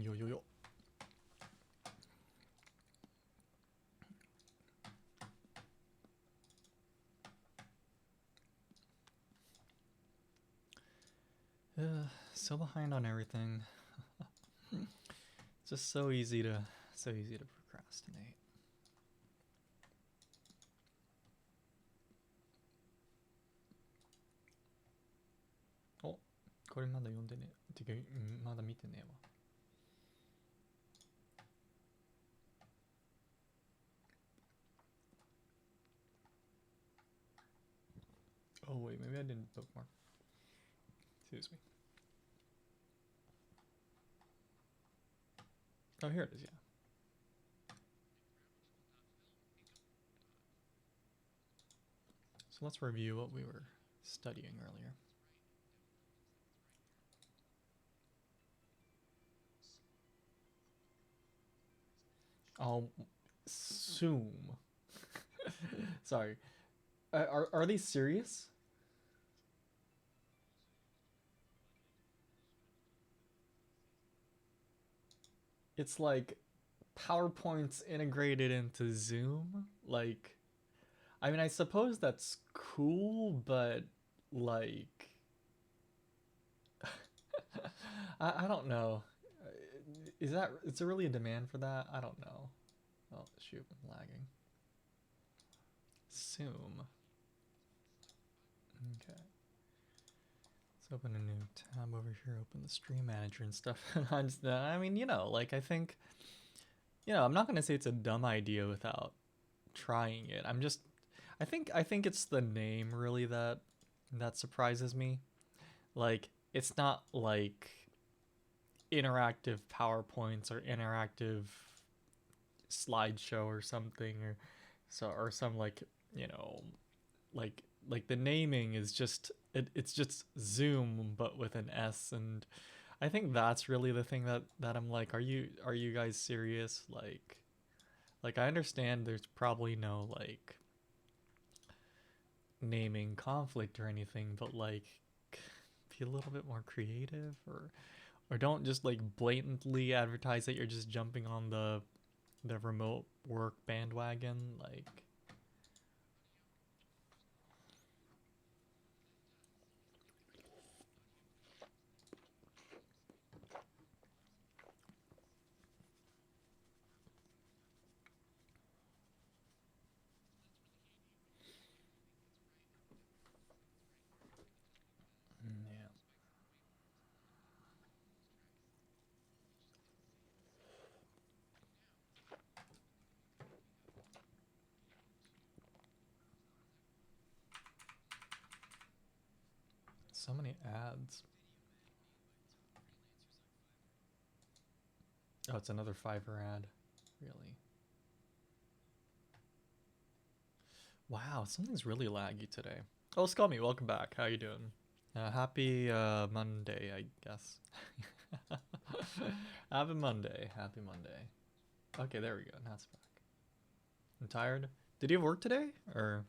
よよよ。So behind on everything. It's just so easy to procrastinate. Oh, これまだ読んでね。てか、まだ見てねえわ。Oh wait, maybe I didn't bookmark. Excuse me. Oh, here it is, yeah. So let's review what we were studying earlier. I'll assume. Sorry. Are they serious? It's like PowerPoint's integrated into Zoom. Like, I mean, I suppose that's cool, but like, I don't know. Is there really a demand for that? I don't know. Oh shoot, I'm lagging. Zoom. Okay. Let's open a new tab over here. Open the stream manager and stuff. I mean, you know, like I think, you know, I'm not gonna say it's a dumb idea without trying it. I think it's the name really that surprises me. Like, it's not like interactive PowerPoints or interactive slideshow or something, or some, like, you know, like the naming is just it's just Zoom but with an S. And I think that's really the thing that I'm like, are you guys serious? Like I understand there's probably no like naming conflict or anything, but like be a little bit more creative, or don't just like blatantly advertise that you're just jumping on the remote work bandwagon. Like, yeah. So many ads. Oh, it's another Fiverr ad. Really? Wow, something's really laggy today. Oh, Scummy, welcome back. How you doing? Happy Monday, I guess. Happy Monday. Happy Monday. Okay, there we go. Now it's back. I'm tired. Did you have work today? Or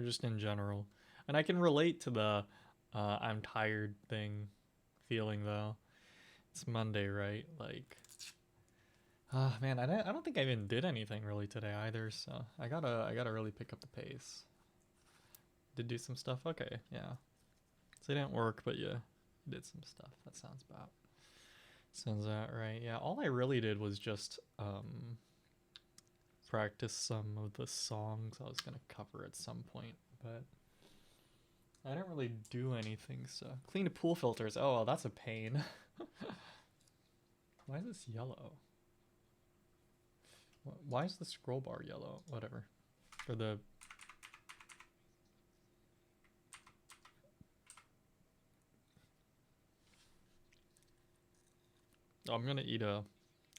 just in general? And I can relate to the I'm tired thing feeling, though. It's Monday, right? Like, ah, man, I don't think I even did anything really today either. So I gotta really pick up the pace. Did do some stuff. Okay, yeah. So it didn't work, but yeah, did some stuff. That sounds about right. Yeah, all I really did was just practice some of the songs I was gonna cover at some point, but I didn't really do anything. So clean the pool filters. Oh, well, that's a pain. Why is this yellow? Why is the scroll bar yellow? Whatever. For the oh, I'm gonna eat a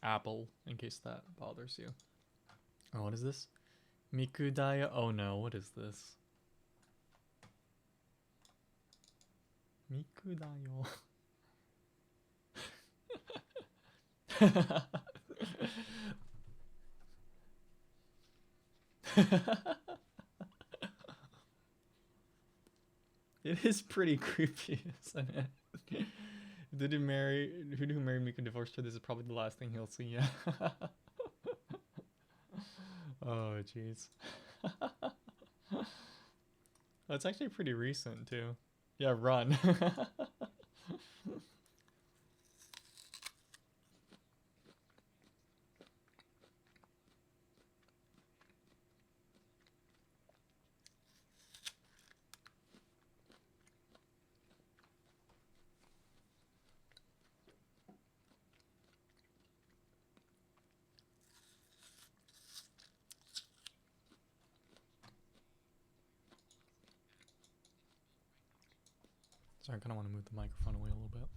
apple in case that bothers you. Oh, what is this? Mikudaya. Oh no, what is this? Mikudayo. It is pretty creepy, isn't it? Who married me could divorce her. This is probably the last thing he'll see. Yeah. Oh, jeez. That's actually pretty recent too. Yeah, run. Sorry, I kind of want to move the microphone away a little bit.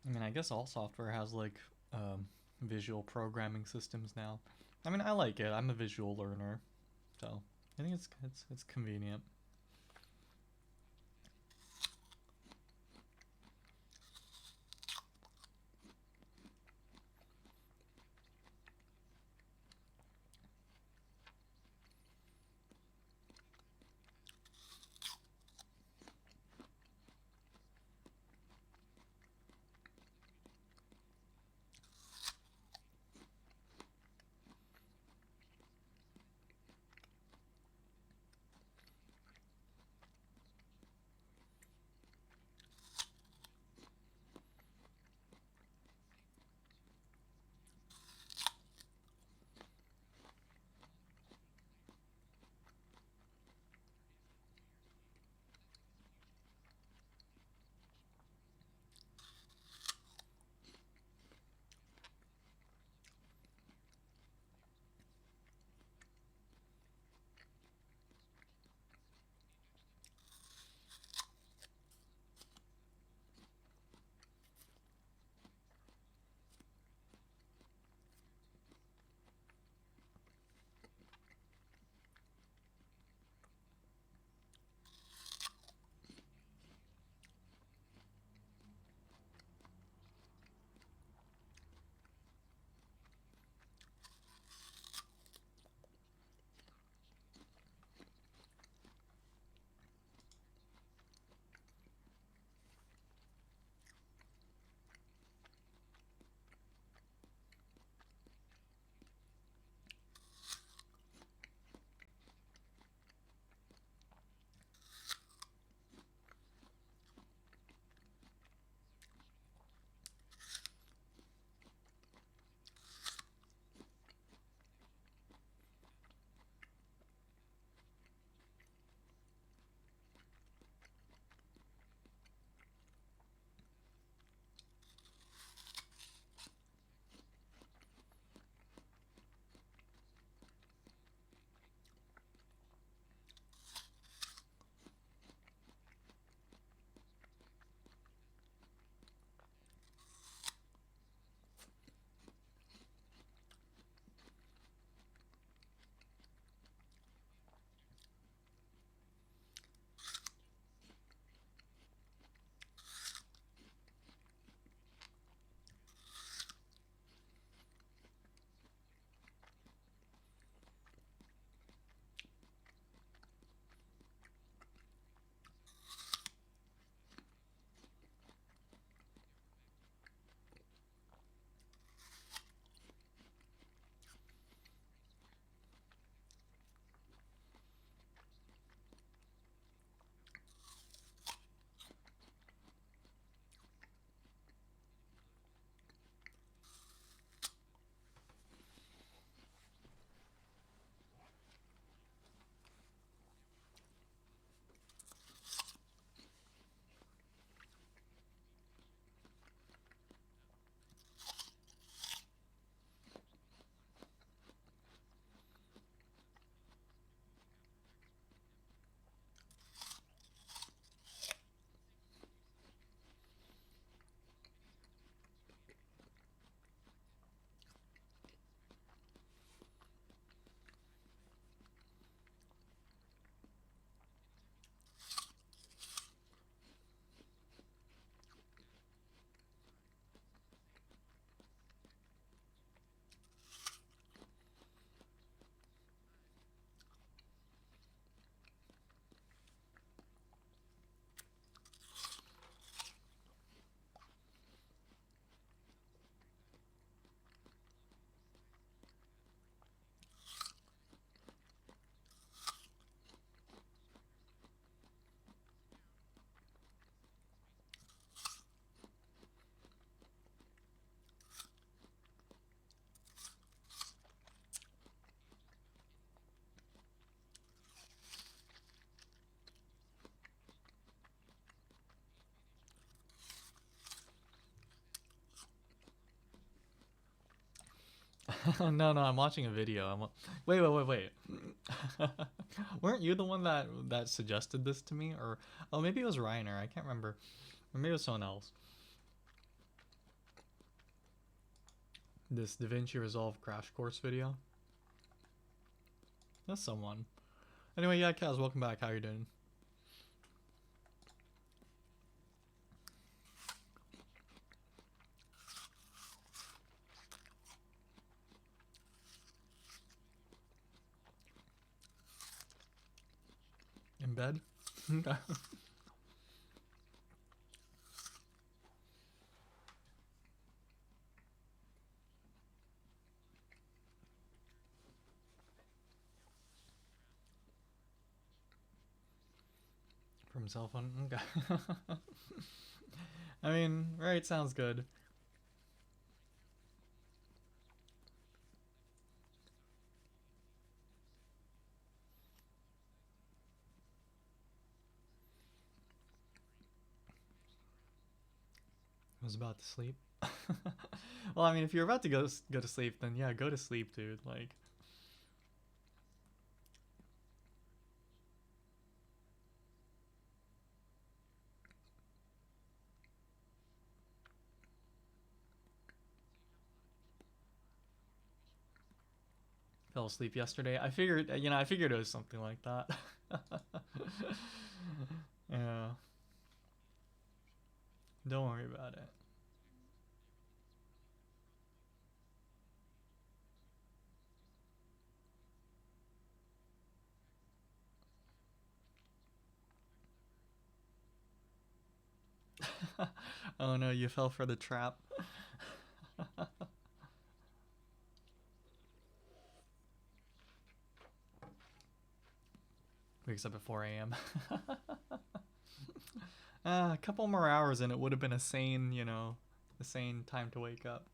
I mean, I guess all software has like visual programming systems now. I mean, I like it. I'm a visual learner, so I think it's convenient. No, no, I'm watching a video. Wait, wait, wait, wait. Weren't you the one that suggested this to me, or oh, maybe it was Reiner. I can't remember, or maybe it was someone else. This DaVinci Resolve crash course video. That's someone. Anyway, yeah, Kaz, welcome back. How you doing? In bed? From cell phone? Okay. I mean, right, sounds good. I was about to sleep. Well, I mean, if you're about to go to sleep, then yeah, go to sleep, dude. Like, fell asleep yesterday. I figured, I figured it was something like that. Yeah, don't worry about it. Oh no, you fell for the trap. Wakes up at 4 a.m. A couple more hours and it would have been a sane, a sane time to wake up.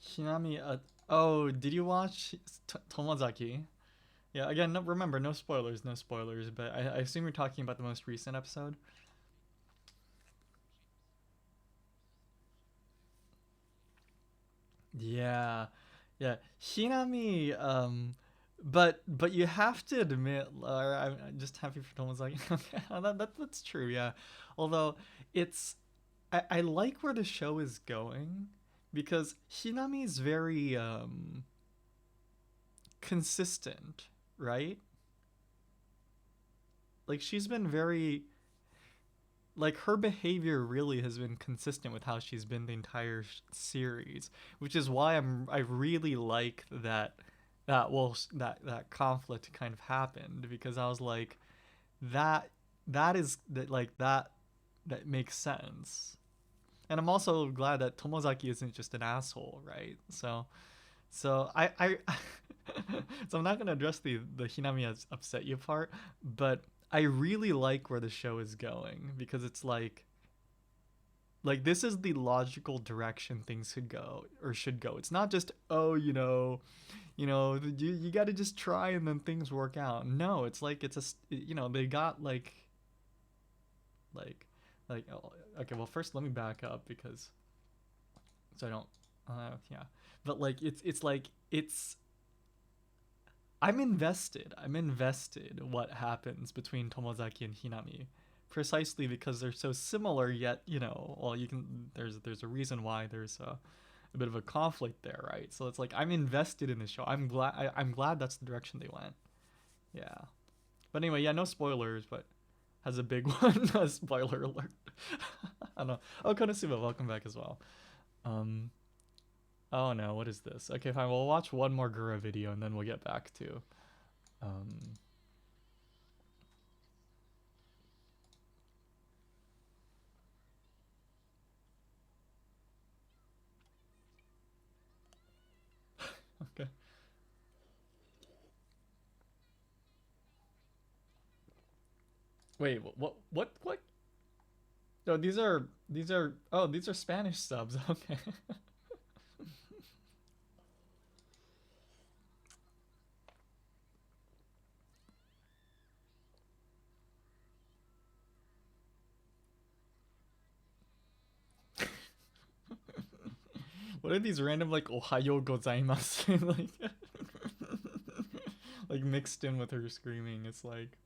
Shinami, oh, did you watch Tomozaki? Yeah, again, no, remember, no spoilers, no spoilers, but I assume you're talking about the most recent episode. Yeah, yeah, Shinami. But you have to admit, I'm just happy for Tomozaki. Okay, that's true. Yeah, although it's I like where the show is going because Shinami is very consistent, right? Like she's been very like her behavior really has been consistent with how she's been the entire series, which is why I really like that conflict kind of happened because I was like that that is that like that makes sense. And I'm also glad that Tomozaki isn't just an asshole, right? So so I'm not gonna address the Hinami has upset you part, but I really like where the show is going because it's like this is the logical direction things could go or should go. It's not just oh you got to just try and then things work out. No, it's like it's they got like oh, okay. Well, first let me back up because so I don't yeah, but like it's like it's I'm invested. I'm invested what happens between Tomozaki and Hinami, precisely because they're so similar. Yet well, you can there's a reason why there's a bit of a conflict there, right? So it's like I'm invested in the show. I'm glad that's the direction they went. Yeah. But anyway, yeah, no spoilers, but has a big one. A spoiler alert. I don't know. Oh, Konosuba, welcome back as well. Um. Oh no, what is this? Okay, fine. We'll watch one more Gura video and then we'll get back to um okay. Wait, what? No, these are Spanish subs. Okay. What are these random like Ohayo gozaimasu like mixed in with her screaming? It's like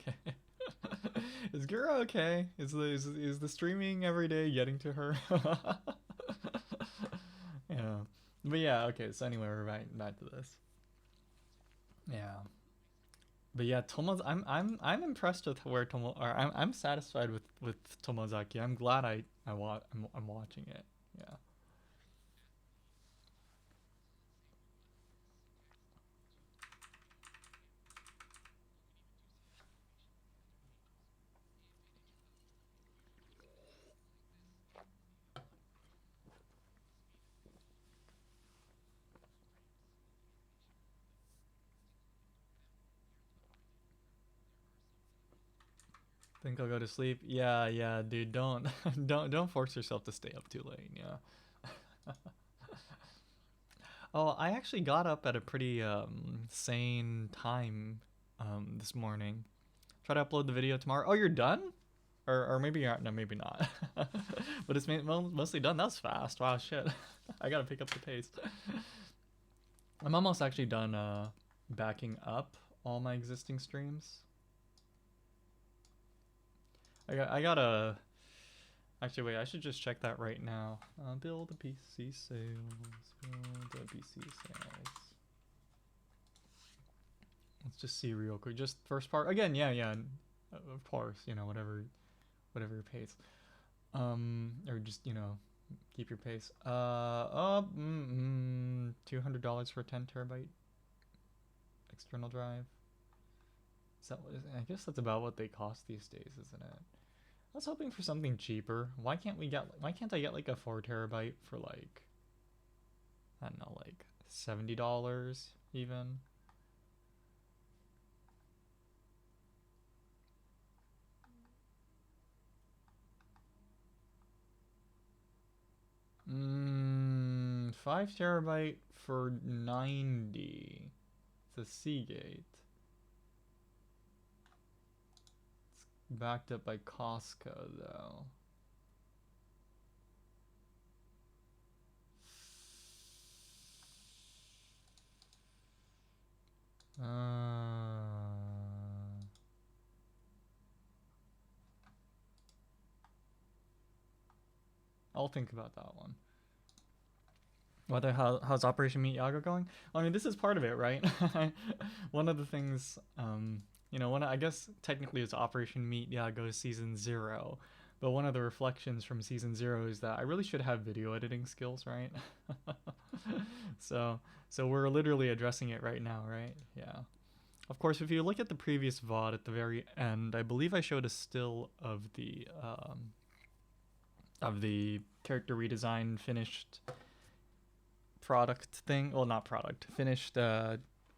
okay. Is Gura okay? Is the streaming every day getting to her? Yeah. But yeah, okay, so anyway, we're back to this. Yeah. But yeah, Tomoz I'm impressed with where Tomo or I'm satisfied with Tomozaki. I'm glad I'm watching it. Yeah. Think I'll go to sleep. Yeah, yeah, dude, don't don't force yourself to stay up too late. Yeah. Oh, I actually got up at a pretty sane time this morning. Try to upload the video tomorrow. Oh, you're done? Or maybe you're not. No, maybe not. But it's mostly done. That was fast. Wow, shit. I gotta pick up the pace. I'm almost actually done backing up all my existing streams. I gotta actually wait. I should just check that right now. Build a PC sales. Build a PC sales. Let's just see real quick. Just first part again. Yeah, yeah. Of course, you know whatever your pace. Or just keep your pace. $200 for a 10 terabyte external drive. Is that what? I guess that's about what they cost these days, isn't it? I was hoping for something cheaper. Why can't I get like a 4 terabyte for like I don't know, like $70 even? Mmm, 5 terabyte for 90. It's a Seagate. It's backed up by Costco though. I'll think about that one. How's Operation Meet Yaga going? Well, I mean, this is part of it, right? One of the things, I guess technically it's Operation Meet Yaga Season 0, but one of the reflections from Season 0 is that I really should have video editing skills, right? so, so we're literally addressing it right now, right? Yeah. Of course, if you look at the previous VOD at the very end, I believe I showed a still of the character redesign finished product thing. Well, not product, finished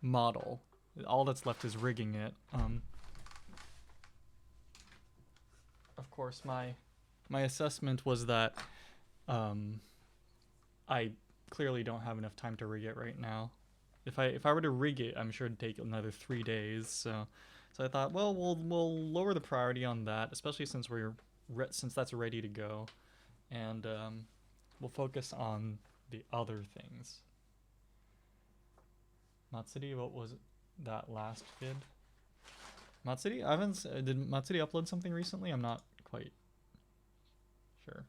model. All that's left is rigging it. Of course, my assessment was that I clearly don't have enough time to rig it right now. If I were to rig it, I'm sure it'd take another 3 days. So I thought, well, we'll lower the priority on that, especially since since that's ready to go, and we'll focus on the other things. Matsuri, what was that last vid? Matsuri? I haven't. Did Matsuri upload something recently? I'm not quite sure.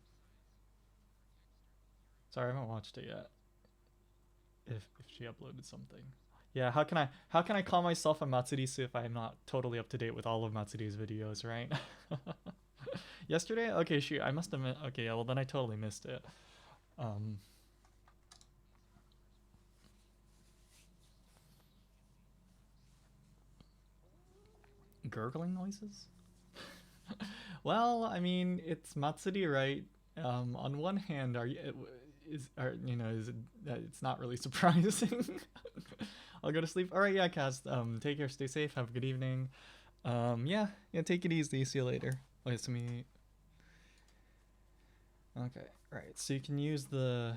Sorry, I haven't watched it yet. If she uploaded something. Yeah, how can I call myself a Matsurisu if I'm not totally up to date with all of Matsuri's videos, right? Yesterday? Okay, shoot, I must have okay, yeah, well then I totally missed it. Um Gurgling noises? Well, I mean, it's Matsuri, right? On one hand, is it, it's not really surprising. I'll go to sleep. All right, yeah, Cast. Take care, stay safe, have a good evening. Yeah, take it easy. See you later. Wait, so me. Okay, right. So you can use the.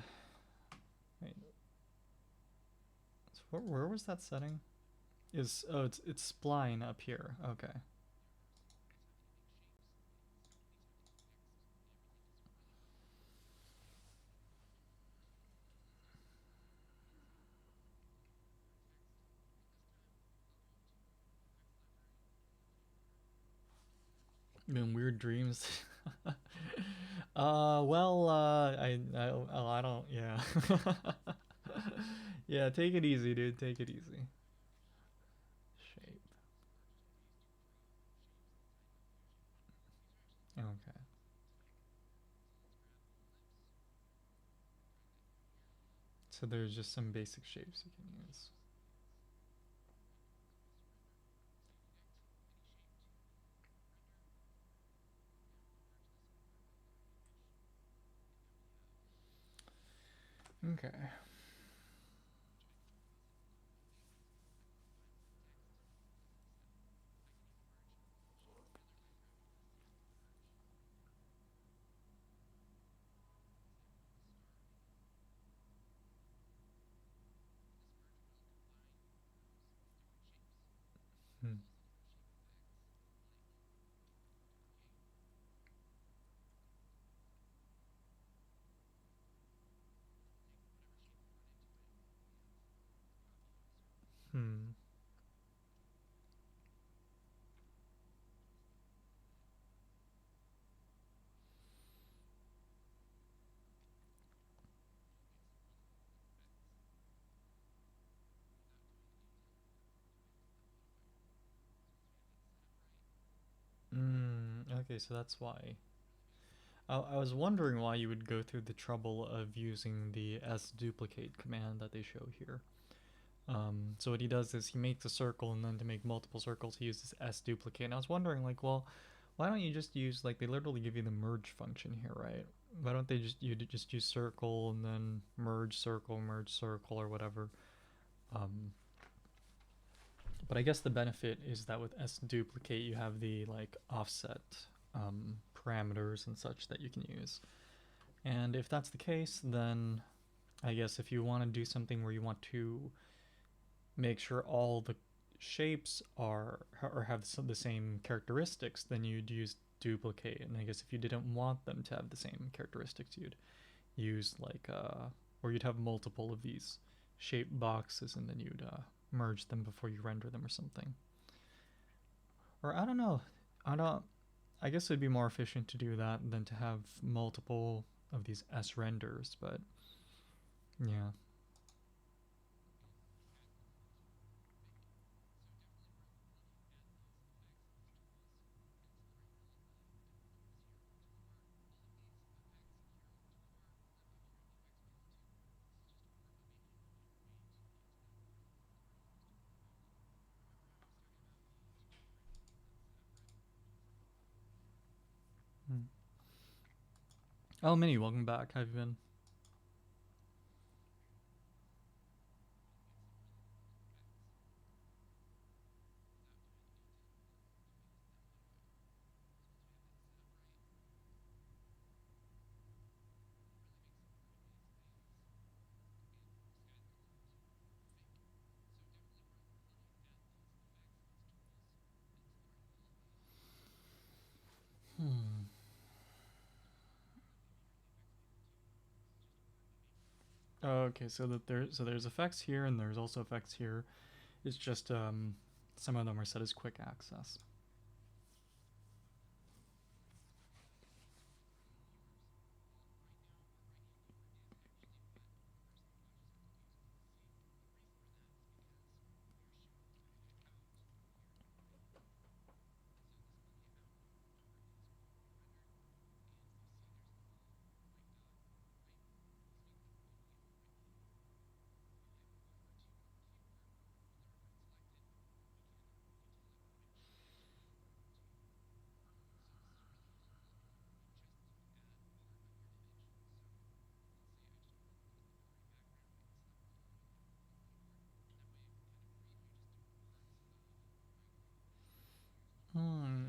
Wait, so where was that setting? It's spline up here. Okay. Been weird dreams. I don't. Yeah. Yeah, take it easy, dude. Take it easy. Shape. Okay. So there's just some basic shapes you can use. Okay. Hmm. Hmm. Okay, so that's why. I was wondering why you would go through the trouble of using the S duplicate command that they show here. So what he does is he makes a circle, and then to make multiple circles, he uses S duplicate. And I was wondering, like, well, why don't you just use, like, they literally give you the merge function here, right? Why don't they just use circle and then merge circle, or whatever? Um, but I guess the benefit is that with S duplicate, you have the like offset parameters and such that you can use. And if that's the case, then I guess if you want to do something where you want to make sure all the shapes are or have the same characteristics, then you'd use duplicate. And I guess if you didn't want them to have the same characteristics, you'd use like or you'd have multiple of these shape boxes, and then you'd merge them before you render them or something. Or I don't know. I don't. I guess it'd be more efficient to do that than to have multiple of these S renders. But yeah. Hmm. Oh, Minnie, welcome back. How have you been? Hmm. Oh, okay, so there's effects here and there's also effects here. It's just Some of them are set as quick access.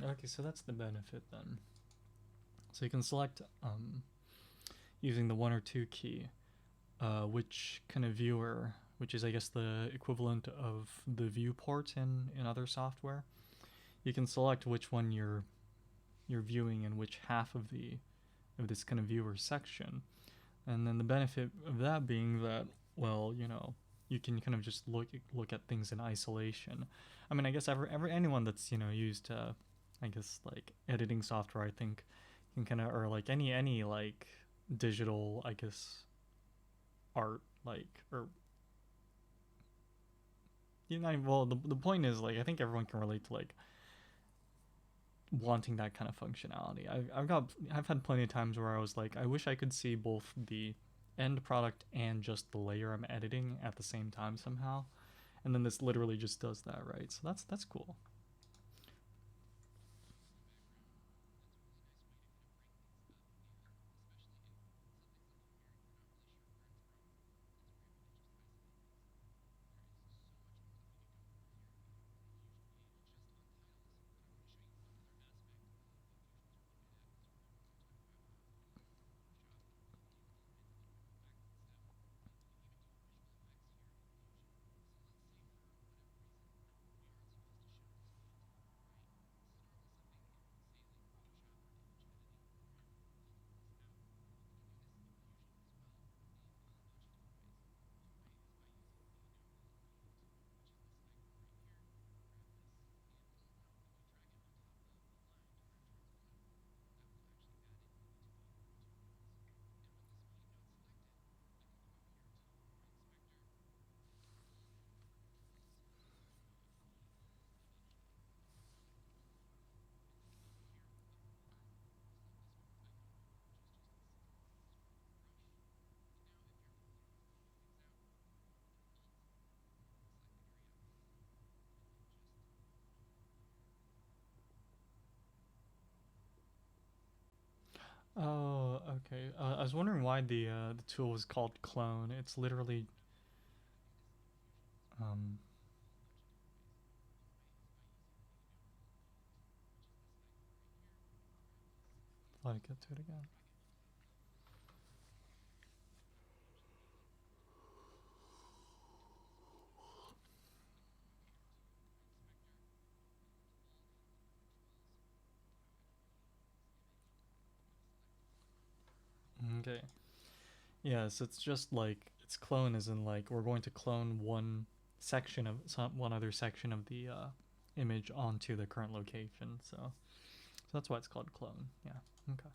Okay, so that's the benefit then. So you can select using the 1 or 2 key, which kind of viewer, which is I guess the equivalent of the viewport in other software. You can select which one you're viewing in which half of this kind of viewer section, and then the benefit of that being that, well, you can kind of just look at things in isolation. I mean, I guess anyone that's used I guess like editing software, I think can kind of, or like any like digital, I guess, art, like, or well, the point is, like, I think everyone can relate to like wanting that kind of functionality. I've had plenty of times where I was like, I wish I could see both the end product and just the layer I'm editing at the same time somehow. And then this literally just does that, right? So that's cool. Oh, okay. I was wondering why the tool was called clone. It's literally um let me get to it again. Okay. Yeah, so it's just like it's clone as in like we're going to clone one other section of the image onto the current location. So that's why it's called clone. Yeah. Okay.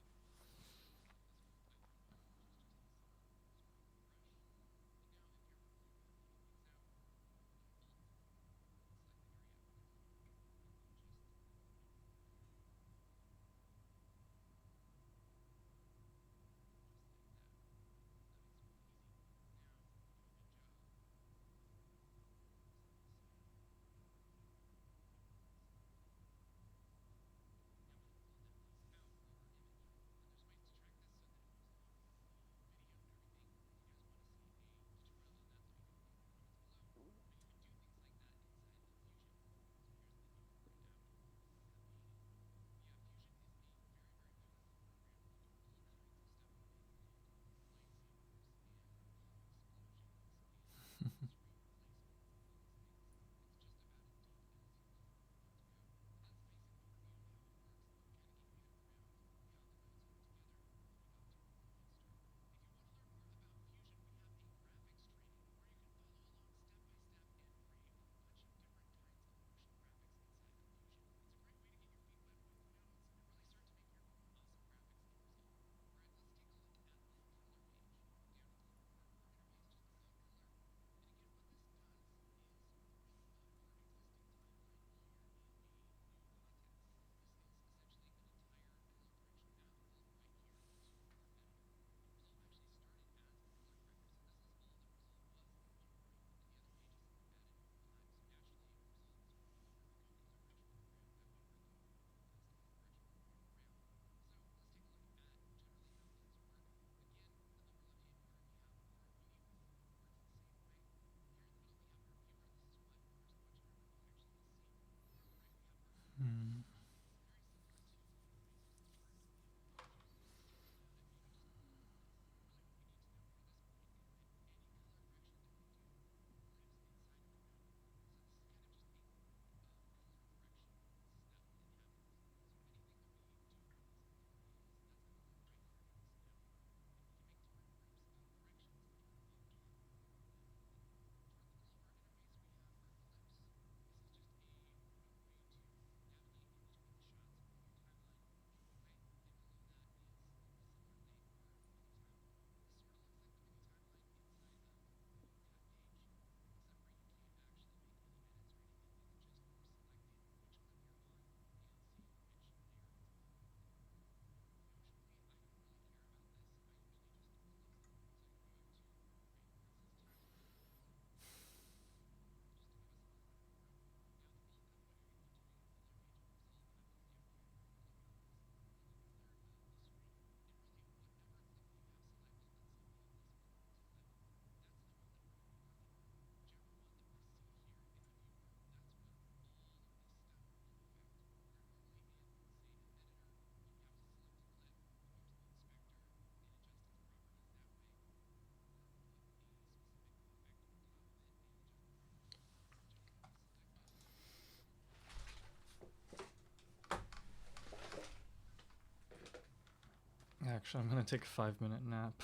Actually, I'm gonna take a 5-minute nap.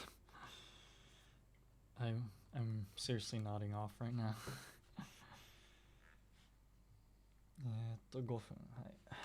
I'm seriously nodding off right now. 5分。はい。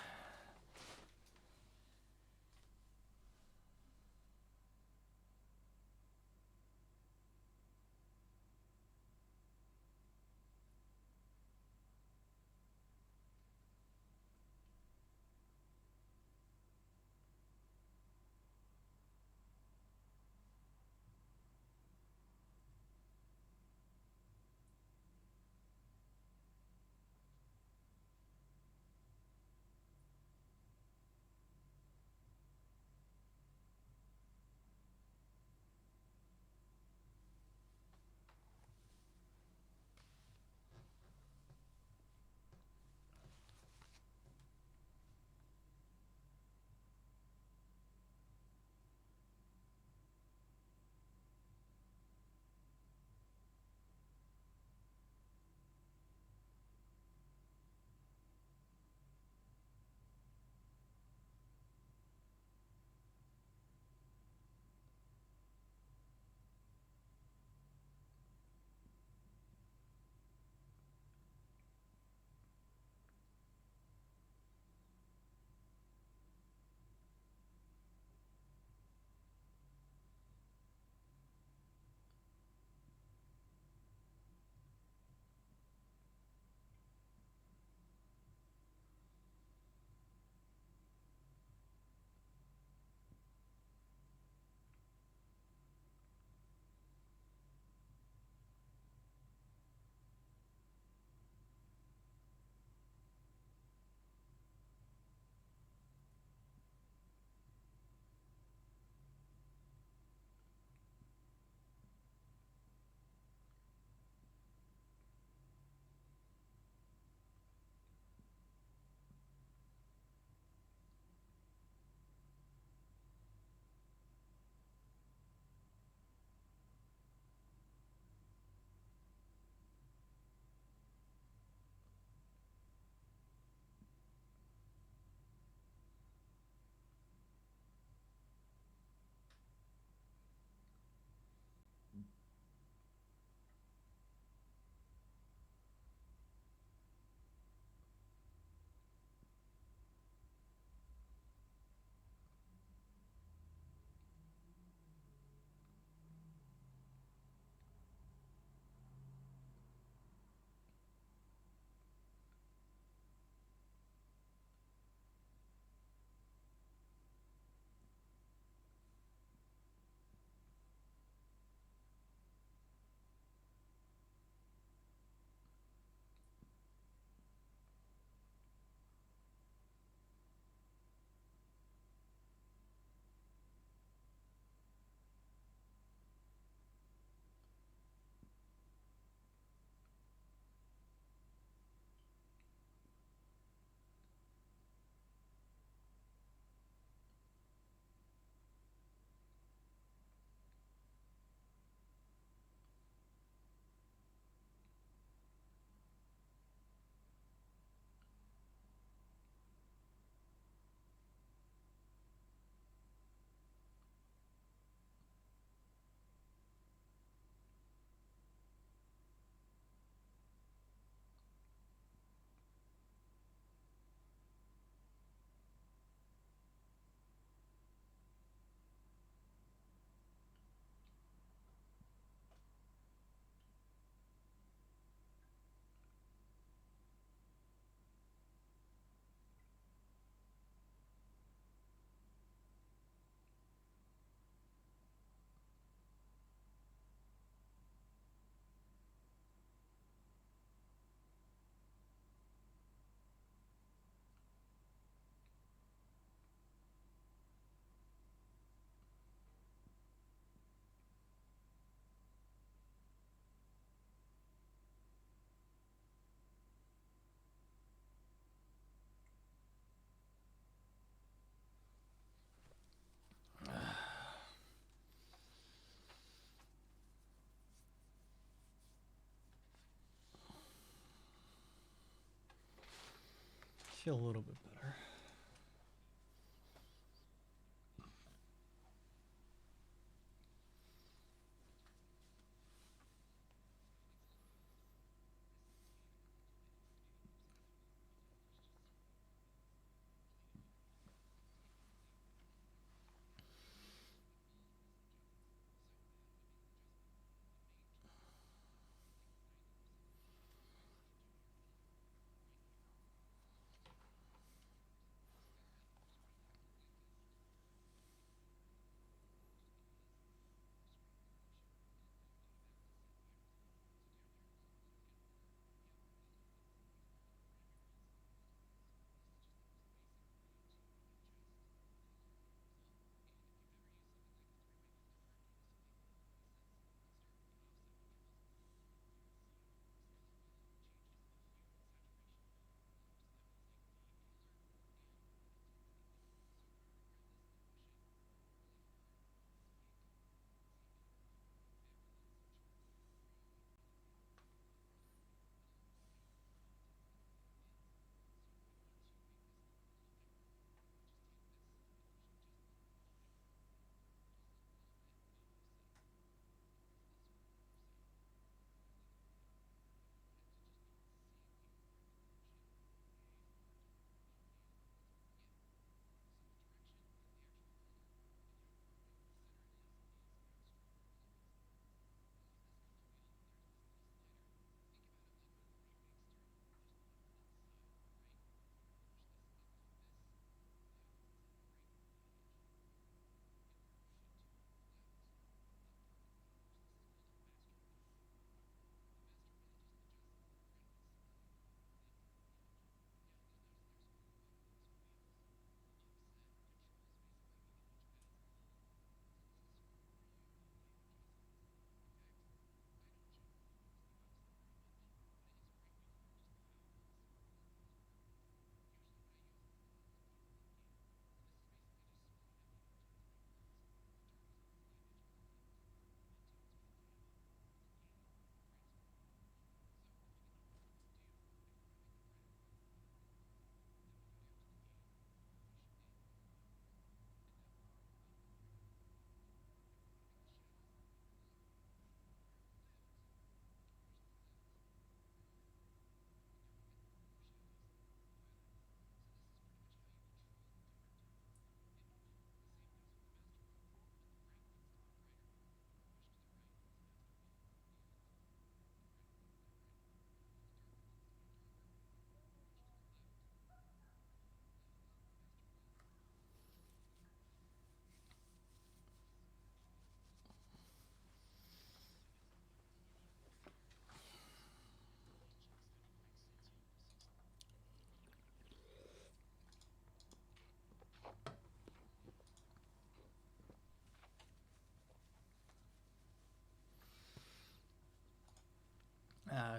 Feel a little bit better.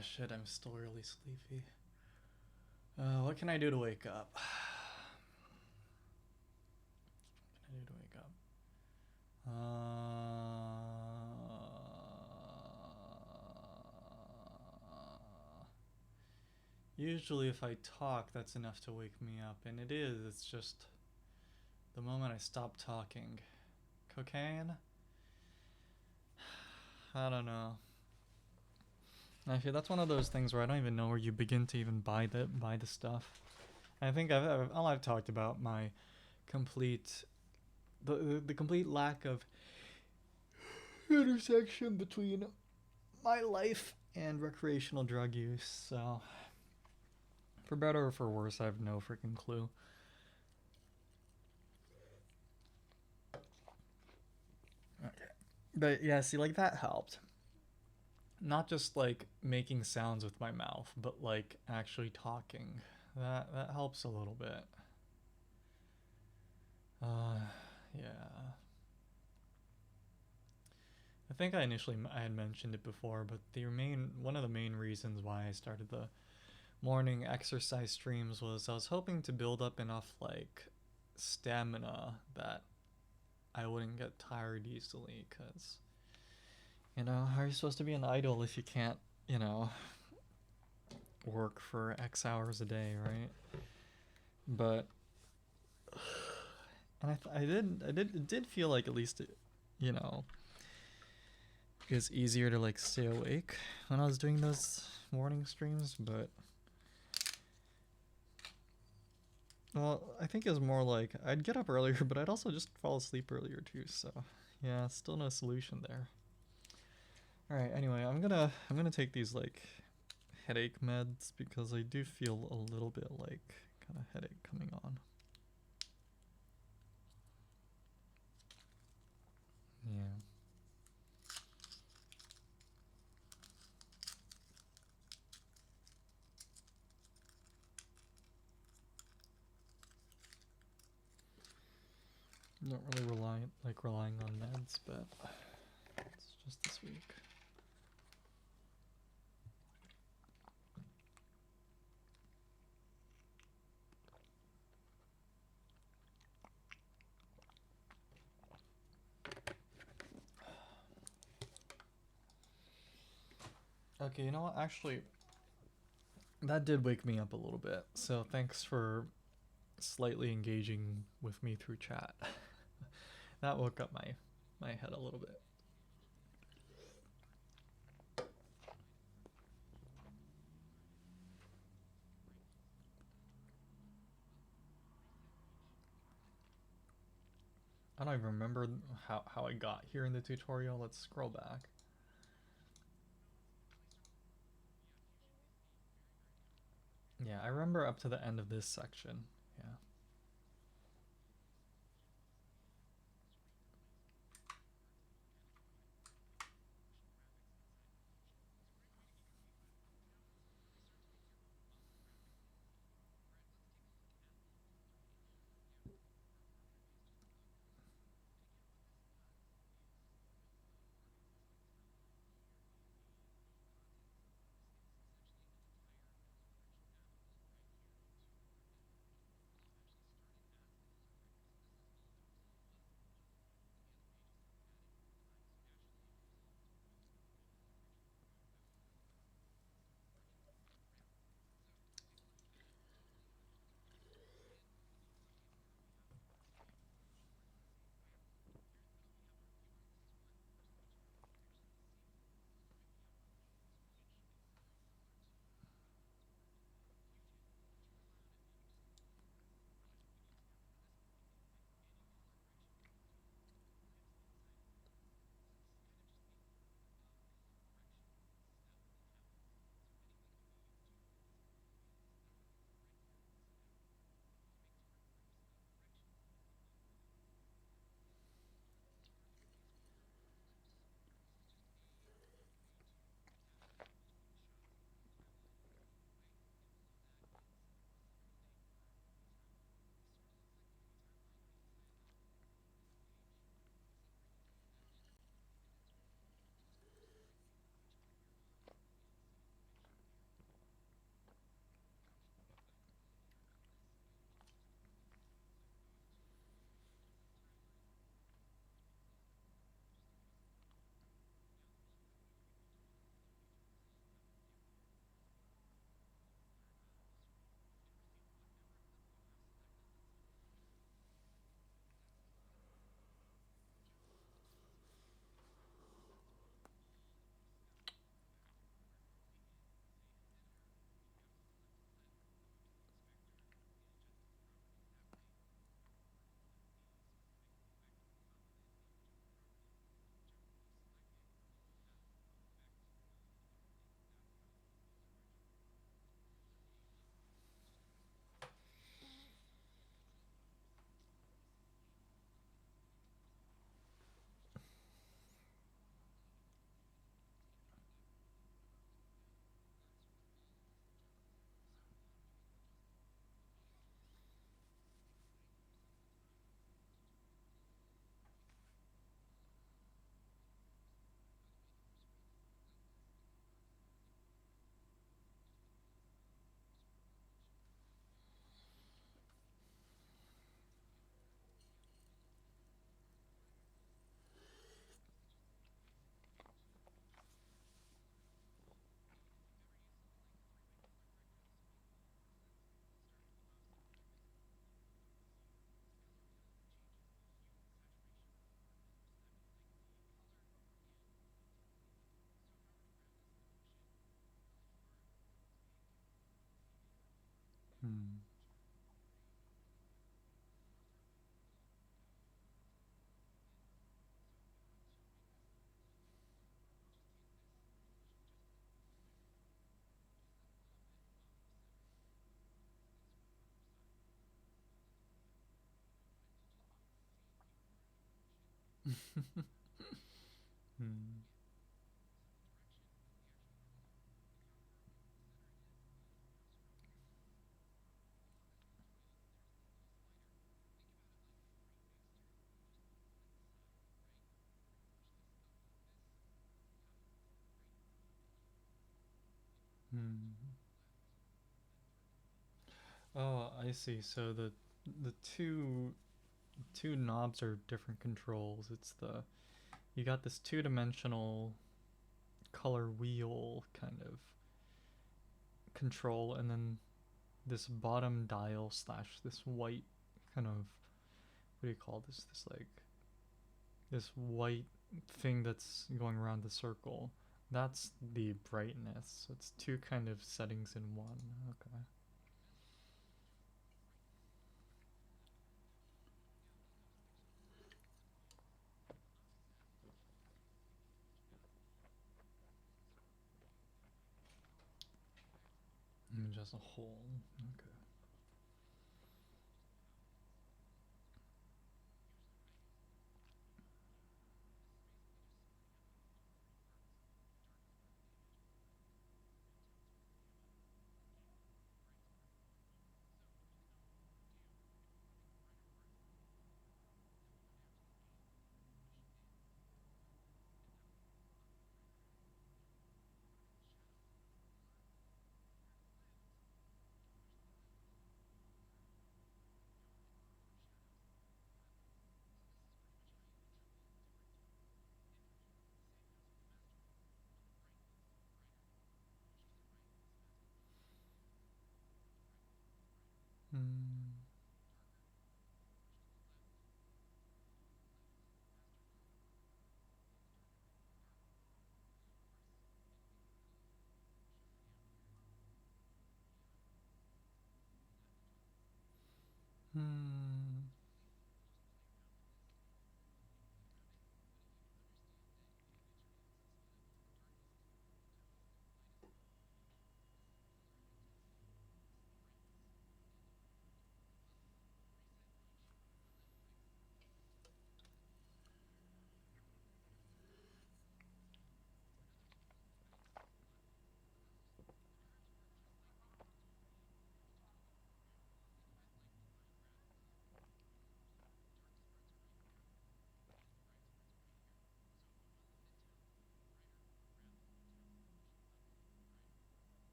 shit, I'm still really sleepy. What can I do to wake up? What can I do to wake up? Usually if I talk, that's enough to wake me up, and it is. It's just the moment I stop talking. Cocaine? I don't know. I feel that's one of those things where I don't even know where you begin to even buy the stuff. I think I've talked about my complete the complete lack of intersection between my life and recreational drug use. So, for better or for worse, I have no freaking clue. Okay. But yeah, see, like that helped. Not just like making sounds with my mouth, but like actually talking. That helps a little bit. Yeah. I think I had mentioned it before, but one of the main reasons why I started the morning exercise streams was I was hoping to build up enough like stamina that I wouldn't get tired easily, because how are you supposed to be an idol if you can't, work for X hours a day, right? But and it did feel like at least you know it was easier to like stay awake when I was doing those morning streams, but well, I think it was more like I'd get up earlier, but I'd also just fall asleep earlier too. So yeah, still no solution there. All right. Anyway, I'm gonna take these like headache meds because I do feel a little bit like kind of headache coming on. Yeah. Not really relying on meds, but it's just this week. Okay, you know what? Actually, that did wake me up a little bit. So thanks for slightly engaging with me through chat. That woke up my head a little bit. I don't even remember how I got here in the tutorial. Let's scroll back. Yeah, I remember up to the end of this section. Yeah. Hmm. Hmm. Hmm. Oh, I see. So the two knobs are different controls. It's the you got this two-dimensional color wheel kind of control, and then this bottom dial slash this white kind of, what do you call this? This like this white thing that's going around the circle. That's the brightness. So it's two kind of settings in one. Okay. And just a whole. Okay. Hmm. Hmm.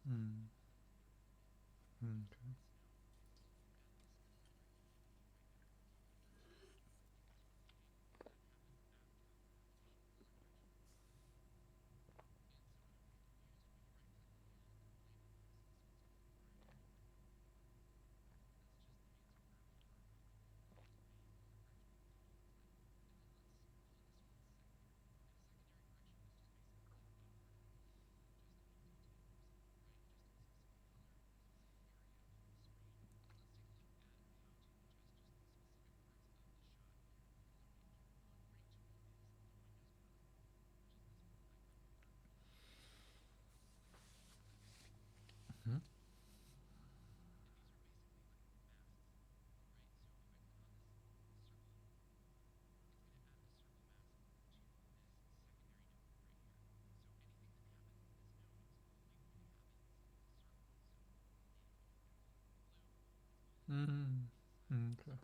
Mm. Okay. Mhm. Mm. Okay.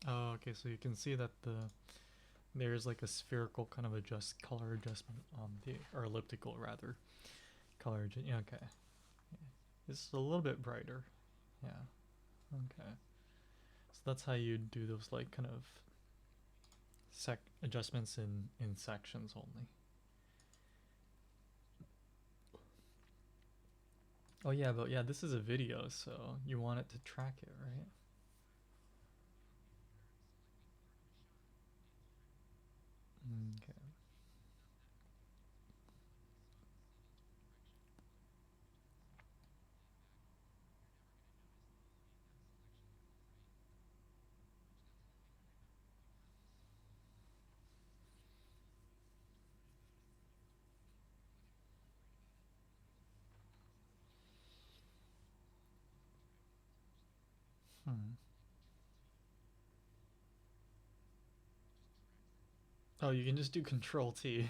Oh, okay. So you can see that there's like a spherical kind of color adjustment on the, or elliptical rather, yeah, okay. It's a little bit brighter. Yeah. Okay. So that's how you do those like kind of sec adjustments in sections only. Oh yeah, but yeah, this is a video, so you want it to track it, right? Okay. Hmm. Oh, you can just do Control T.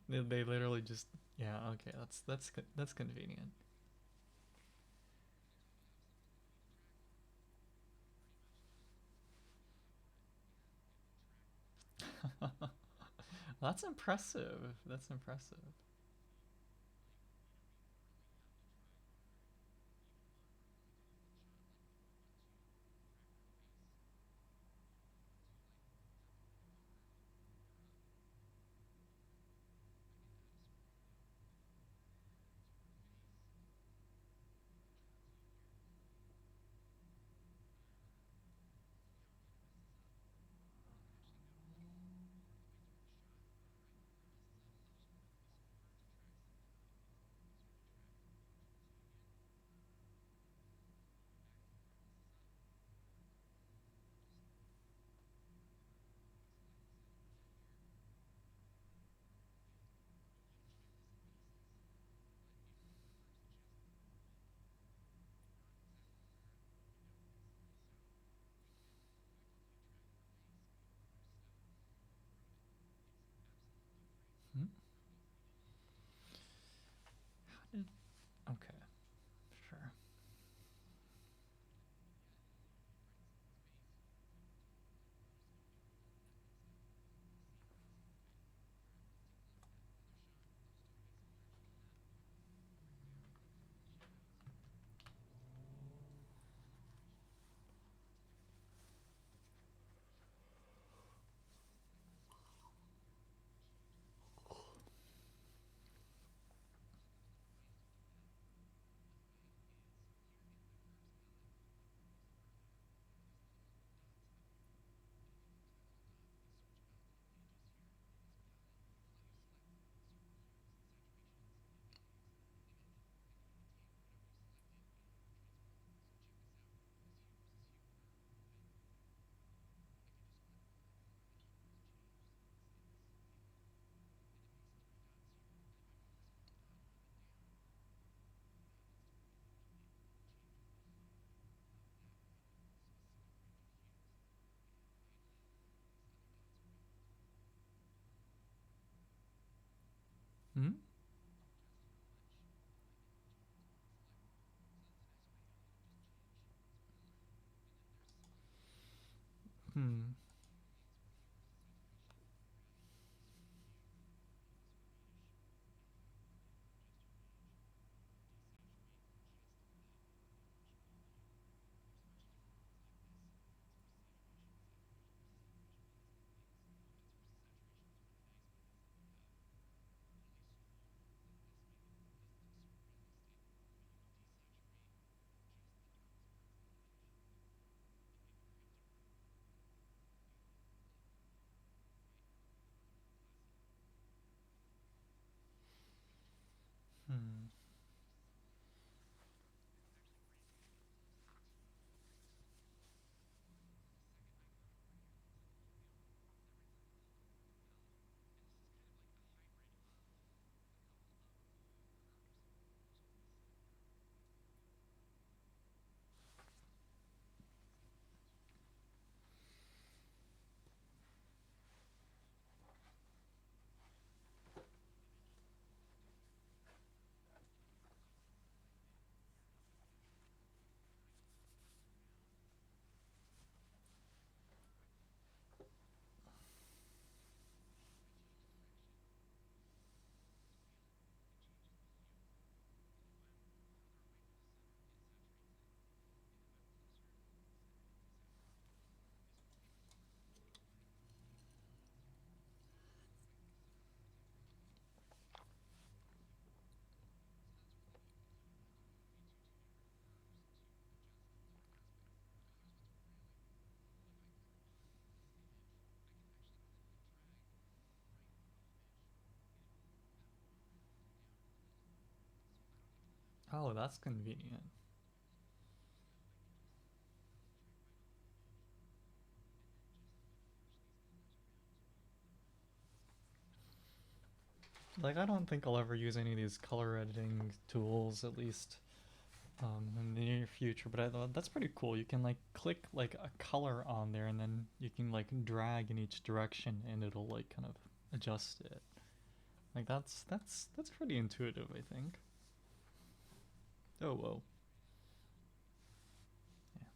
They literally just, yeah. Okay, that's convenient. That's impressive. That's impressive. Hmm. Hmm. Oh, that's convenient. Like, I don't think I'll ever use any of these color editing tools, at least in the near future. But that's pretty cool. You can like click like a color on there, and then you can like drag in each direction, and it'll like kind of adjust it. Like that's pretty intuitive, I think. Oh whoa. Yeah.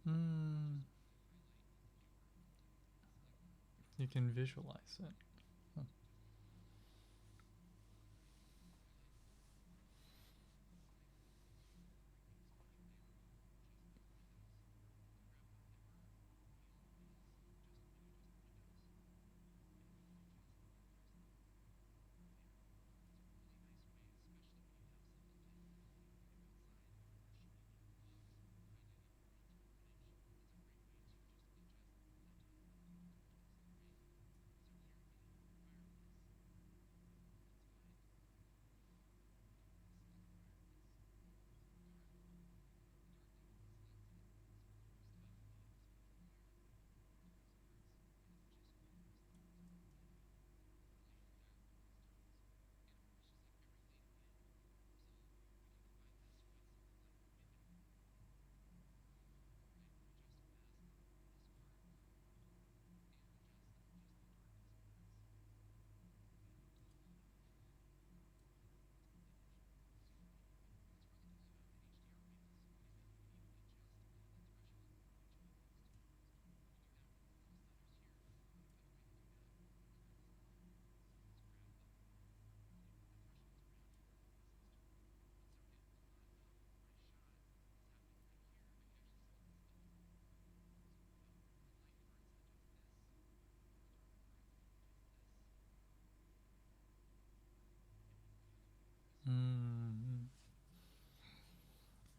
Hmm. You can visualize it. Huh.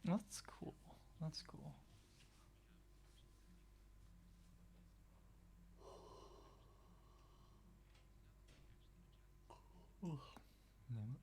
That's cool. That's cool. Ugh. Yeah.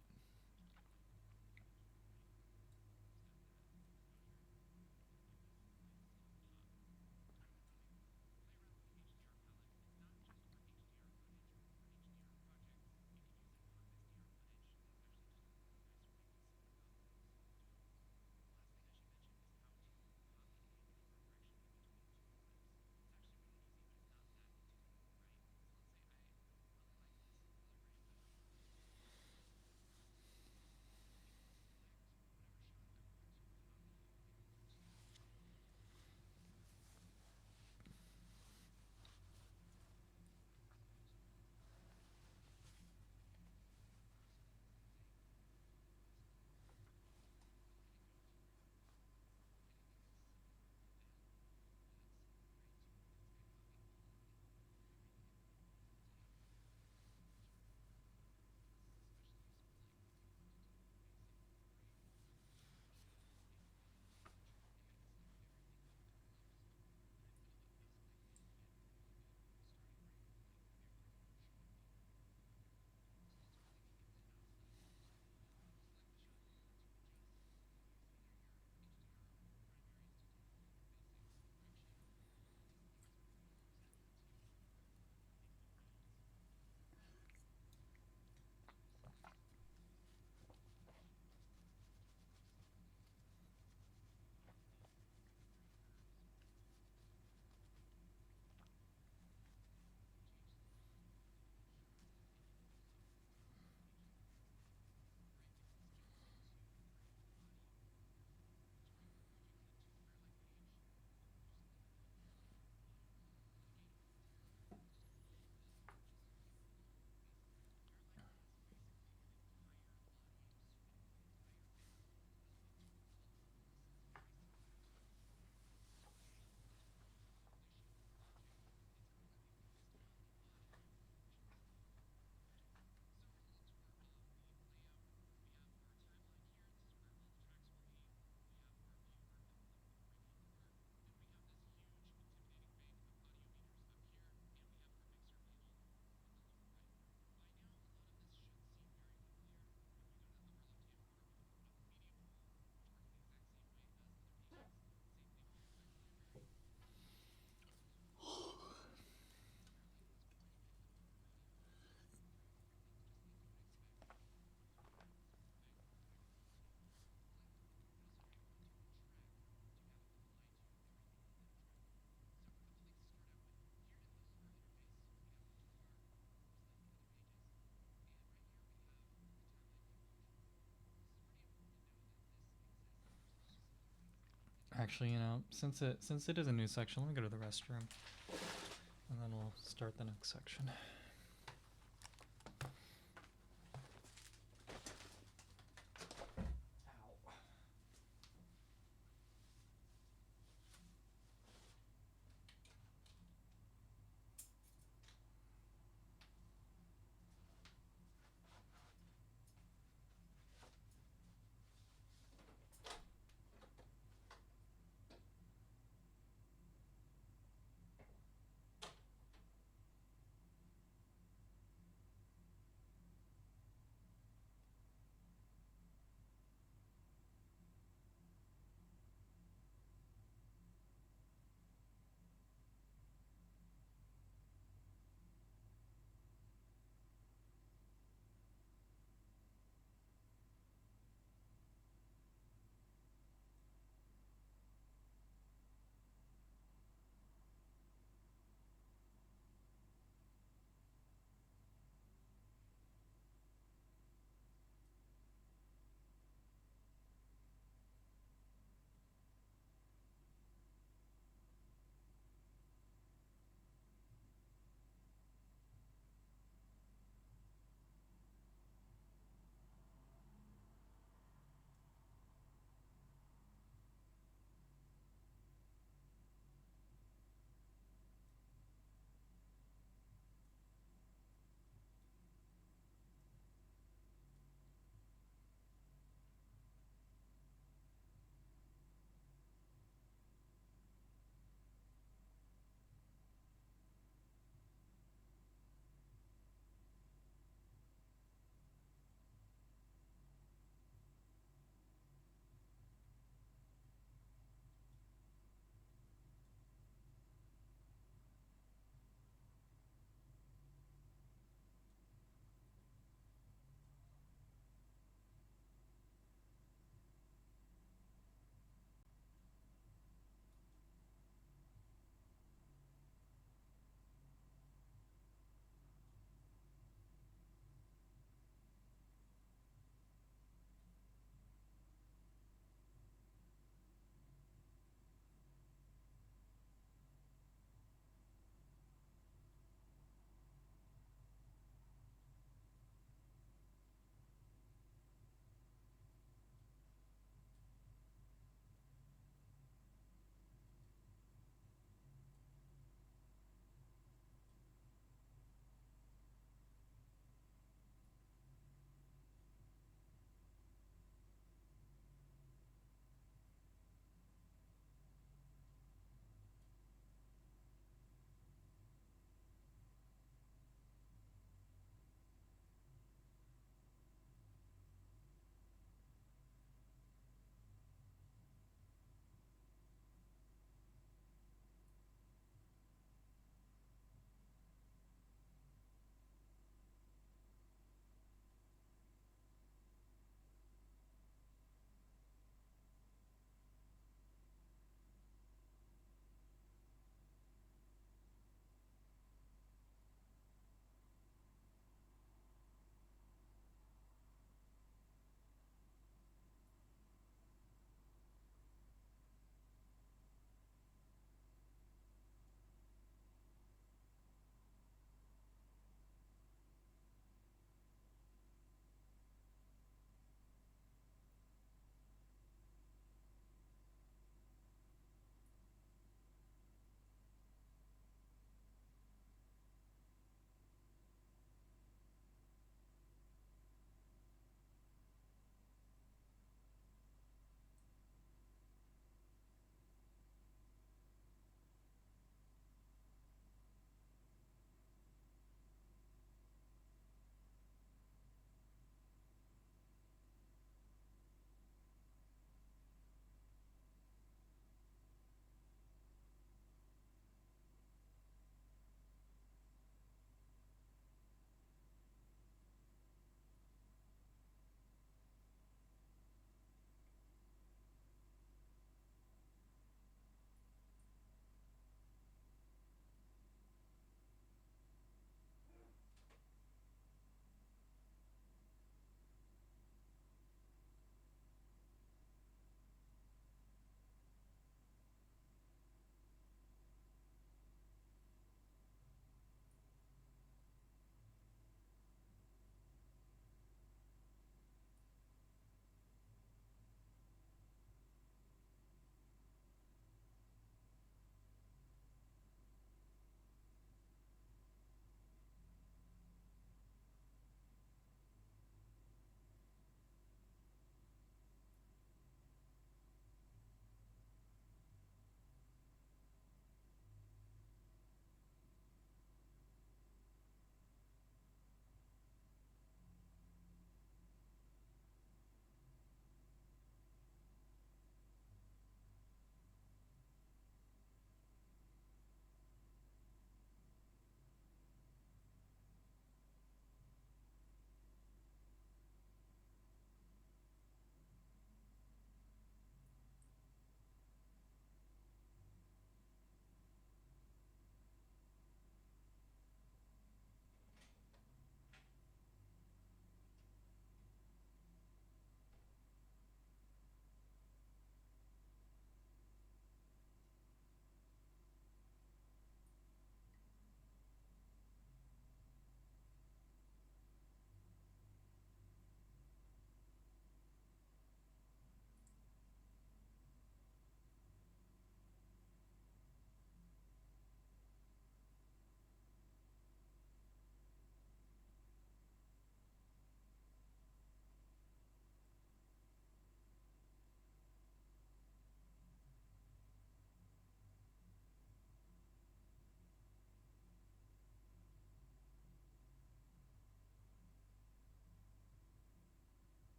Actually, since it is a new section, let me go to the restroom, and then we'll start the next section.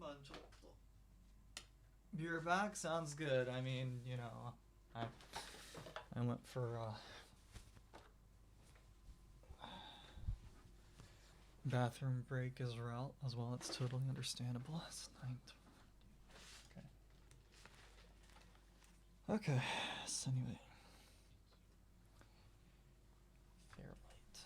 만졌다. You're back? Sounds good. I mean, you know, I went for bathroom break as well. It's totally understandable. It's 9. Okay. So anyway, Fairlight.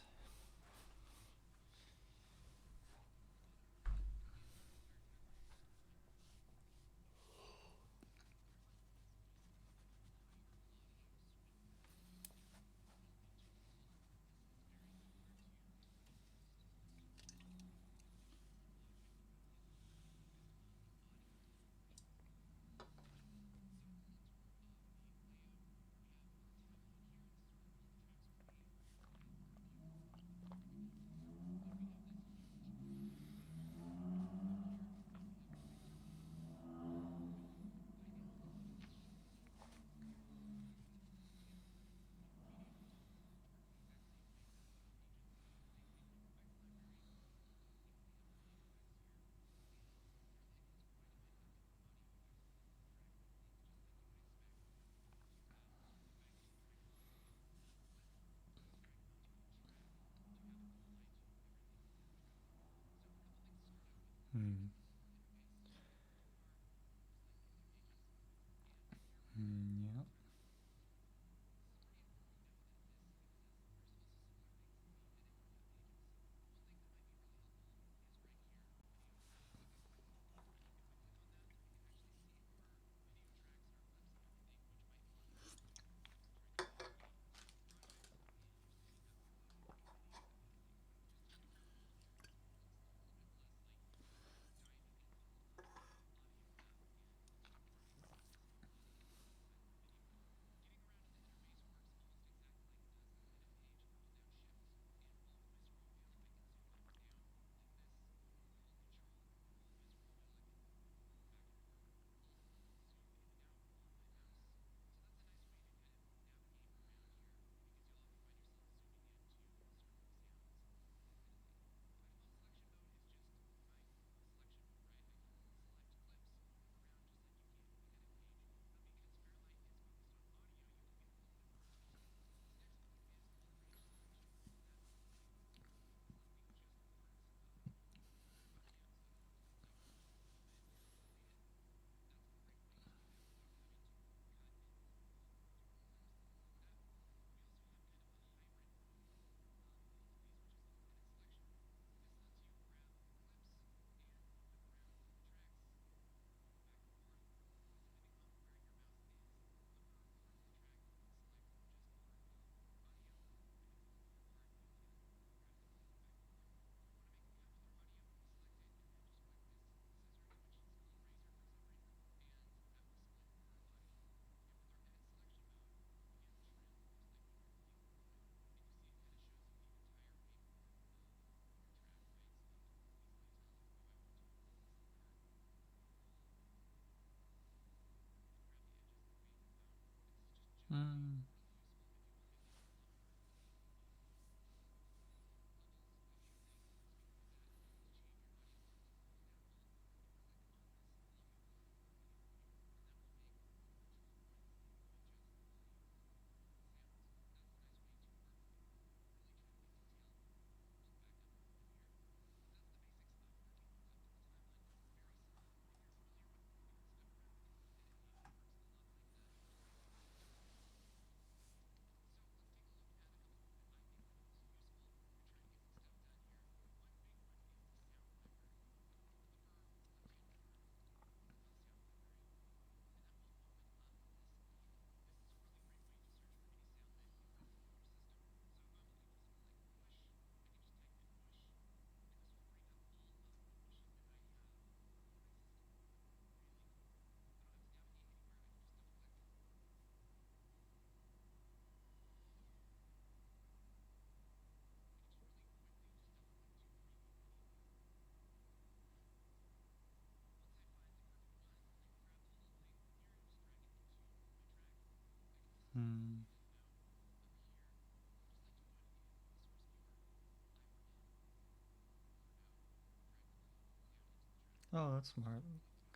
Yep. Oh, that's smart.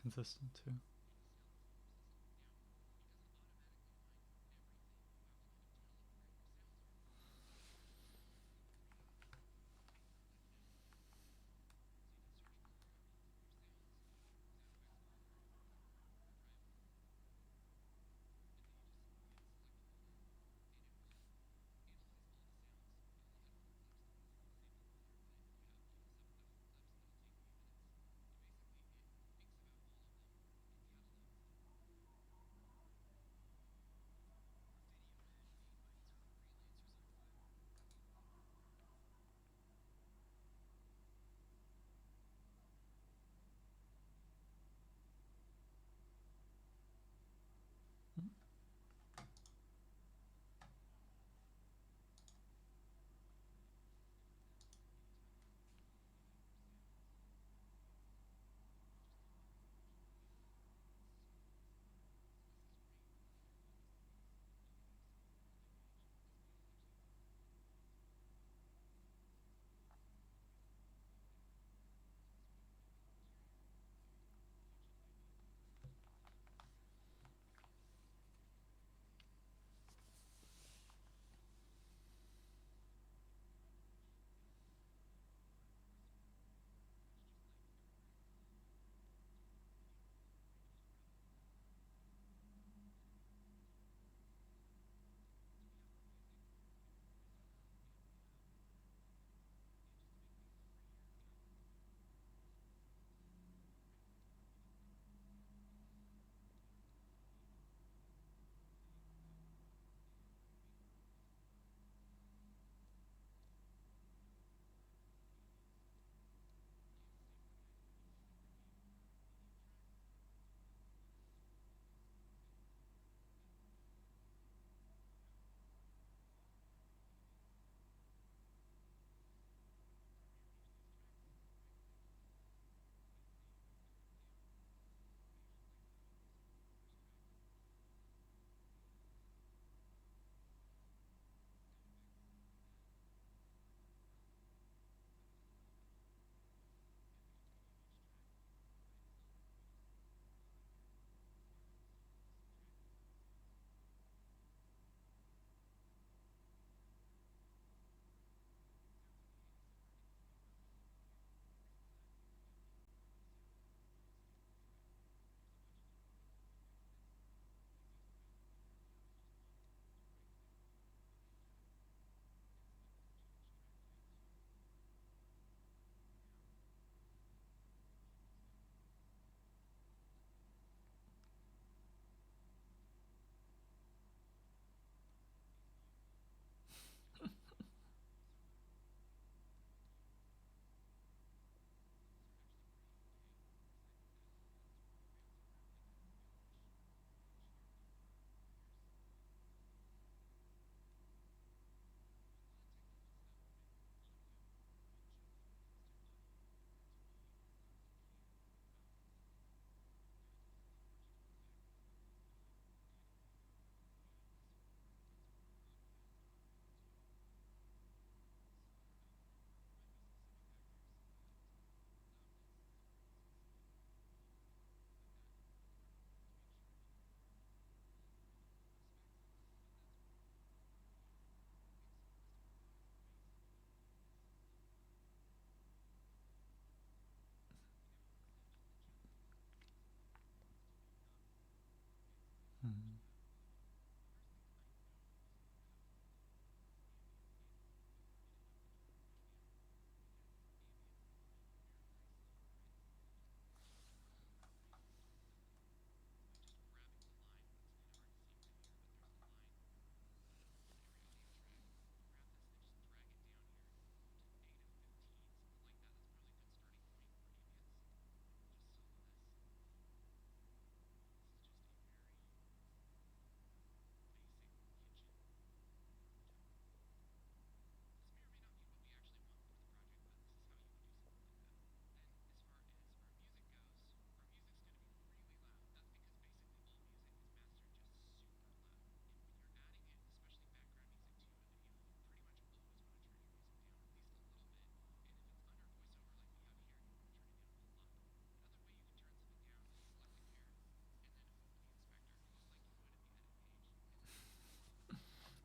Consistent too.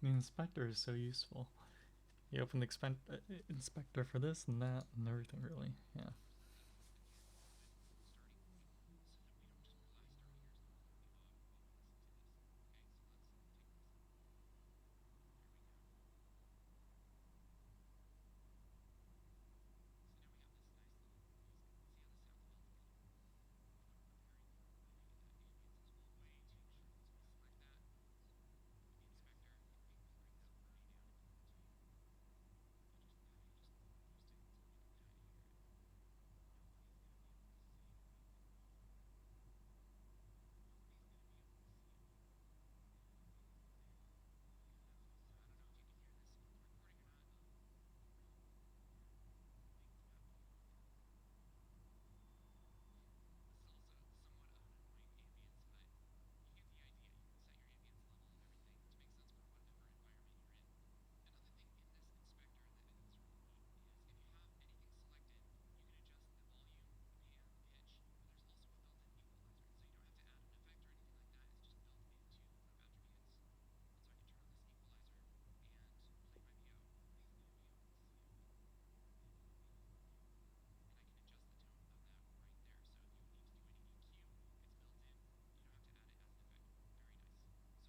The inspector is so useful. You open the inspector for this and that and everything, really. Yeah.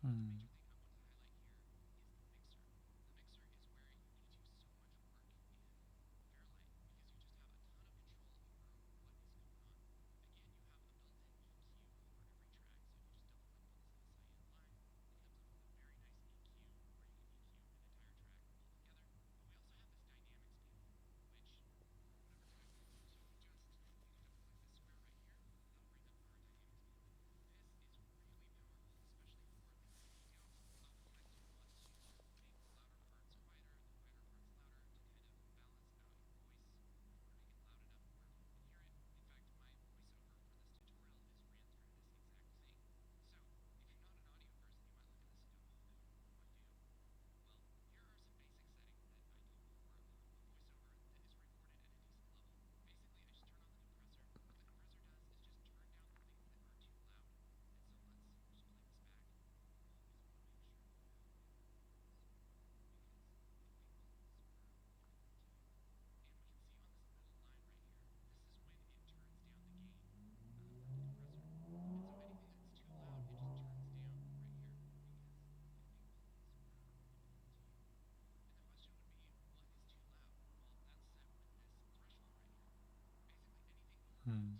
Hmm. Hmm.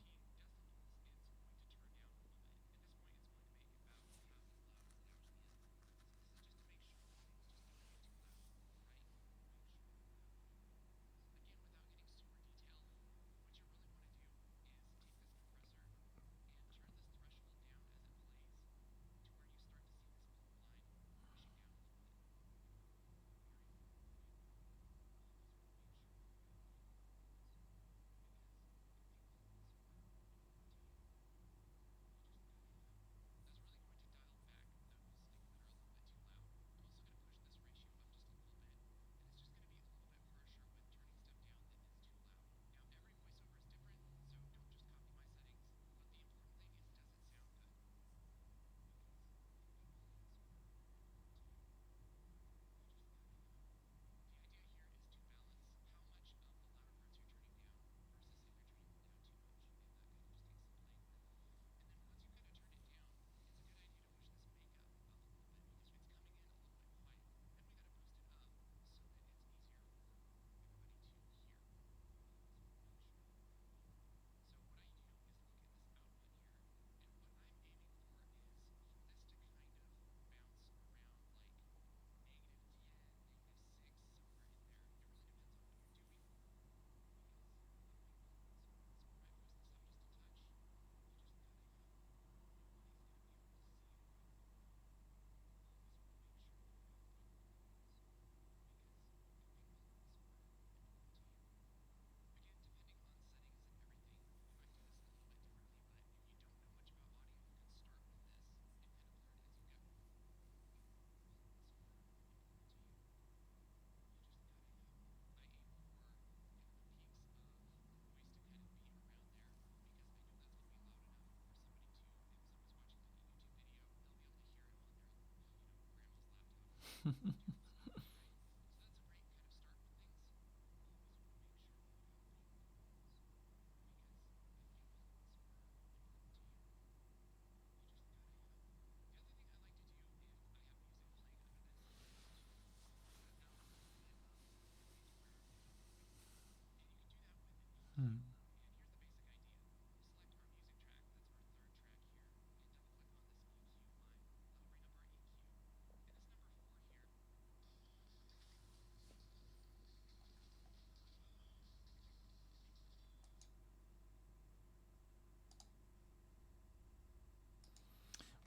Hmm.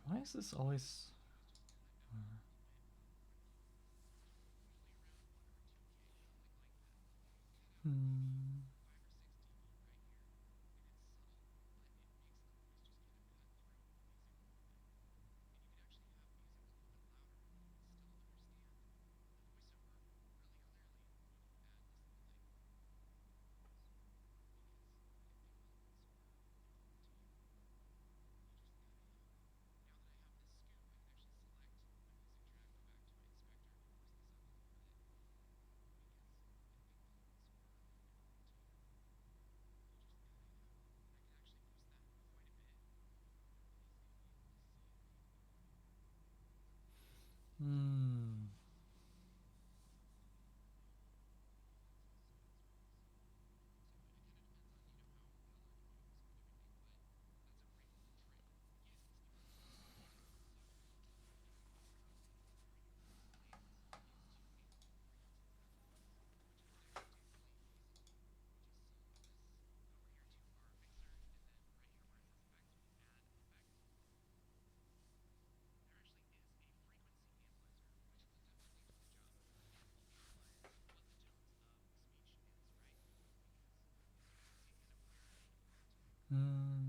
Why is this always... Hmm. Hmm. Hmm.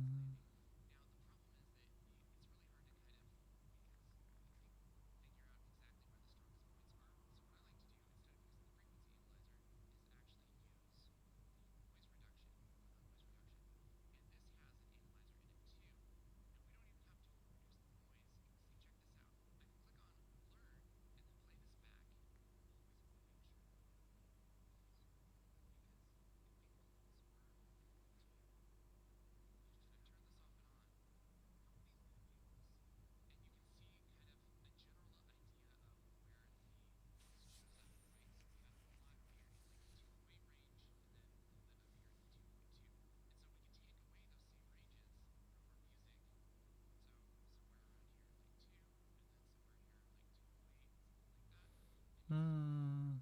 Hmm.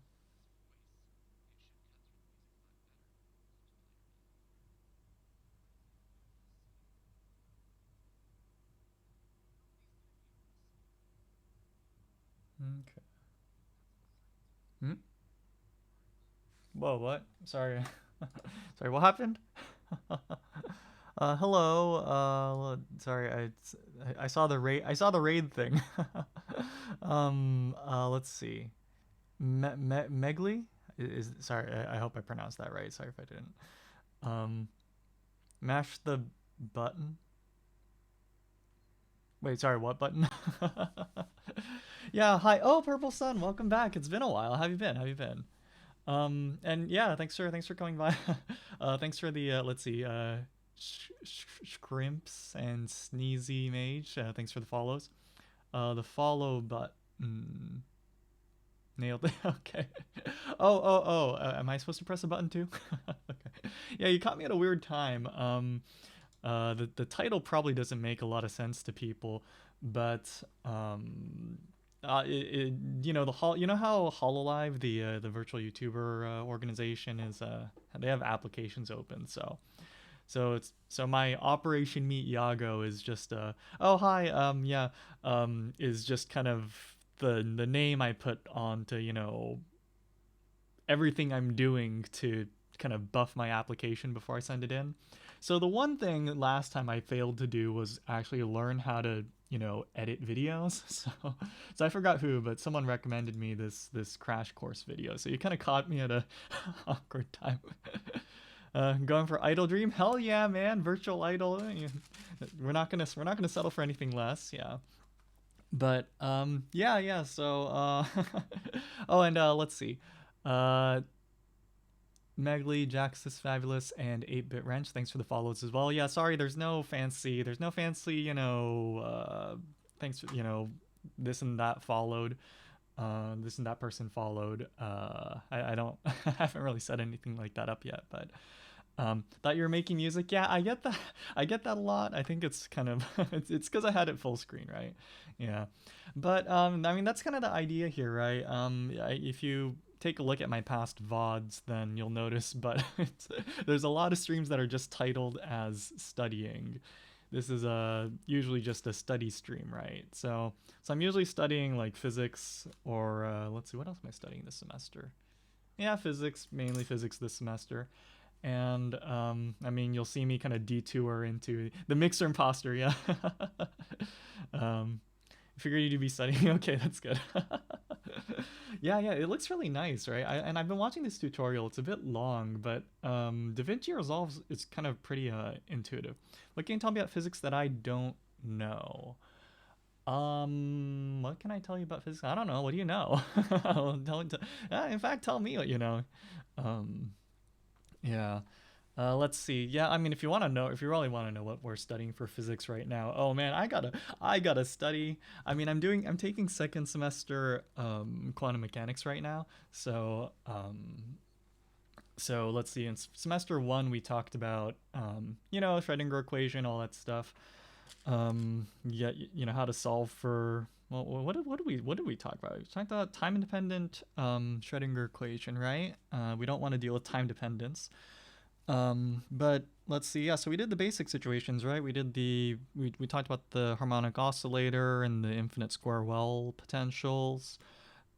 Okay. Hmm? Whoa, what? Sorry. Sorry, what happened? Hello. Sorry, I saw the raid. I saw the raid thing. Let's see. Megli is sorry. I hope I pronounced that right. Sorry if I didn't. Um, mash the button. Wait, sorry, what button? Yeah, hi. Oh, Purple Sun, welcome back. It's been a while. How have you been? How have you been? And yeah, thanks for coming by. Thanks for the let's see, scrimps and sneezy mage. Thanks for the follows. The follow button. Nailed it. Okay. Am I supposed to press a button too? Okay. Yeah, you caught me at a weird time. The title probably doesn't make a lot of sense to people, but you know you know how Hololive, the virtual YouTuber organization is, they have applications open, so my Operation Meet Yago is just oh hi yeah is just kind of the name I put on to, you know, everything I'm doing to kind of buff my application before I send it in. So the one thing last time I failed to do was actually learn how to, you know, edit videos. So I forgot who, but someone recommended me this crash course video. So you kind of caught me at a awkward time. Going for Idol Dream? Hell yeah, man! Virtual Idol. We're not gonna settle for anything less. Yeah. But yeah. So oh, and let's see. Uh, Megly, Jaxus Fabulous, and 8-Bit Wrench. Thanks for the follows as well. Yeah, sorry, there's no fancy, thanks for, this and that followed. This and that person followed. I don't, I haven't really set anything like that up yet, but thought you were making music. Yeah, I get that. I get that a lot. I think it's kind of it's because I had it full screen, right? Yeah, but I mean that's kind of the idea here, right? If you take a look at my past VODs, then you'll notice. But there's a lot of streams that are just titled as studying. This is usually just a study stream, right? So I'm usually studying like physics or let's see, what else am I studying this semester? Yeah, physics, mainly physics this semester. And I mean, you'll see me kind of detour into the Mixer Imposter. Yeah. I figured you'd be studying. Okay, that's good. Yeah, it looks really nice, right? And I've been watching this tutorial. It's a bit long, but DaVinci Resolve is kind of pretty intuitive. What can you tell me about physics that I don't know? What can I tell you about physics? I don't know. What do you know? In fact, tell me what you know. Um, yeah. Let's see. Yeah, I mean, if you want to know, if you really want to know what we're studying for physics right now, oh man, I gotta study. I mean, I'm taking second semester quantum mechanics right now. So let's see. In semester one, we talked about Schrodinger equation, all that stuff. Yeah, how to solve for. Well, what did we talk about? We talked about time independent Schrodinger equation, right? We don't want to deal with time dependence. But let's see. Yeah, so we did the basic situations, right? We talked about the harmonic oscillator and the infinite square well potentials.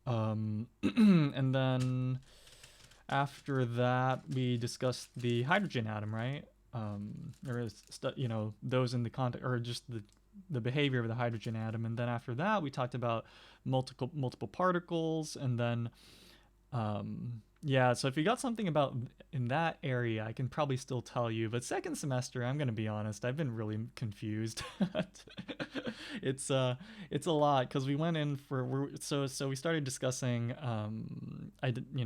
And then after that, we discussed the hydrogen atom, right? Those in the context, or just the behavior of the hydrogen atom. And then after that, we talked about multiple particles, and then yeah, so if you got something about in that area, I can probably still tell you. But second semester, I'm gonna be honest, I've been really confused. it's a lot because we went in for so we started discussing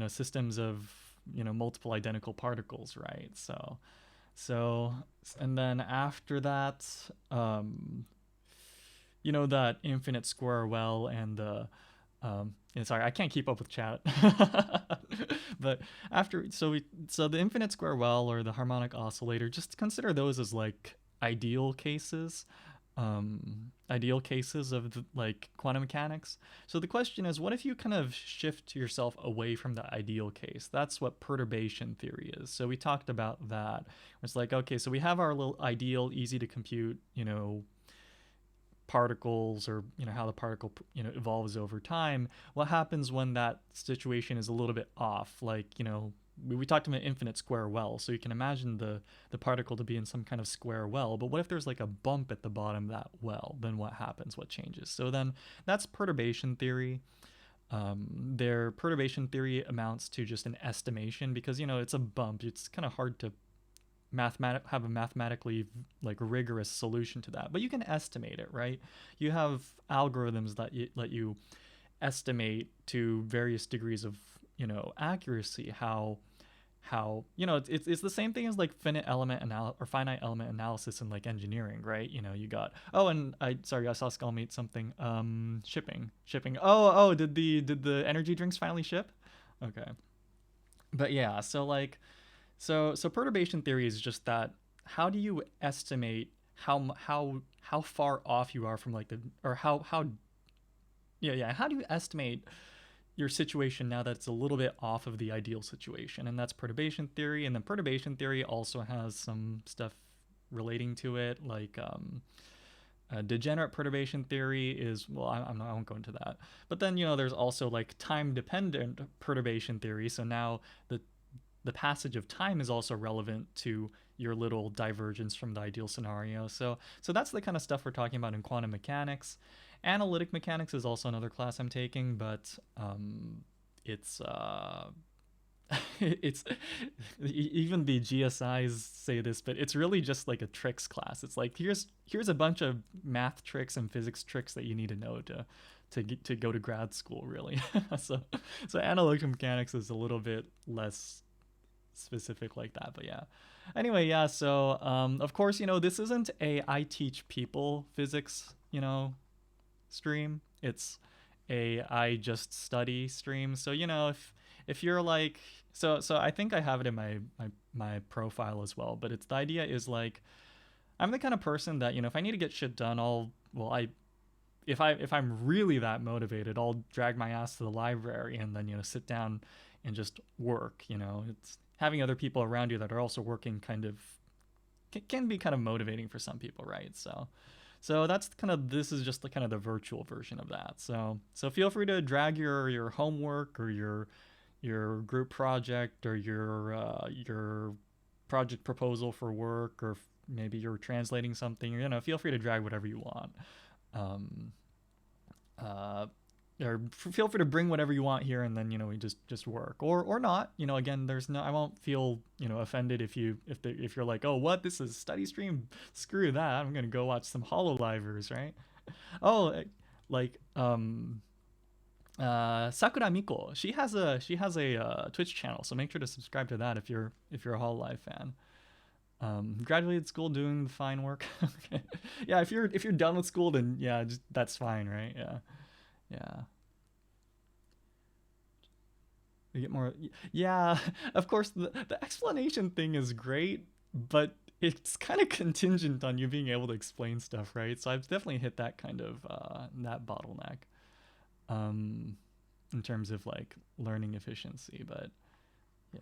systems of multiple identical particles, right? So and then after that, that infinite square well and the sorry, I can't keep up with chat. But so the infinite square well or the harmonic oscillator, just consider those as like ideal cases of like quantum mechanics. So the question is, what if you kind of shift yourself away from the ideal case? That's what perturbation theory is. So we talked about that. It's like, okay, so we have our little ideal, easy to compute, particles, or how the particle evolves over time. What happens when that situation is a little bit off? Like, we talked about infinite square well, so you can imagine the particle to be in some kind of square well, but what if there's like a bump at the bottom of that well? Then what happens? What changes? So then that's perturbation theory. Their perturbation theory amounts to just an estimation, because it's a bump. It's kind of hard to have a mathematically like rigorous solution to that, but you can estimate it, right? You have algorithms that let you estimate to various degrees of accuracy how it's the same thing as like finite element analysis in like engineering, right? You got and I saw Skullmeat something shipping. Did the energy drinks finally ship? Okay. But yeah, so like so perturbation theory is just that. How do you estimate how far off you are from like how do you estimate your situation now that it's a little bit off of the ideal situation? And that's perturbation theory. And then perturbation theory also has some stuff relating to it, like degenerate perturbation theory is, well, I won't go into that. But then there's also like time dependent perturbation theory. So now the passage of time is also relevant to your little divergence from the ideal scenario. So that's the kind of stuff we're talking about in quantum mechanics. Analytic mechanics is also another class I'm taking, but it's it's even the GSIs say this, but it's really just like a tricks class. It's like here's a bunch of math tricks and physics tricks that you need to know to go to grad school, really. so analytical mechanics is a little bit less specific like that, but yeah. Anyway, yeah. So of course, this isn't a I teach people physics, stream. It's a I just study stream. So if you're like so I think I have it in my profile as well. But it's the idea is like I'm the kind of person that if I need to get shit done, if I'm really that motivated, I'll drag my ass to the library and then sit down and just work. It's having other people around you that are also working can be kind of motivating for some people, right? So that's this is just the kind of the virtual version of that. So feel free to drag your homework or your group project or your project proposal for work, or maybe you're translating something. Feel free to drag whatever you want. Um, or feel free to bring whatever you want here, and then we just work or not. Again, I won't feel offended if you're like, oh, what, this is study stream, screw that, I'm gonna go watch some Hololivers, right? Oh, like Sakura Miko, she has a Twitch channel, so make sure to subscribe to that if you're a Hololive fan. Graduated school, doing the fine work. Okay. Yeah, if you're done with school, then yeah, that's fine, right? Yeah. Yeah. You get more. Yeah, of course, the explanation thing is great, but it's kind of contingent on you being able to explain stuff, right? So I've definitely hit that kind of that bottleneck um, in terms of like learning efficiency, but yeah.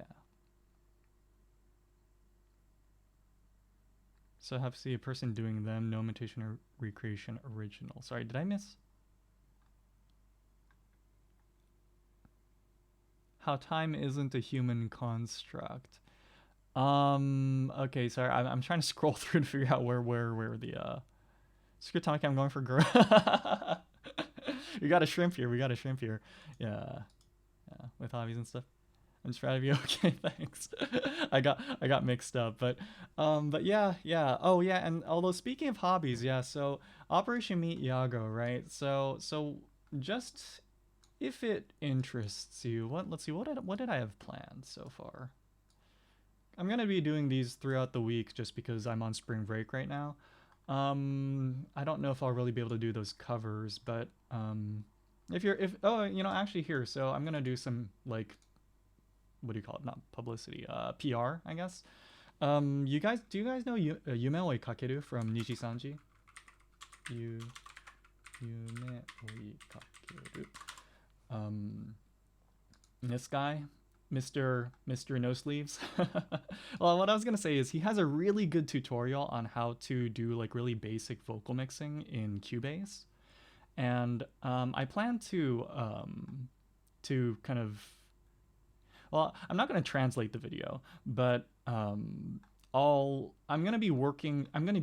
So have to see a person doing them, no imitation or recreation original. Sorry, did I miss? How time isn't a human construct. Okay, sorry, I'm trying to scroll through to figure out where the Secret Tonic I'm going for girl. We got a shrimp here. Yeah. Yeah, with hobbies and stuff. I'm just proud of you. Okay, thanks. I got mixed up, but yeah. Oh yeah, and although speaking of hobbies, yeah, so Operation Meet Yago, right? So just if it interests you, let's see, what did I have planned so far? I'm gonna be doing these throughout the week just because I'm on spring break right now. I don't know if I'll really be able to do those covers, but if oh, actually here, so I'm gonna do some like, what do you call it? Not publicity, PR, I guess. Do you guys know Yume Oi Kakeru from Niji Sanji? Yume Oi Kakeru. This guy, Mr. No Sleeves. Well, what I was gonna say is he has a really good tutorial on how to do like really basic vocal mixing in Cubase, and I plan to kind of, well, I'm not gonna translate the video, but I'm gonna be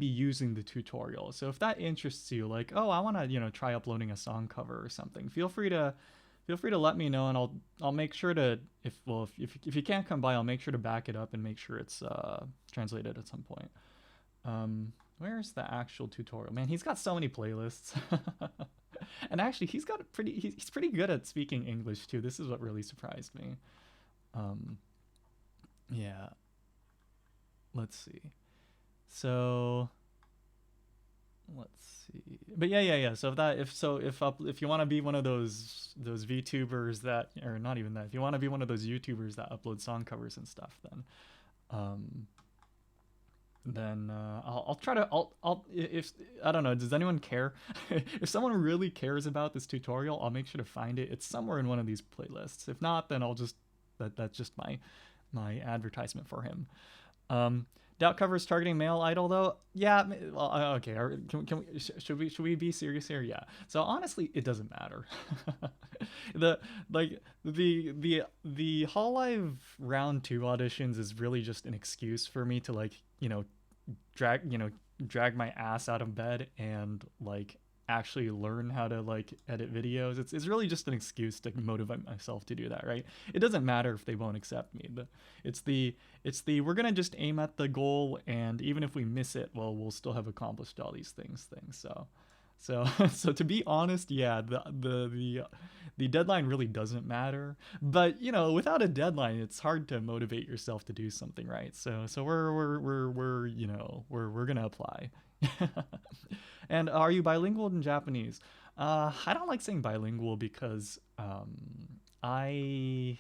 using the tutorial. So if that interests you, like, oh, I want to try uploading a song cover or something, feel free to let me know, and I'll make sure to, if you can't come by, I'll make sure to back it up and make sure it's translated at some point. Where's the actual tutorial? Man, he's got so many playlists. And actually, he's pretty good at speaking English too. This is what really surprised me. Yeah. Let's see. So let's see. But yeah. So if you want to be one of those VTubers that, or not even that, if you want to be one of those YouTubers that upload song covers and stuff, then I'll try to, if I don't know, does anyone care? If someone really cares about this tutorial, I'll make sure to find it. It's somewhere in one of these playlists. If not, then I'll just, that's just my advertisement for him. Doubt covers targeting male idol though. Yeah, well, okay. Should we be serious here? Yeah. So honestly, it doesn't matter. the Hololive round 2 auditions is really just an excuse for me to drag my ass out of bed and actually learn how to like edit videos. It's really just an excuse to motivate myself to do that, right? It doesn't matter if they won't accept me. It's the we're gonna just aim at the goal, and even if we miss it, well, we'll still have accomplished all these things. So so to be honest, yeah, the deadline really doesn't matter. But you know, without a deadline, it's hard to motivate yourself to do something, right? So we're you know we're gonna apply. And are you bilingual in Japanese? I don't like saying bilingual because I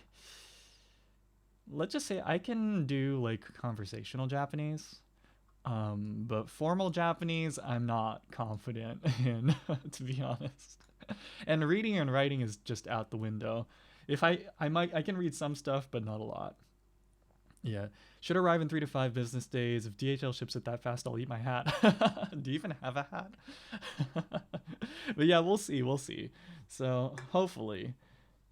let's just say I can do like conversational Japanese. But formal Japanese, I'm not confident in, to be honest. And reading and writing is just out the window. If I can read some stuff, but not a lot. Yeah, should arrive in 3 to 5 business days. If DHL ships it that fast, I'll eat my hat. Do you even have a hat? But yeah, we'll see. We'll see. So hopefully,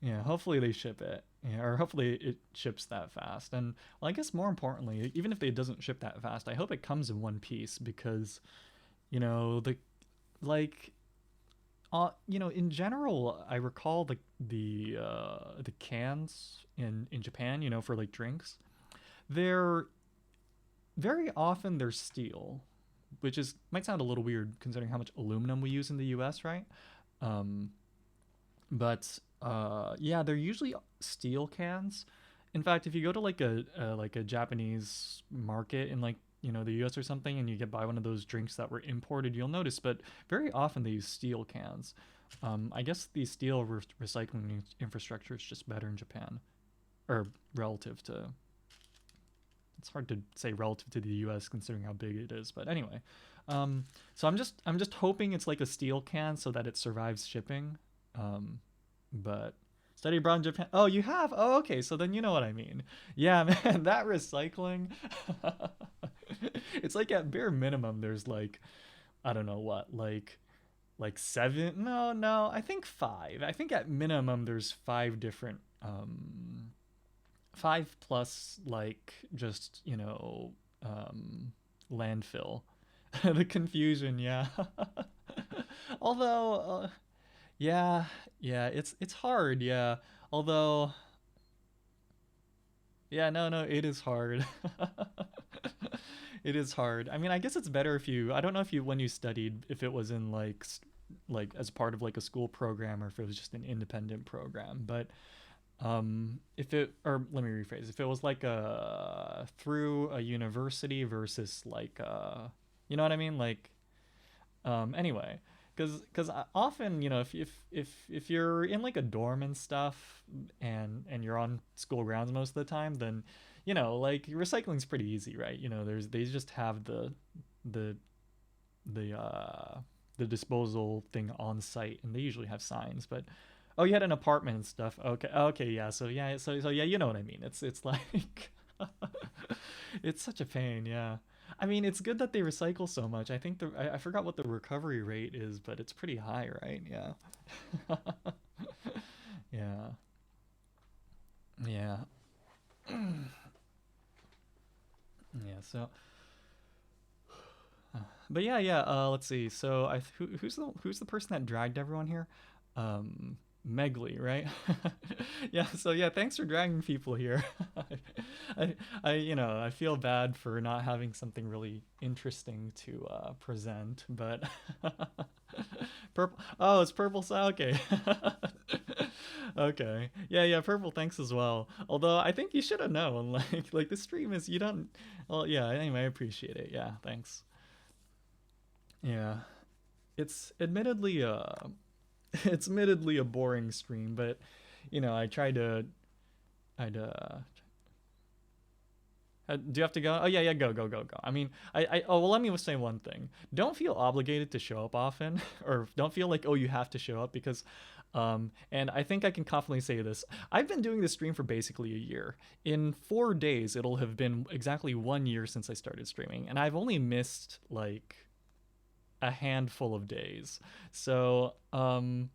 yeah, hopefully they ship it, yeah, or hopefully it ships that fast. And well, I guess more importantly, even if it doesn't ship that fast, I hope it comes in one piece because, you know, like, you know, in general, I recall the cans in Japan, you know, for like drinks, they're very often they're steel, which is might sound a little weird considering how much aluminum we use in the U.S., right? Um, but yeah, they're usually steel cans. In fact, if you go to like a Japanese market in like you know the U.S. or something, and you get buy one of those drinks that were imported, you'll notice. But very often they use steel cans. I guess the steel recycling infrastructure is just better in Japan, or relative to. It's hard to say relative to the U.S. considering how big it is, but anyway. So I'm just hoping it's like a steel can so that it survives shipping. Um, but study abroad in Japan. Oh, you have? Oh, okay. So then you know what I mean. Yeah, man, that recycling. It's like at bare minimum, there's like, I don't know what, like seven. No, I think five. I think at minimum there's five different, five plus like just landfill. The confusion, yeah. Although, yeah, yeah, it's hard, yeah. Although, yeah, no, it is hard. It is hard. I mean, I guess it's better if you. I don't know if you when you studied if it was in like as part of like a school program or if it was just an independent program. But if it or let me rephrase, if it was like a through a university versus like you know what I mean, like anyway, because often you know if you're in like a dorm and stuff and you're on school grounds most of the time, then you know like recycling's pretty easy, right? You know there's they just have the the uh the disposal thing on site, and they usually have signs. But oh, you had an apartment and stuff. Okay, okay, yeah. So yeah, so yeah, you know what I mean. It's like it's such a pain. Yeah. I mean, it's good that they recycle so much. I think I forgot what the recovery rate is, but it's pretty high, right? Yeah. Yeah. Yeah. Yeah. So, but yeah, yeah. Let's see. So who's the person that dragged everyone here? Megley, right? Yeah. So yeah, thanks for dragging people here. You know I feel bad for not having something really interesting to present, but purple. Oh, it's purple. Okay. Okay. Yeah, yeah. Purple. Thanks as well. Although I think you should have known. Like the stream is you don't. Well, yeah. Anyway, I appreciate it. Yeah. Thanks. Yeah. It's admittedly it's admittedly a boring stream, but you know, I tried to I'd do you have to go? Oh yeah, yeah, go. I mean, oh well, let me say one thing. Don't feel obligated to show up often, or don't feel like oh you have to show up because, and I think I can confidently say this. I've been doing this stream for basically a year. In 4 days, it'll have been exactly 1 year since I started streaming, and I've only missed like a handful of days. So, 1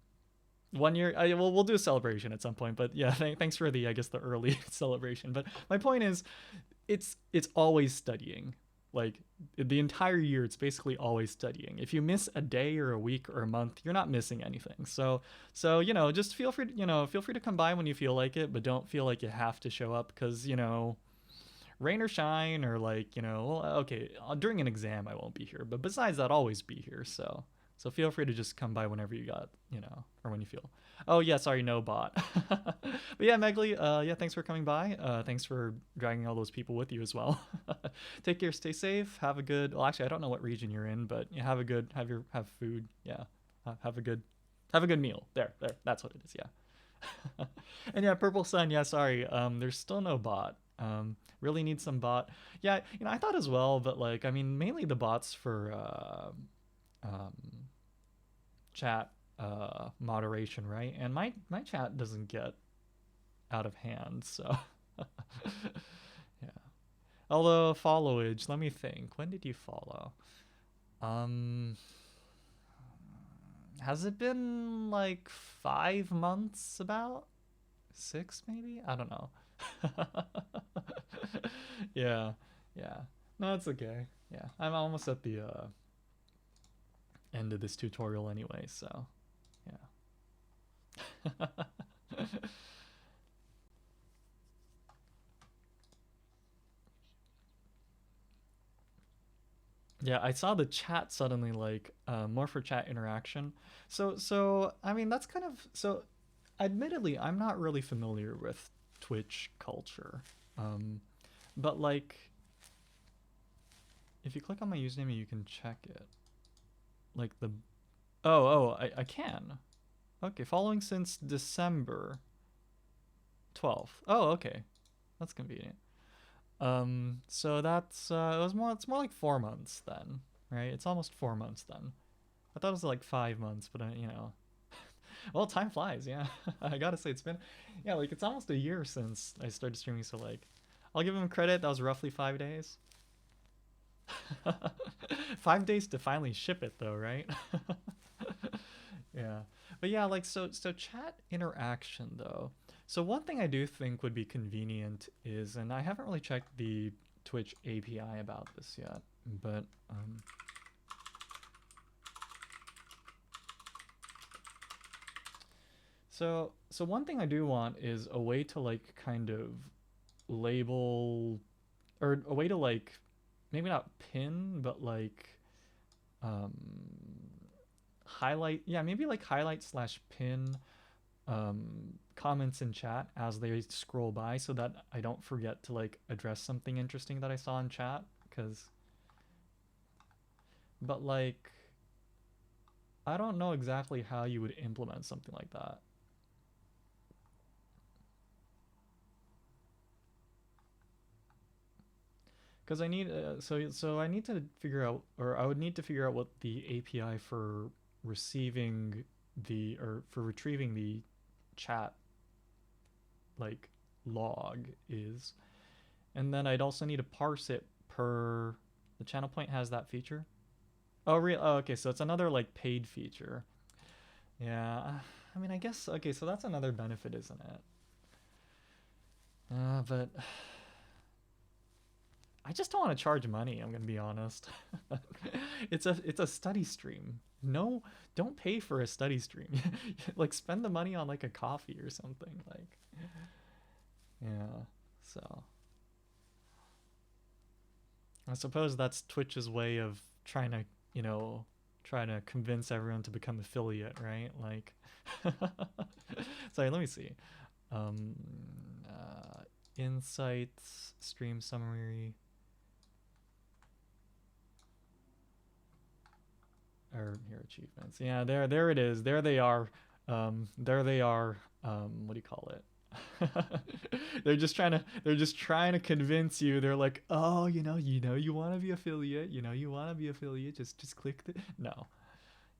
year. Well, we'll do a celebration at some point. But yeah, thanks for the I guess the early celebration. But my point is, it's always studying. Like the entire year, it's basically always studying. If you miss a day or a week or a month, you're not missing anything. So just feel free to come by when you feel like it, but don't feel like you have to show up because rain or shine or like well, okay, during an exam I won't be here, but besides that, I'll always be here. So feel free to just come by whenever you got or when you feel. Oh yeah, sorry, no bot. But yeah, Megly, yeah, thanks for coming by. Thanks for dragging all those people with you as well. Take care, stay safe, have a good. Well, actually, I don't know what region you're in, but have a good, have food. Yeah, have a good meal. There, that's what it is. Yeah. And yeah, Purple Sun. Yeah, sorry. There's still no bot. Really need some bot. Yeah, I thought as well, but like, I mean, mainly the bots for um, chat moderation, right? And my chat doesn't get out of hand, so yeah. Although followage, let me think. When did you follow? Um, has it been like 5 months? About 6, maybe? I don't know. Yeah, yeah. No, it's okay. Yeah, I'm almost at the end of this tutorial anyway, so yeah. Yeah, I saw the chat suddenly like more for chat interaction. So I mean that's kind of so. Admittedly, I'm not really familiar with Twitch culture, um, but like if you click on my username, you can check it. Like the I can. Okay, following since December 12th. Oh, okay, that's convenient. So that's it's more like 4 months then, right? It's almost 4 months then. I thought it was like 5 months, but well, time flies. Yeah, I gotta say it's been, yeah, like it's almost a year since I started streaming. So like, I'll give him credit. That was roughly 5 days. 5 days to finally ship it though, right? Yeah, but yeah, like so chat interaction though. So one thing I do think would be convenient is, and I haven't really checked the Twitch API about this yet, but so one thing I do want is a way to like kind of label, or a way to like maybe not pin, but like um highlight, yeah, maybe like highlight slash pin comments in chat as they scroll by so that I don't forget to like address something interesting that I saw in chat. But like, I don't know exactly how you would implement something like that. Because I need so I need to figure out, or I would need to figure out what the API for receiving the, or for retrieving the chat like log is, and then I'd also need to parse it per the channel point has that feature. Oh, real? Oh, okay. So it's another like paid feature. Yeah. I mean, I guess okay. So that's another benefit, isn't it? But I just don't want to charge money. I'm gonna be honest. It's a study stream. No, don't pay for a study stream. Like spend the money on like a coffee or something. Like, yeah. So I suppose that's Twitch's way of trying to, trying to convince everyone to become affiliate, right? Like, sorry, let me see. Um, Insights, stream summary, or here achievements. Yeah, there it is. There they are. There they are. What do you call it? They're just trying to convince you. They're like, oh, you want to be affiliate. You want to be affiliate. Just click the. No,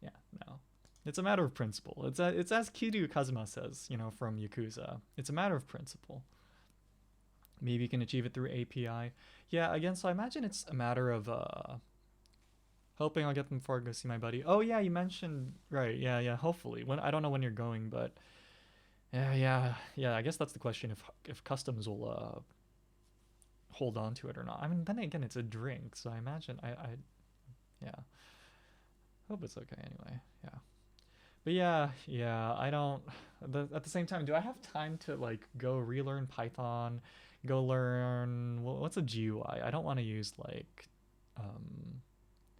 yeah, no. It's a matter of principle. It's as Kiryu Kazuma says, from Yakuza. It's a matter of principle. Maybe you can achieve it through API. Yeah, again, so I imagine it's a matter of hoping I'll get them before I go see my buddy. Oh yeah, you mentioned, right? Yeah. Hopefully, when I don't know when you're going, but yeah. I guess that's the question. If customs will hold on to it or not. I mean, then again, it's a drink, so I imagine yeah. Hope it's okay anyway. Yeah. But yeah, I don't. At the same time, do I have time to like go relearn Python, go learn what's a GUI? I don't want to use like, um,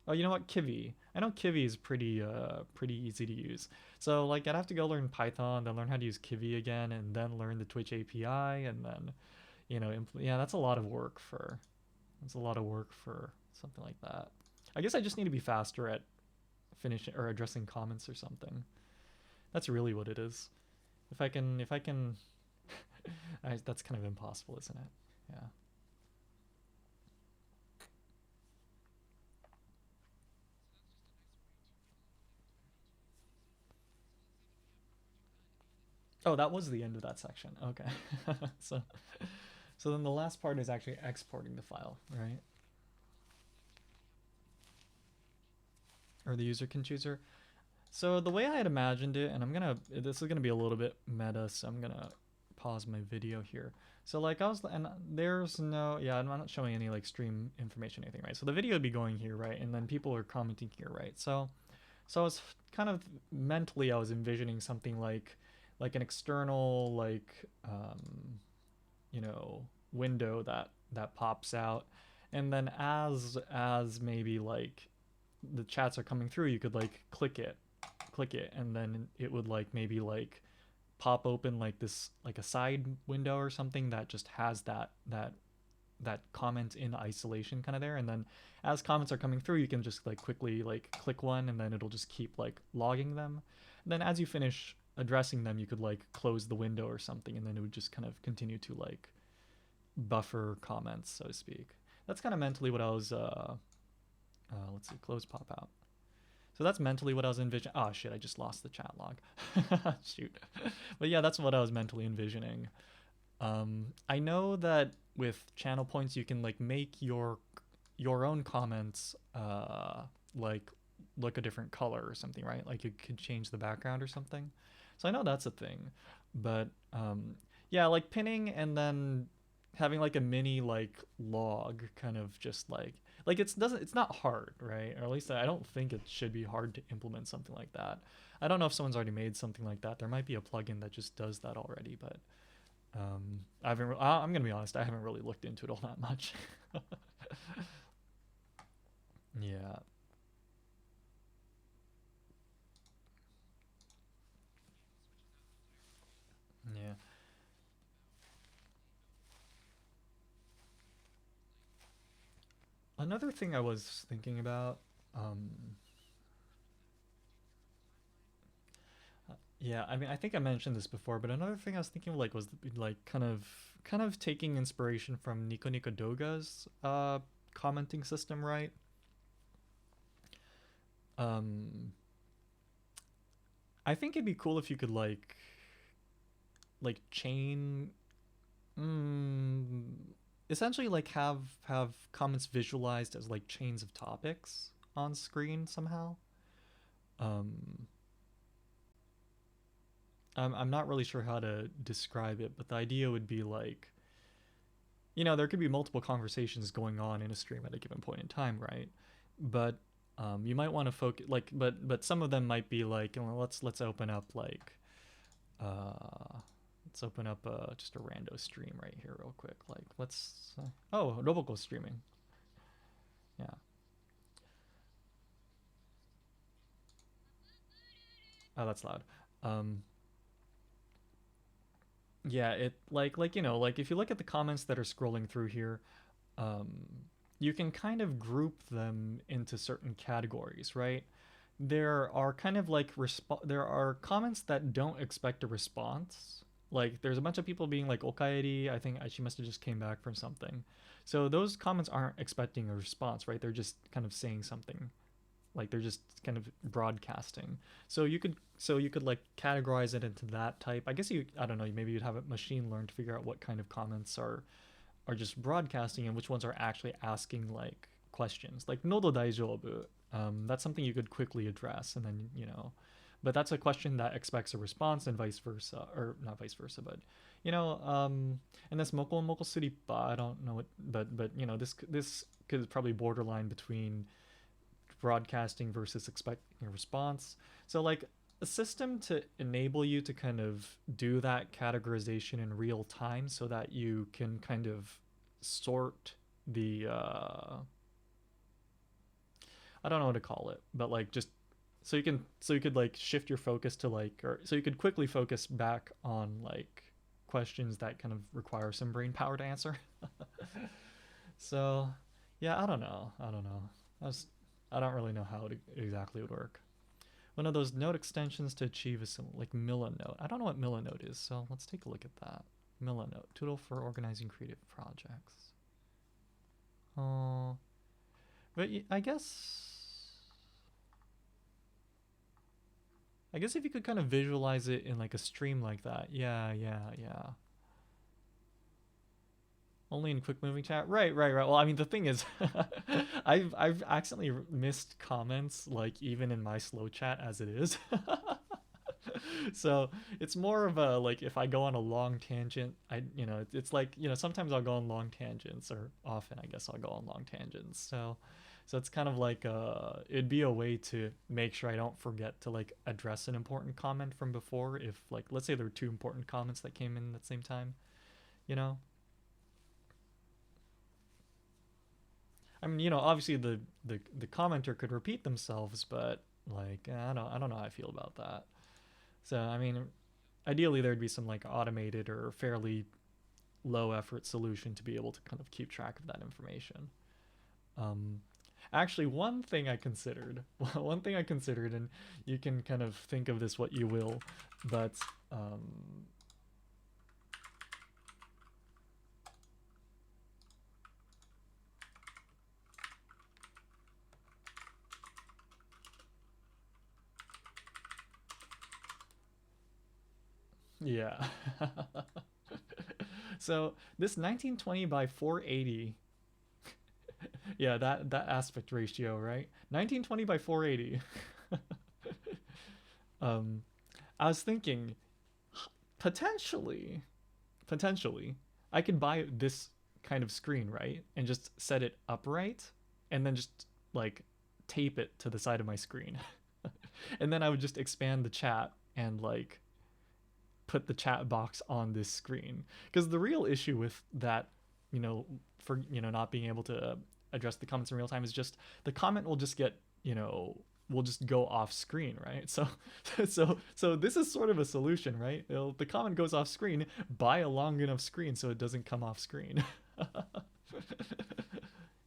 oh, you know what, Kivy. I know Kivy is pretty easy to use. So like I'd have to go learn Python, then learn how to use Kivy again, and then learn the Twitch API, and then yeah, that's a lot of work for something like that. I guess I just need to be faster at finishing or addressing comments or something. That's really what it is. If I can, that's kind of impossible, isn't it? Yeah. Oh, that was the end of that section. Okay. so, so then the last part is actually exporting the file, right? Or the user can chooser. So the way I had imagined it, and this is gonna be a little bit meta, so I'm gonna pause my video here. So like and there's no, yeah, I'm not showing any like stream information or anything, right? So the video would be going here, right? And then people are commenting here, right? So I was kind of mentally, I was envisioning something like an external you know, window that pops out, and then as maybe like the chats are coming through, you could like click it, and then it would like maybe like pop open like this like a side window or something that just has that comment in isolation kind of there, and then as comments are coming through, you can just like quickly like click one, and then it'll just keep like logging them. And then as you finish addressing them, you could like close the window or something, and then it would just kind of continue to like buffer comments, so to speak. That's kind of mentally what I was let's see, close pop out. So that's mentally what I was envisioning. Oh shit, I just lost the chat log. Shoot. But yeah, that's what I was mentally envisioning. I know that with channel points you can like make your own comments like look a different color or something, right? Like you could change the background or something. So I know that's a thing. But yeah, like pinning and then having like a mini like log kind of just like it's not hard, right? Or at least I don't think it should be hard to implement something like that. I don't know if someone's already made something like that. There might be a plugin that just does that already, but I'm gonna be honest, I haven't really looked into it all that much. Yeah. Yeah. Another thing I was thinking about, um, yeah, I mean, I think I mentioned this before, but another thing I was thinking of, like was like kind of taking inspiration from Nico Nico Doga's commenting system, right? Um, I think it'd be cool if you could like chain, mm, essentially like have comments visualized as like chains of topics on screen somehow. Um, I'm not really sure how to describe it, but the idea would be like, there could be multiple conversations going on in a stream at a given point in time, right? But you might want to focus like, but some of them might be like, let's open up like, uh, let's open up just a rando stream right here real quick. Like let's, oh, Roboco streaming, yeah. Oh, that's loud. Um, yeah, it like like if you look at the comments that are scrolling through here, um, you can kind of group them into certain categories, right? There are kind of like there are comments that don't expect a response. Like there's a bunch of people being like okaeri, I think she must have just came back from something. So those comments aren't expecting a response, right? They're just kind of saying something. Like they're just kind of broadcasting. So you could like categorize it into that type. I guess I don't know, maybe you'd have it machine learn to figure out what kind of comments are just broadcasting and which ones are actually asking like questions. Like nodo daijoubu. That's something you could quickly address, and then but that's a question that expects a response, and vice versa, or not vice versa, but You know, and this Mokol City, I don't know what, but you know, this could probably borderline between broadcasting versus expecting a response. So like a system to enable you to kind of do that categorization in real time so that you can kind of sort the I don't know what to call it, but like just so you could like shift your focus to like, or so you could quickly focus back on like questions that kind of require some brain power to answer. So yeah, I don't know. I was I don't really know how it exactly would work. One of those node extensions to achieve is some like millinode. I don't know what millinode is, so let's take a look at that. Millinode, tool for organizing creative projects. Oh, but I guess if you could kind of visualize it in like a stream like that, yeah. Only in quick moving chat, right. Well, I mean, the thing is, I've accidentally missed comments like even in my slow chat as it is. So it's more of a like if I go on a long tangent, it's like sometimes I'll go on long tangents, or often I guess I'll go on long tangents. So it's kind of like it'd be a way to make sure I don't forget to like address an important comment from before, if like let's say there were two important comments that came in at the same time, you know. I mean, obviously the commenter could repeat themselves, but like I don't know how I feel about that. So I mean, ideally there'd be some like automated or fairly low effort solution to be able to kind of keep track of that information. Um, Actually, one thing I considered, and you can kind of think of this what you will, but yeah. So this 1920 by 480, yeah, that aspect ratio, right? 1920 by 480. um, I was thinking potentially, potentially, I could buy this kind of screen, right, and just set it upright, and then just like tape it to the side of my screen, and then I would just expand the chat and like put the chat box on this screen. Because the real issue with that, for not being able to address the comments in real time is just the comment will just get will just go off screen, right? So so this is sort of a solution, right? The comment goes off screen, buy a long enough screen so it doesn't come off screen.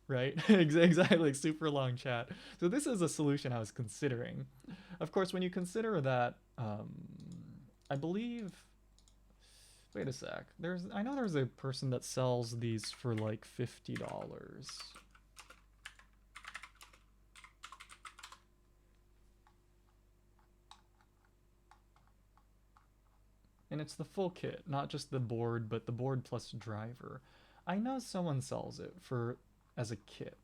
Right. Exactly, like super long chat. So this is a solution I was considering. Of course, when you consider that I believe, wait a sec, I know there's a person that sells these for like $50. And it's the full kit, not just the board, but the board plus driver. I know someone sells it for as a kit.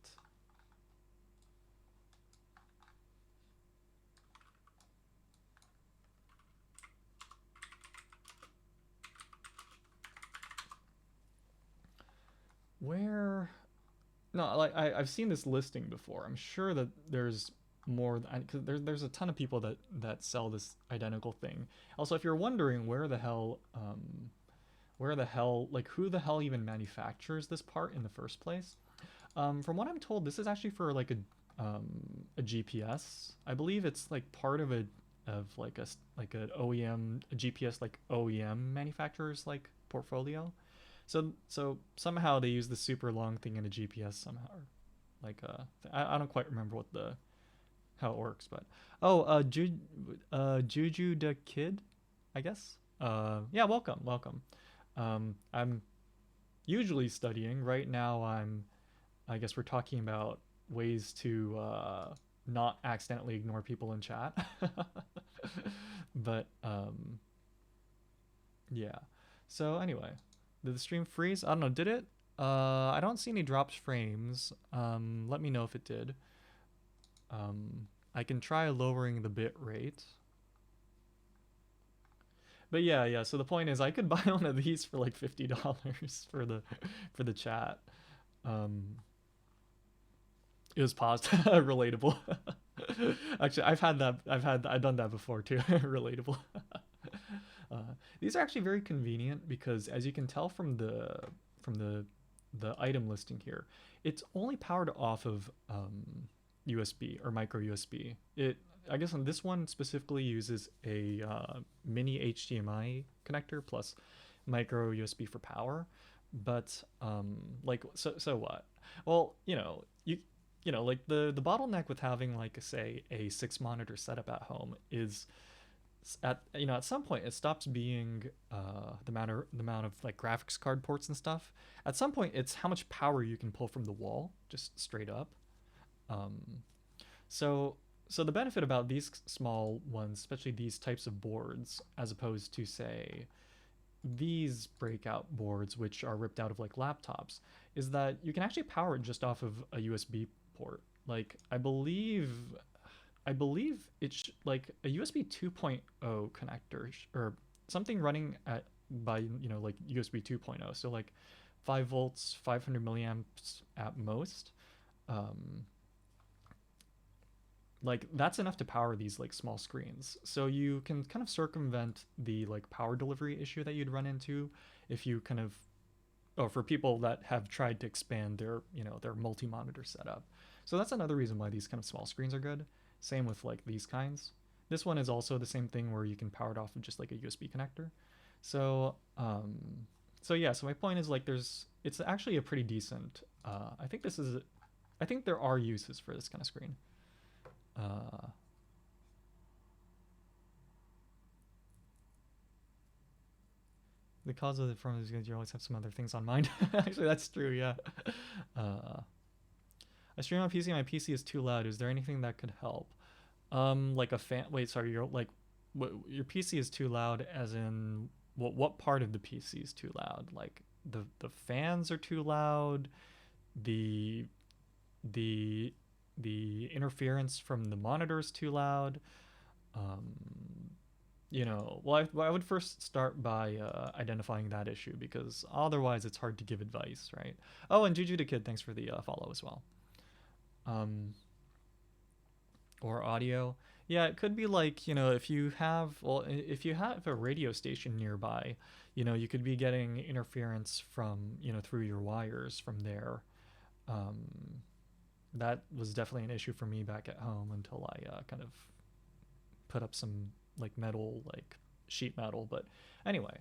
Where? No, like I've seen this listing before. I'm sure that there's more, because there's a ton of people that sell this identical thing. Also, if you're wondering where the hell, like who the hell even manufactures this part in the first place, from what I'm told, this is actually for like a GPS. I believe it's like part of like an OEM, a GPS like OEM manufacturer's like portfolio. So somehow they use the super long thing in a GPS somehow. Like I don't quite remember what the how it works, but oh Juju the Kid, I guess. Yeah, welcome. I'm usually studying right now. I guess we're talking about ways to not accidentally ignore people in chat. But yeah. So anyway, did the stream freeze? I don't know. Did it? I don't see any drops frames. Let me know if it did. I can try lowering the bit rate. But yeah. So the point is, I could buy one of these for like $50 for the chat. Um, it was paused. Relatable. Actually, I've done that before too. Relatable. These are actually very convenient because, as you can tell from the item listing here, it's only powered off of USB or micro USB. It I guess on this one specifically uses a mini HDMI connector plus micro USB for power. But like so what? Well, like the bottleneck with having like say a 6 monitor setup at home is at some point it stops being the amount of like graphics card ports and stuff. At some point it's how much power you can pull from the wall just straight up. um, so so the benefit about these small ones, especially these types of boards, as opposed to say these breakout boards which are ripped out of like laptops, is that you can actually power it just off of a USB port. Like I believe it's like a USB 2.0 connector or something running at by like USB 2.0. So like 5 volts, 500 milliamps at most. Um, like that's enough to power these like small screens. So you can kind of circumvent the like power delivery issue that you'd run into if you kind of for people that have tried to expand their multi-monitor setup. So that's another reason why these kind of small screens are good. Same with like these kinds. This one is also the same thing where you can power it off of just like a USB connector. So so yeah, so my point is like it's actually a pretty decent I think there are uses for this kind of screen. uh the cause of the from is you always have some other things on mind. Actually that's true, yeah. uh I stream on PC. My PC is too loud. Is there anything that could help? Like a fan. Wait, sorry. You're like, what? Your PC is too loud, as in what part of the PC is too loud? Like the fans are too loud. The the the interference from the monitor is too loud. Um, well, I would first start by identifying that issue because otherwise it's hard to give advice, right? Oh, and Juju the Kid, thanks for the follow as well. Um, or audio. Yeah, it could be like, if you have a radio station nearby, you could be getting interference from, through your wires from there. Um, that was definitely an issue for me back at home until I kind of put up some like metal, like sheet metal. But anyway,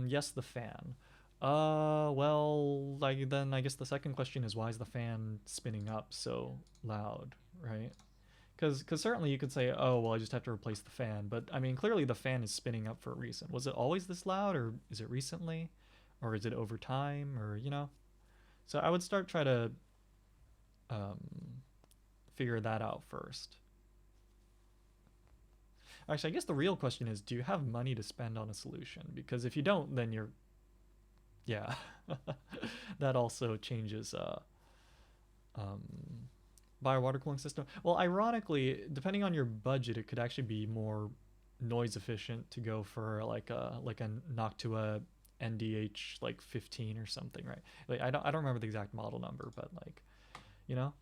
yes, the fan. Well, like then I guess the second question is why is the fan spinning up so loud, right? Because certainly you could say, oh well, I just have to replace the fan, but I mean clearly the fan is spinning up for a reason. Was it always this loud, or is it recently, or is it over time, or So I would try to um, figure that out first. Actually, I guess the real question is, do you have money to spend on a solution? Because if you don't, then yeah, that also changes. Um, Buy a water cooling system. Well, ironically, depending on your budget, it could actually be more noise efficient to go for like a Noctua NDH like 15 or something, right? Like I don't remember the exact model number, but like, you know.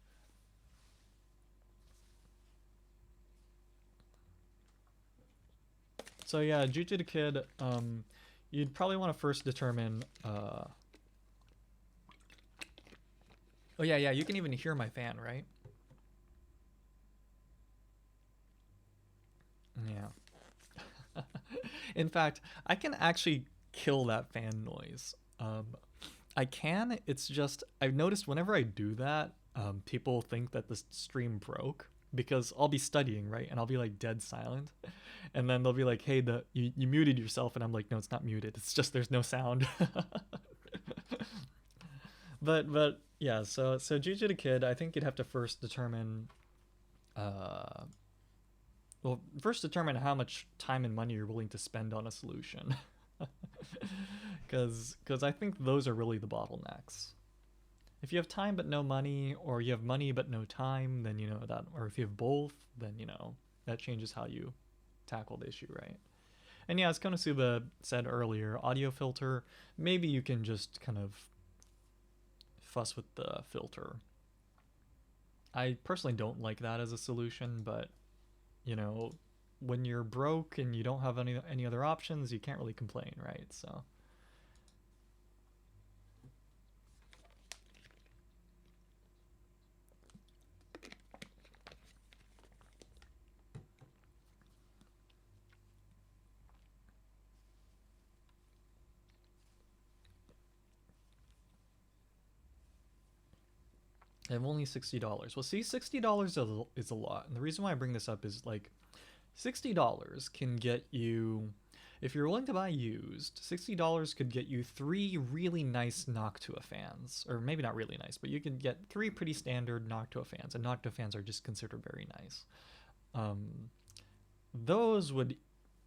So yeah, Juju the Kid, you'd probably want to first determine. Oh yeah, you can even hear my fan, right? Yeah. In fact, I can actually kill that fan noise. I can. It's just I've noticed whenever I do that, people think that the stream broke because I'll be studying, right, and I'll be like dead silent, and then they'll be like, "Hey, you muted yourself," and I'm like, "No, it's not muted. It's just there's no sound." But yeah. So Juju the Kid, I think you'd have to first determine well, first determine how much time and money you're willing to spend on a solution. Because I think those are really the bottlenecks. If you have time but no money, or you have money but no time, then that, or if you have both, then that changes how you tackle the issue, right? And yeah, as Konosuba said earlier, audio filter, maybe you can just kind of fuss with the filter. I personally don't like that as a solution, but you know, when you're broke and you don't have any other options, you can't really complain, right? So I have only $60. Well, see, $60 is a lot, and the reason why I bring this up is like $60 can get you, if you're willing to buy used, $60 could get you 3 really nice Noctua fans. Or maybe not really nice, but you can get 3 pretty standard Noctua fans, and Noctua fans are just considered very nice. Those would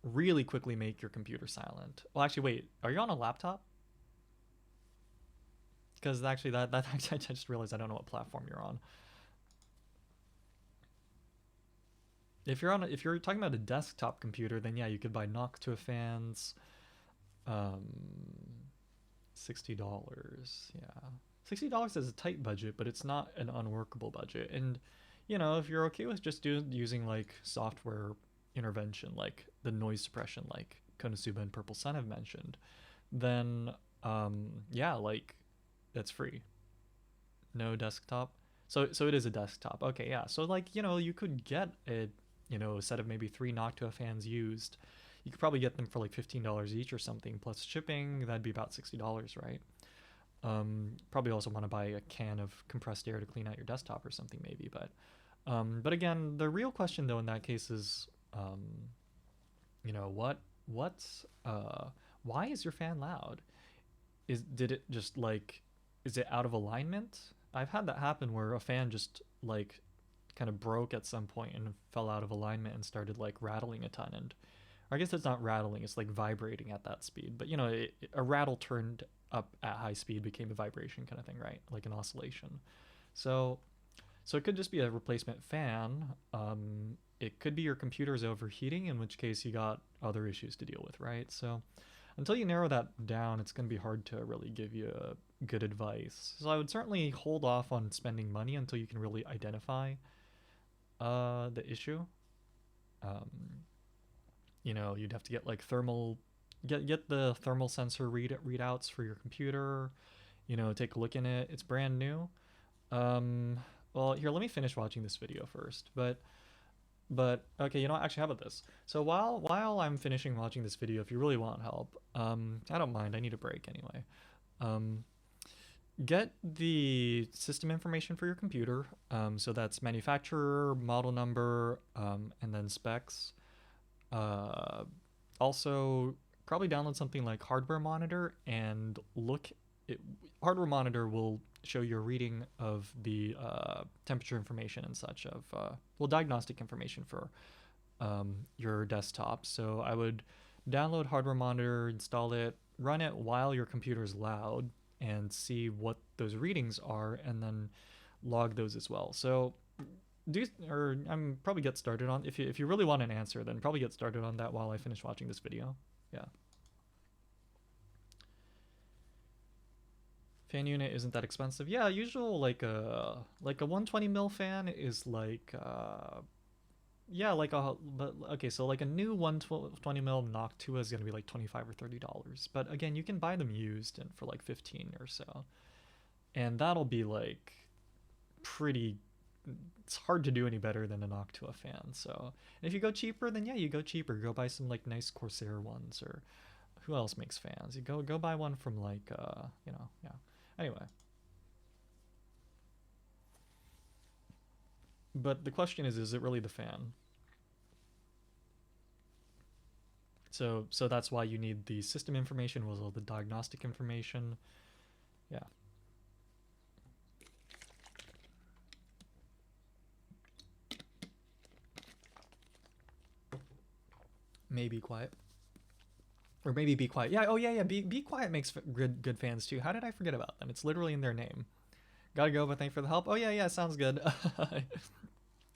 really quickly make your computer silent. Well, actually, wait, are you on a laptop? Because actually, that actually, I just realized I don't know what platform you're on. If you're talking about a desktop computer, then yeah, you could buy Noctua fans. $60. Yeah, $60 is a tight budget, but it's not an unworkable budget. And you know, if you're okay with just using like software intervention, like the noise suppression, like Konosuba and Purple Sun have mentioned, then yeah, like that's free. No desktop. So it is a desktop. Okay, yeah. So like, you know, you could get a set of maybe 3 Noctua fans used. You could probably get them for like $15 each or something plus shipping. That'd be about $60, right? Probably also want to buy a can of compressed air to clean out your desktop or something maybe, but again, the real question though in that case is you know, why is your fan loud? Did it just like, is it out of alignment? I've had that happen where a fan just like kind of broke at some point and fell out of alignment and started like rattling a ton. And or I guess it's not rattling, it's like vibrating at that speed. But you know, a rattle turned up at high speed became a vibration kind of thing, right? Like an oscillation. So it could just be a replacement fan. It could be your computer is overheating, in which case you got other issues to deal with, right? So until you narrow that down, it's going to be hard to really give you good advice. So I would certainly hold off on spending money until you can really identify the issue. You know, you'd have to get like get the thermal sensor readouts for your computer. You know, take a look in it. It's brand new. Well, here, let me finish watching this video first. But okay, you know what? Actually, how about this? So while I'm finishing watching this video, if you really want help, I don't mind. I need a break anyway. Get the system information for your computer. So that's manufacturer, model number, and then specs. Also, probably download something like Hardware Monitor and Hardware Monitor will show you a reading of the temperature information and such of diagnostic information for your desktop. So I would download Hardware Monitor, install it, run it while your computer is loud, and see what those readings are, and then log those as well. So I'm probably get started on, if you really want an answer, then probably get started on that while I finish watching this video. Yeah. Fan unit isn't that expensive. Yeah, usual like a 120 mil fan is like yeah, like but okay, so like a new 120 mil Noctua is gonna be like $25 or $30. But again, you can buy them used and for like 15 or so, and that'll be like pretty. It's hard to do any better than a Noctua fan. So and if you go cheaper, then yeah, you go cheaper. Go buy some like nice Corsair ones, or who else makes fans? You go buy one from like you know, yeah. Anyway. But the question is it really the fan? So that's why you need the system information, was all the diagnostic information. Yeah. Maybe quiet. Or maybe Be Quiet. Yeah, oh yeah. Be Quiet makes good fans too. How did I forget about them? It's literally in their name. Gotta go, but thanks for the help. Oh yeah, sounds good.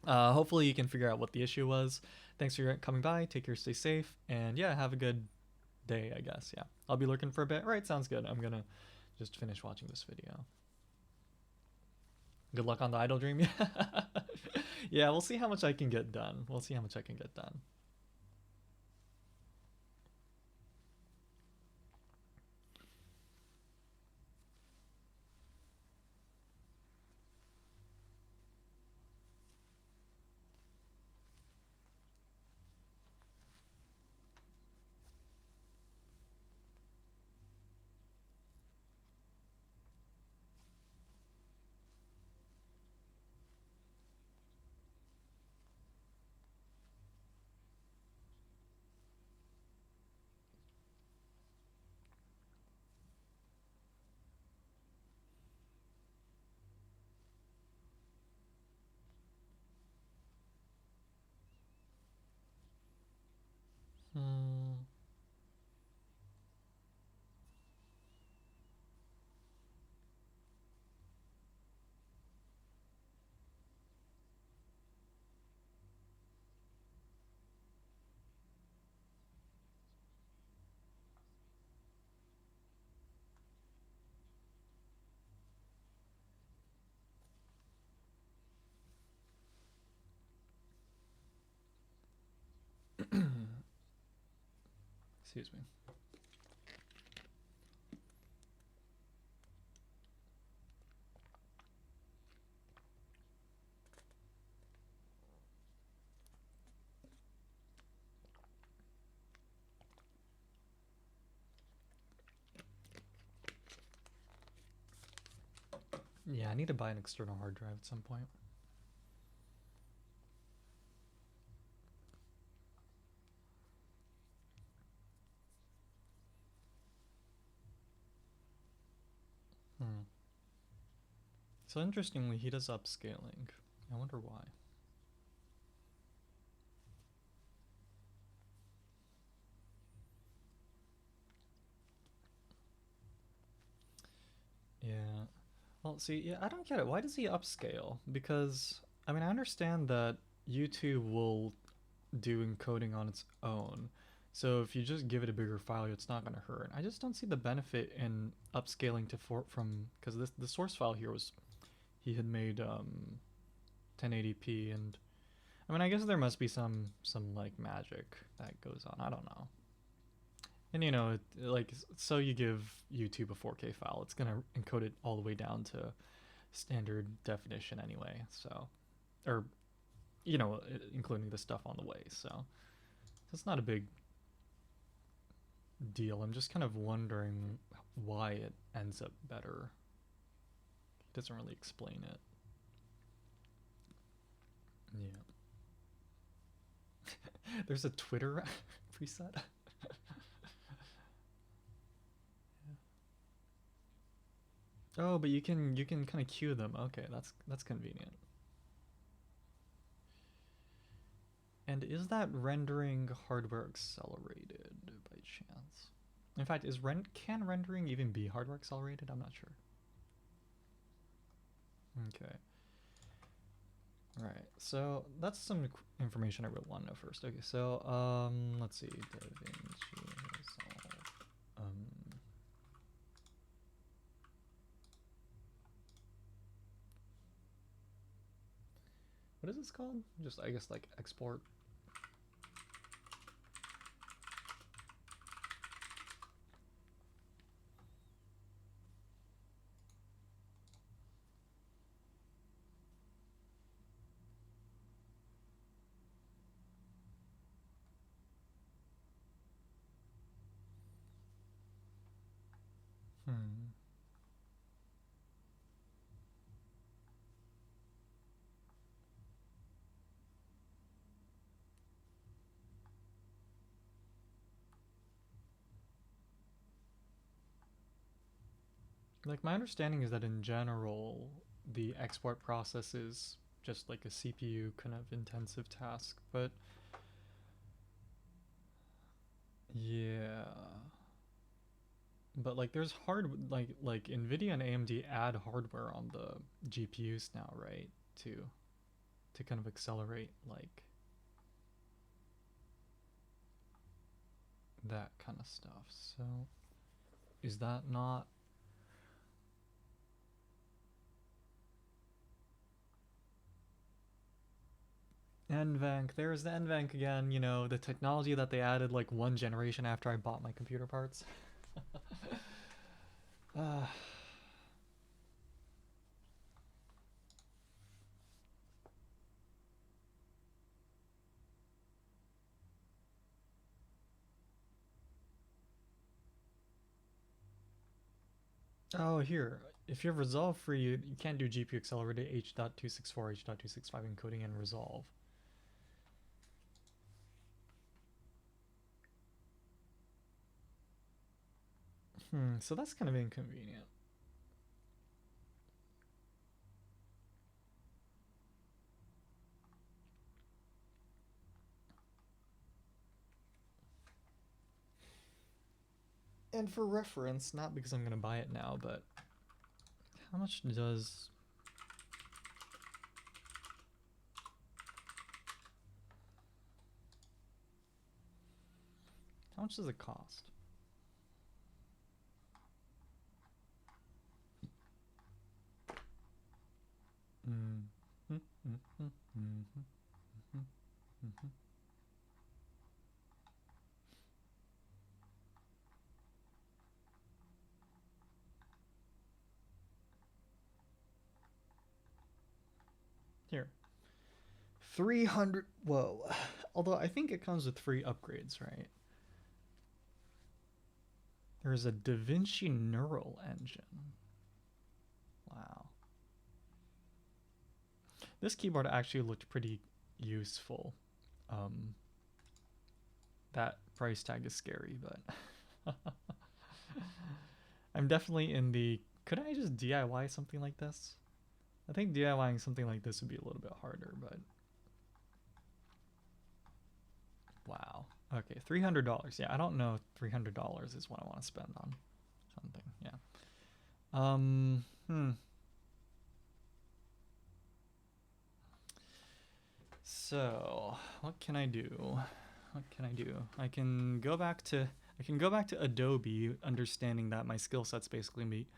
Hopefully you can figure out what the issue was. Thanks for coming by. Take care, stay safe, and yeah, have a good day, I guess. Yeah, I'll be lurking for a bit. All right, sounds good. I'm gonna just finish watching this video. Good luck on the idle dream. Yeah, we'll see how much I can get done. We'll see how much I can get done. Hmm. Excuse me. Yeah, I need to buy an external hard drive at some point. Hmm. So interestingly, he does upscaling. I wonder why. Yeah. Well, see, yeah, I don't get it. Why does he upscale? Because, I mean, I understand that YouTube will do encoding on its own. So if you just give it a bigger file, it's not going to hurt. I just don't see the benefit in upscaling to from because the source file here was he had made 1080p, and I mean, I guess there must be some like magic that goes on. I don't know. And you know, like, so you give YouTube a 4K file, it's gonna encode it all the way down to standard definition anyway. So, or you know, including the stuff on the way. So it's not a big deal. I'm just kind of wondering why it ends up better. It doesn't really explain it. Yeah. There's a Twitter preset. Oh, but you can kind of queue them. Okay, that's convenient. And is that rendering hardware accelerated by chance? In fact, can rendering even be hardware accelerated? I'm not sure. Okay. Right. So that's some information I would want to know first. Okay. So let's see. DaVinci Resolve. What is this called? Just I guess like export. Hmm. Like my understanding is that in general, the export process is just like a CPU kind of intensive task, but yeah. But like there's like Nvidia and AMD add hardware on the GPUs now, right? Too. to kind of accelerate like that kind of stuff. So is that not NVENC? There's the NVENC again, you know, the technology that they added like one generation after I bought my computer parts. Oh, here. If you have Resolve free, you can't do GPU accelerated H.264, H.265 encoding and Resolve. So that's kind of inconvenient. And for reference, not because I'm going to buy it now, but how much does... How much does it cost? Here. 300. Whoa. Although I think it comes with free upgrades, right? There's a DaVinci Neural Engine. Wow. This keyboard actually looked pretty useful. That price tag is scary, but I'm definitely in the... Could I just DIY something like this? I think DIYing something like this would be a little bit harder, but... Wow. Okay, $300. Yeah, I don't know if $300 is what I want to spend on something. Yeah. So, what can I do? What can I do? I can go back to Adobe, understanding that my skill set's basically me.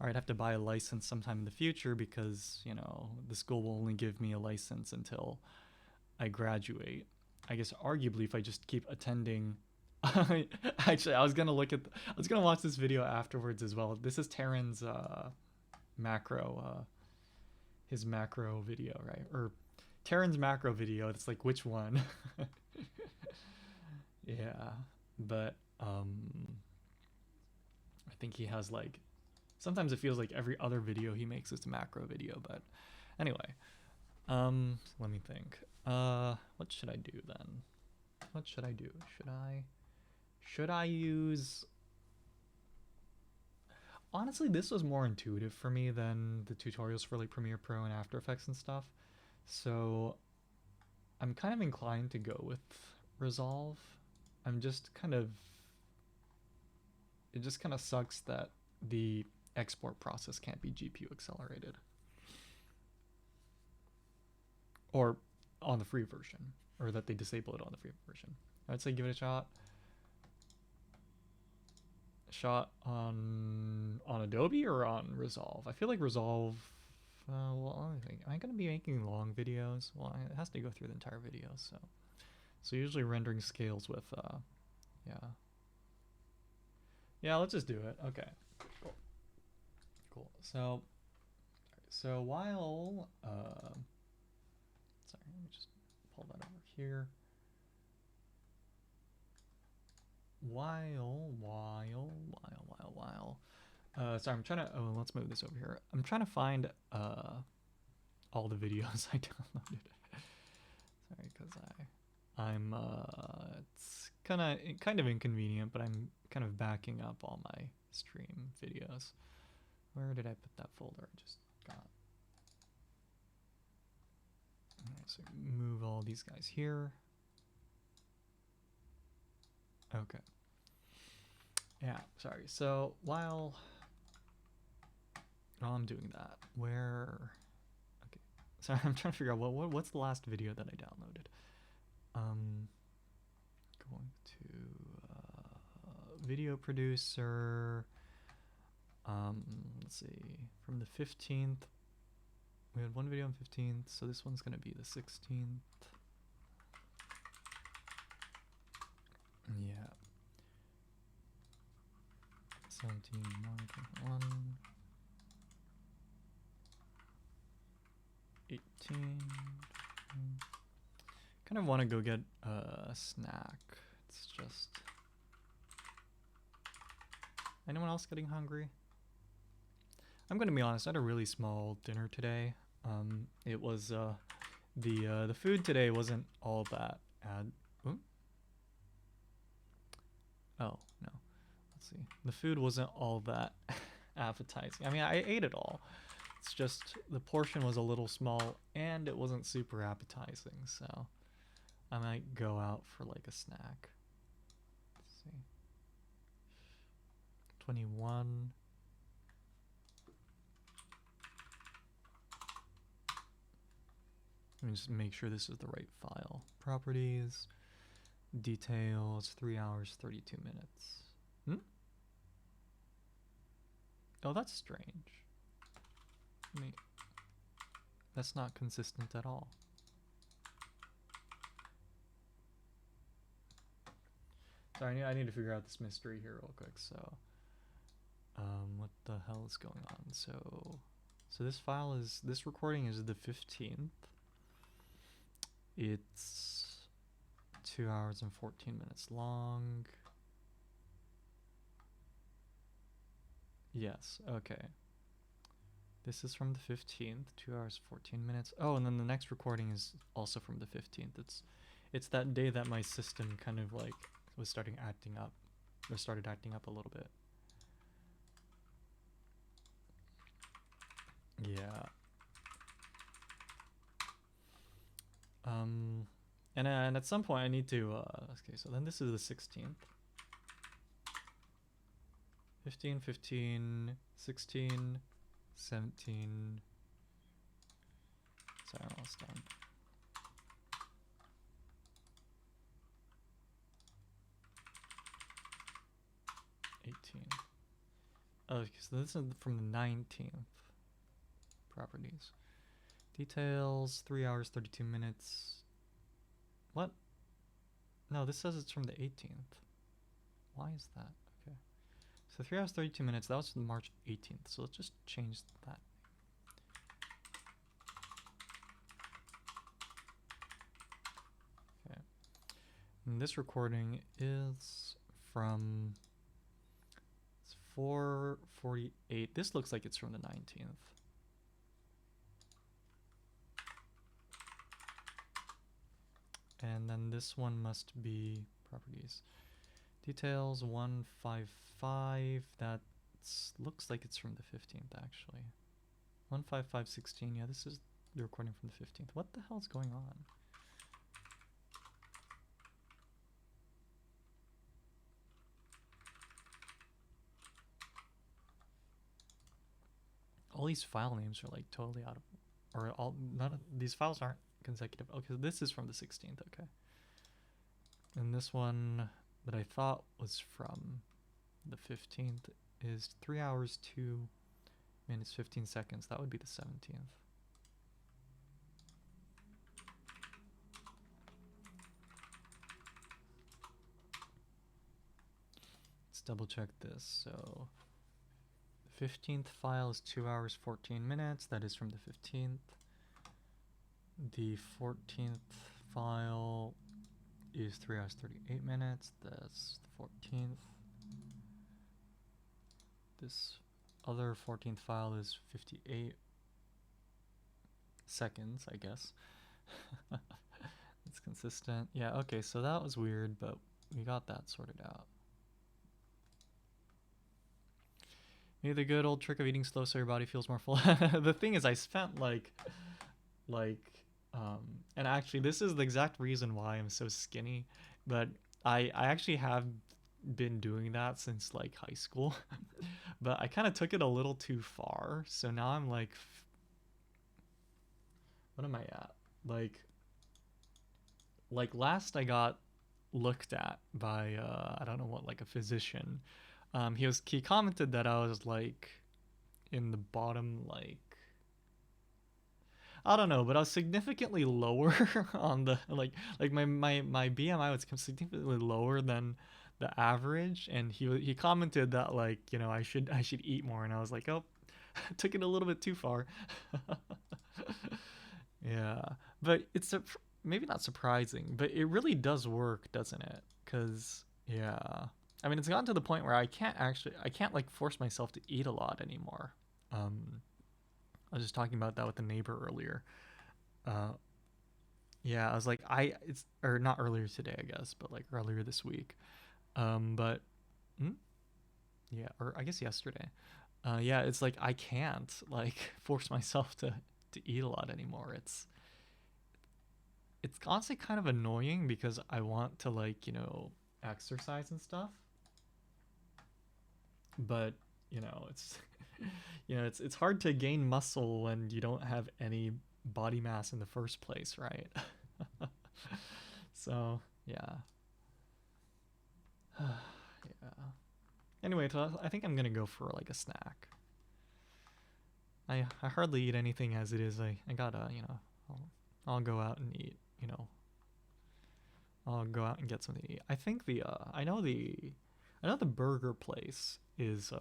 Or I'd have to buy a license sometime in the future because, you know, the school will only give me a license until I graduate. I guess arguably if I just keep attending... Actually, I was gonna watch this video afterwards as well. This is Taryn's macro, his macro video, right? Or Taryn's macro video. It's like, which one? Yeah, but I think he has like... Sometimes it feels like every other video he makes is a macro video, but anyway. Let me think. What should I do then? What should I do? Should I use... Honestly, this was more intuitive for me than the tutorials for like Premiere Pro and After Effects and stuff. So I'm kind of inclined to go with Resolve. I'm just kind of... It just kind of sucks that the export process can't be GPU accelerated. Or on the free version. Or that they disable it on the free version. I'd say give it a shot. On Adobe or on Resolve? I feel like Resolve... well, let me think. Am I going to be making long videos? Well, it has to go through the entire video, so... So usually rendering scales with... yeah. Yeah, let's just do it. Okay. Cool. So while... sorry, let me just pull that over here. Sorry, I'm trying to... Oh, let's move this over here. I'm trying to find all the videos I downloaded. Sorry, because I'm it's kind of inconvenient, but I'm kind of backing up all my stream videos. Where did I put that folder? I just got... Alright, so move all these guys here. Okay. Yeah, sorry. So while I'm doing that, okay. Sorry, I'm trying to figure out what's the last video that I downloaded. Going to video producer. Let's see. From the 15th, we had one video on 15th, so this one's gonna be the 16th. Yeah. 17, 18. Kind of want to go get a snack. It's just... Anyone else getting hungry? I'm gonna be honest, I had a really small dinner today. It was the food today wasn't all that oh no. Let's see. The food wasn't all that appetizing. I mean, I ate it all. It's just the portion was a little small and it wasn't super appetizing, so I might go out for like a snack. Let's see. 21. Let me just make sure this is the right file. Properties, details, 3 hours, 32 minutes. Oh, that's strange. That's not consistent at all. Sorry, I need to figure out this mystery here real quick. So, what the hell is going on? So this recording is the 15th. It's 2 hours and 14 minutes long. Yes, okay. This is from the 15th, 2 hours, 14 minutes. Oh, and then the next recording is also from the 15th. It's that day that my system kind of like was started acting up a little bit. Yeah. And at some point I need to, okay, so then this is the 16th. 15, 15, 16, 17. Sorry, I'm almost done. Okay, so this is from the 19th. Properties. Details, 3 hours, 32 minutes. What? No, this says it's from the 18th. Why is that? Okay. So 3 hours, 32 minutes. That was March 18th. So let's just change that. Okay. And this recording is from 4:48. This looks like it's from the 19th. And then this one must be properties. Details 155. That looks like it's from the 15th actually. 15516. Yeah, this is the recording from the 15th. What the hell is going on? All these file names are like totally out of, or all, none of these files aren't consecutive. Okay, this is from the 16th. Okay. And this one that I thought was from the 15th is 3 hours, 2 minutes, 15 seconds. That would be the 17th. Let's double check this. So the 15th file is 2 hours, 14 minutes. That is from the 15th. The 14th file is 3 hours, 38 minutes. That's the 14th. This other 14th file is 58 seconds, I guess. It's consistent. Yeah, okay, so that was weird, but we got that sorted out. Maybe the good old trick of eating slow so your body feels more full. The thing is, I spent and actually this is the exact reason why I'm so skinny, but I actually have been doing that since like high school. But I kind of took it a little too far, so now I'm like, What am I at? Like last I got looked at by I don't know what, like a physician. He commented that I was like in the bottom, like I don't know, but I was significantly lower on the like my BMI was significantly lower than the average, and he commented that, like, you know, I should eat more, and I was like, oh, took it a little bit too far. Yeah, but it's maybe not surprising, but it really does work, doesn't it? Cause yeah, I mean, it's gotten to the point where I can't like force myself to eat a lot anymore. Um, I was just talking about that with the neighbor earlier. Uh, yeah, I was like, it's or not earlier today, I guess, but like earlier this week. But hmm? Yeah, or I guess yesterday. Yeah, it's like I can't like force myself to eat a lot anymore. It's honestly kind of annoying because I want to, like, you know, exercise and stuff, but you know, it's you know, it's hard to gain muscle when you don't have any body mass in the first place, right? So yeah. Yeah. Anyway, so I think I'm gonna go for like a snack. I hardly eat anything as it is. I gotta, you know, I'll go out and eat. You know, I'll go out and get something to eat. I think I know the burger place is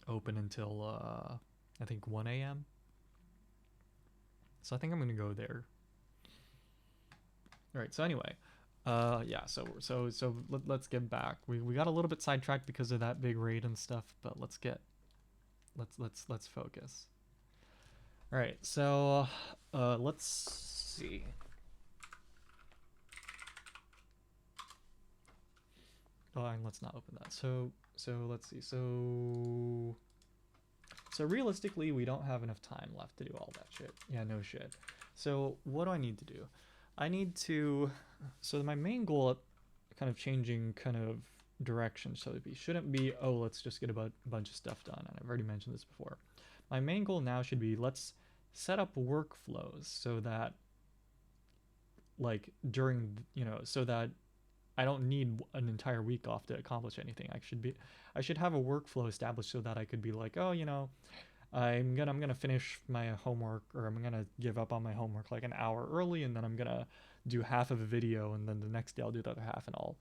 open until I think 1 a.m. So I think I'm gonna go there. All right. So anyway, yeah. Let's get back. We got a little bit sidetracked because of that big raid and stuff, but let's focus. All right. So let's see. Oh, and let's not open that. So let's see. So realistically, we don't have enough time left to do all that shit. Yeah, no shit. So what do I need to do? I need to. So my main goal, kind of changing kind of direction, so it shouldn't be, oh, let's just get a bunch of stuff done. And I've already mentioned this before. My main goal now should be, let's set up workflows so that, like, during, you know, so that I don't need an entire week off to accomplish anything. I should have a workflow established so that I could be like, oh, you know, I'm gonna finish my homework, or I'm gonna give up on my homework like an hour early, and then I'm gonna do half of a video, and then the next day I'll do the other half and I'll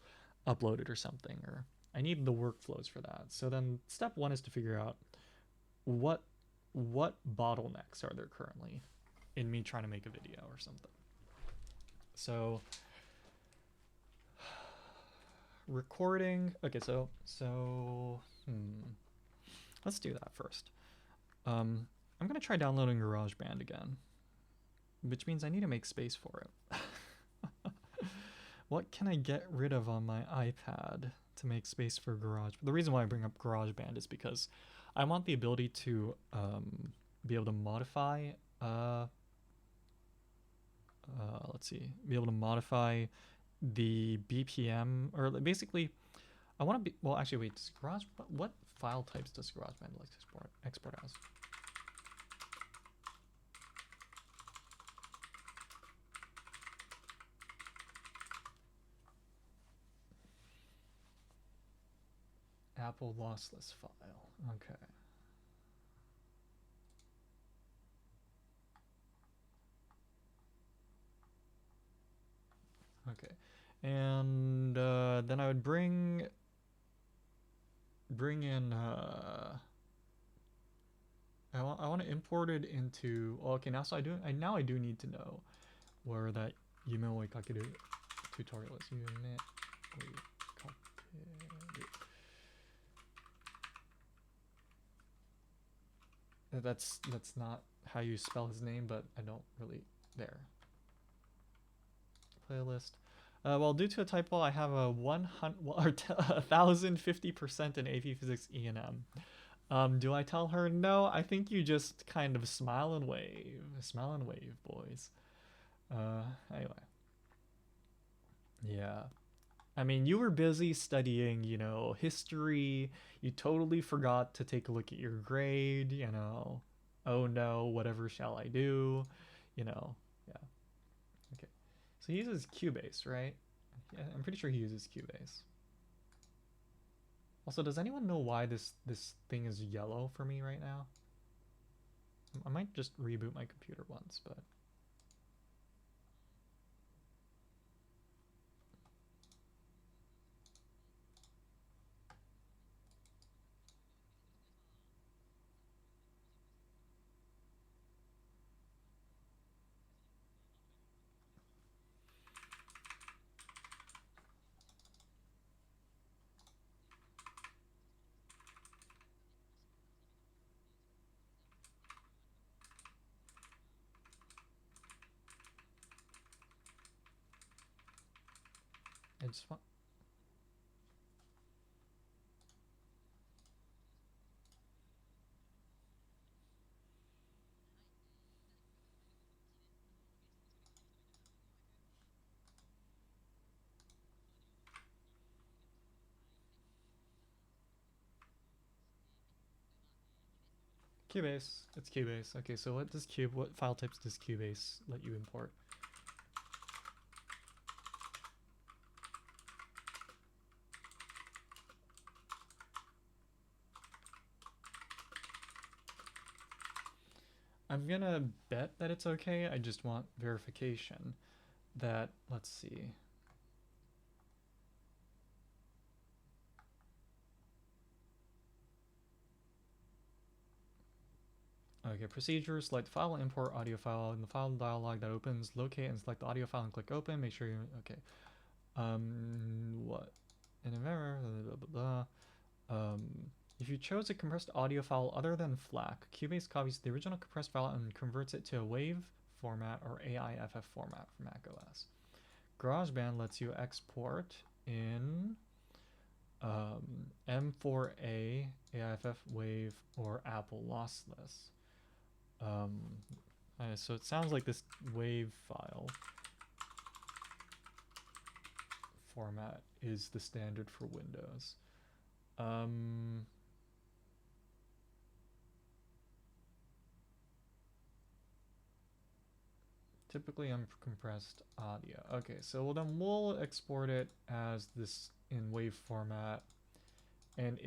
upload it or something. Or I need the workflows for that. So then step one is to figure out what bottlenecks are there currently in me trying to make a video or something. So recording. Okay, let's do that first. I'm gonna try downloading GarageBand again, which means I need to make space for it. What can I get rid of on my iPad to make space for Garage? The reason why I bring up GarageBand is because I want the ability to be able to modify. Let's see, be able to modify the BPM, or basically, I want to be. Well, actually, wait. Does what file types does GarageBand like to export as? Apple lossless file. Okay. Okay. And then I would bring in I want to import it into, well, okay, now so I do need to know where that Yume Kakeru tutorial is. Yume Kakeru. That's not how you spell his name, but I don't really there. Playlist. Well, due to a typo, I have a 1,050% in AP Physics E&M. Do I tell her no? I think you just kind of smile and wave, boys. Anyway. Yeah. I mean, you were busy studying, you know, history. You totally forgot to take a look at your grade, you know. oh no, whatever shall I do? You know, yeah. Okay. So he uses Cubase, right? Yeah, I'm pretty sure he uses Cubase. Also, does anyone know why this thing is yellow for me right now? I might just reboot my computer once, but I just want. Cubase. It's Cubase. Okay, so what file types does Cubase let you import? I'm gonna bet that it's okay. I just want verification that, let's see. Okay, procedure, select file, import audio file. In the file dialog that opens, locate and select the audio file and click open. Make sure you're, okay. What? In a mirror, blah, blah, blah. If you chose a compressed audio file other than FLAC, Cubase copies the original compressed file and converts it to a WAV format or AIFF format for macOS. GarageBand lets you export in M4A, AIFF, WAV, or Apple lossless. So it sounds like this WAV file format is the standard for Windows. Typically uncompressed audio. Okay, so well then we'll export it as this in WAV format, and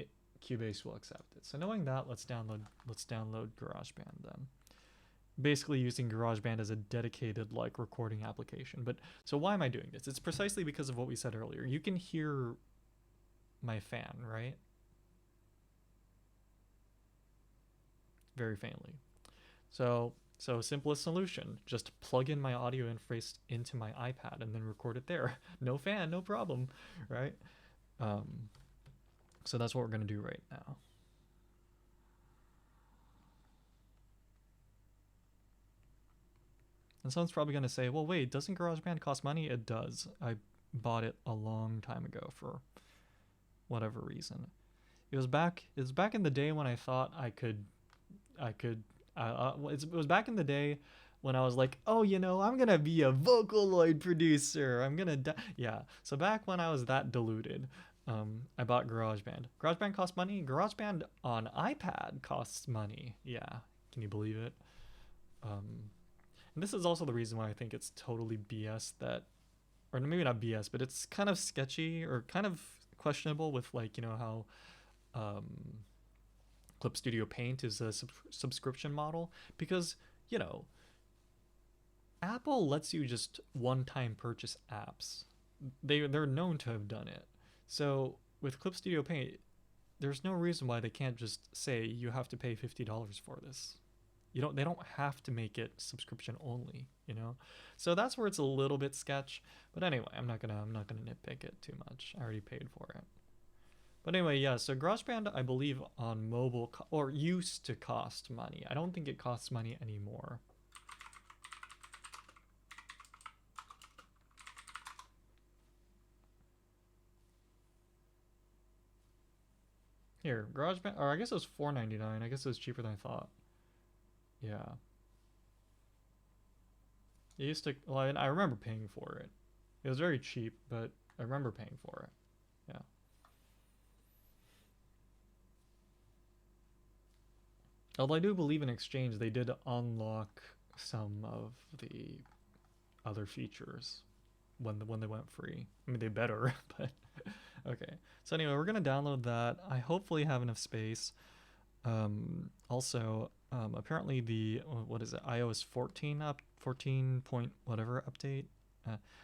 Cubase will accept it. So knowing that, let's download GarageBand then. Basically using GarageBand as a dedicated like recording application. But so why am I doing this? It's precisely because of what we said earlier. You can hear my fan, right? Very faintly. So simplest solution, just plug in my audio interface into my iPad and then record it there. No fan, no problem, right? So that's what we're gonna do right now. And someone's probably gonna say, well, wait, doesn't GarageBand cost money? It does. I bought it a long time ago for whatever reason. It was back in the day when I thought it was back in the day when I was like, oh, you know, I'm gonna be a Vocaloid producer. I'm gonna yeah. So back when I was that deluded, I bought GarageBand. GarageBand costs money. GarageBand on iPad costs money. Yeah, can you believe it? And this is also the reason why I think it's totally BS that, or maybe not BS, but it's kind of sketchy or kind of questionable with like, you know, how Clip Studio Paint is a subscription model, because, you know, Apple lets you just one-time purchase apps. They're known to have done it. So with Clip Studio Paint, there's no reason why they can't just say you have to pay $50 for this. They don't have to make it subscription only, you know? So that's where it's a little bit sketch. But anyway, I'm not gonna nitpick it too much. I already paid for it. But anyway, yeah, so GarageBand, I believe on mobile, or used to cost money. I don't think it costs money anymore. Here, GarageBand, or I guess it was $4.99. I guess it was cheaper than I thought. Yeah. It used to, well, I remember paying for it. It was very cheap, but I remember paying for it. Yeah. Although I do believe in exchange, they did unlock some of the other features when they went free. I mean, they better, but okay. So anyway, we're gonna download that. I hopefully have enough space. Also, apparently the what is it? iOS 14 14 point whatever update.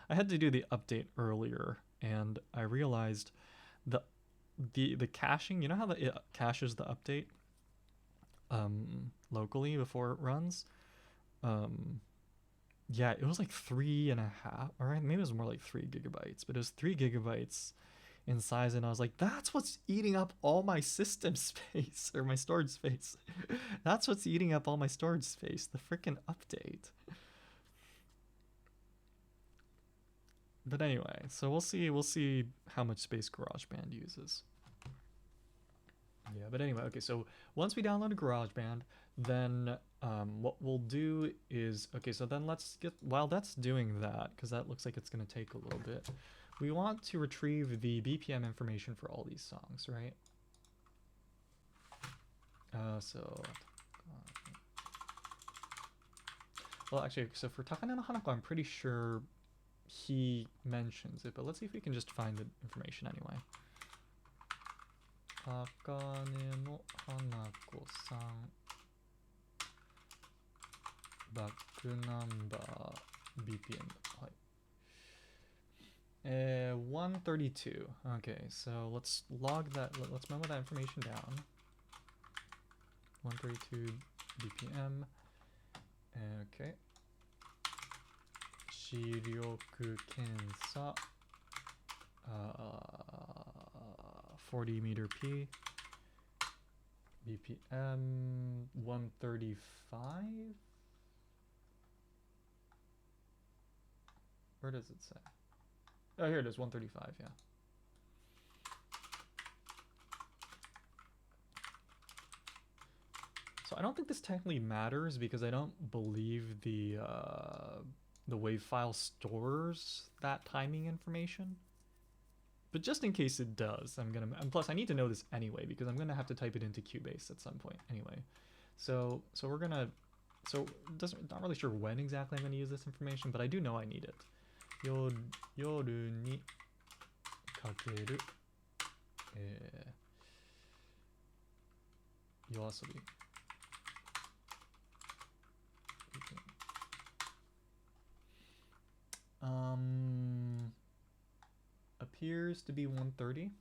I had to do the update earlier, and I realized the the caching. You know how it caches the update locally before it runs. Yeah, it was like 3.5, all right, maybe it was more like 3 GB, but it was 3 GB in size, and I was like, that's what's eating up all my system space or my storage space. That's what's eating up all my storage space, the freaking update. But anyway, so we'll see how much space GarageBand uses. Yeah, but anyway, okay, so once we download a GarageBand, then what we'll do is, okay, so then let's get, while that's doing that, because that looks like it's going to take a little bit, we want to retrieve the BPM information for all these songs, right? Well, actually, so for Takane no Hanako, I'm pretty sure he mentions it, but let's see if we can just find the information anyway. Takane no Hanako-san, back number BPM. 132. Okay, so let's log that. Let's memo that information down. 132 BPM. Okay. 視力検査 40 meter P BPM 135. Where does it say? Oh, here it is, 135, yeah. So I don't think this technically matters because I don't believe the WAV file stores that timing information. But just in case it does, I'm gonna, and plus I need to know this anyway because I'm gonna have to type it into Cubase at some point anyway. So we're gonna, not really sure when exactly I'm gonna use this information, but I do know I need it. Yoru ni kakeru yoasobi. Appears to be 130.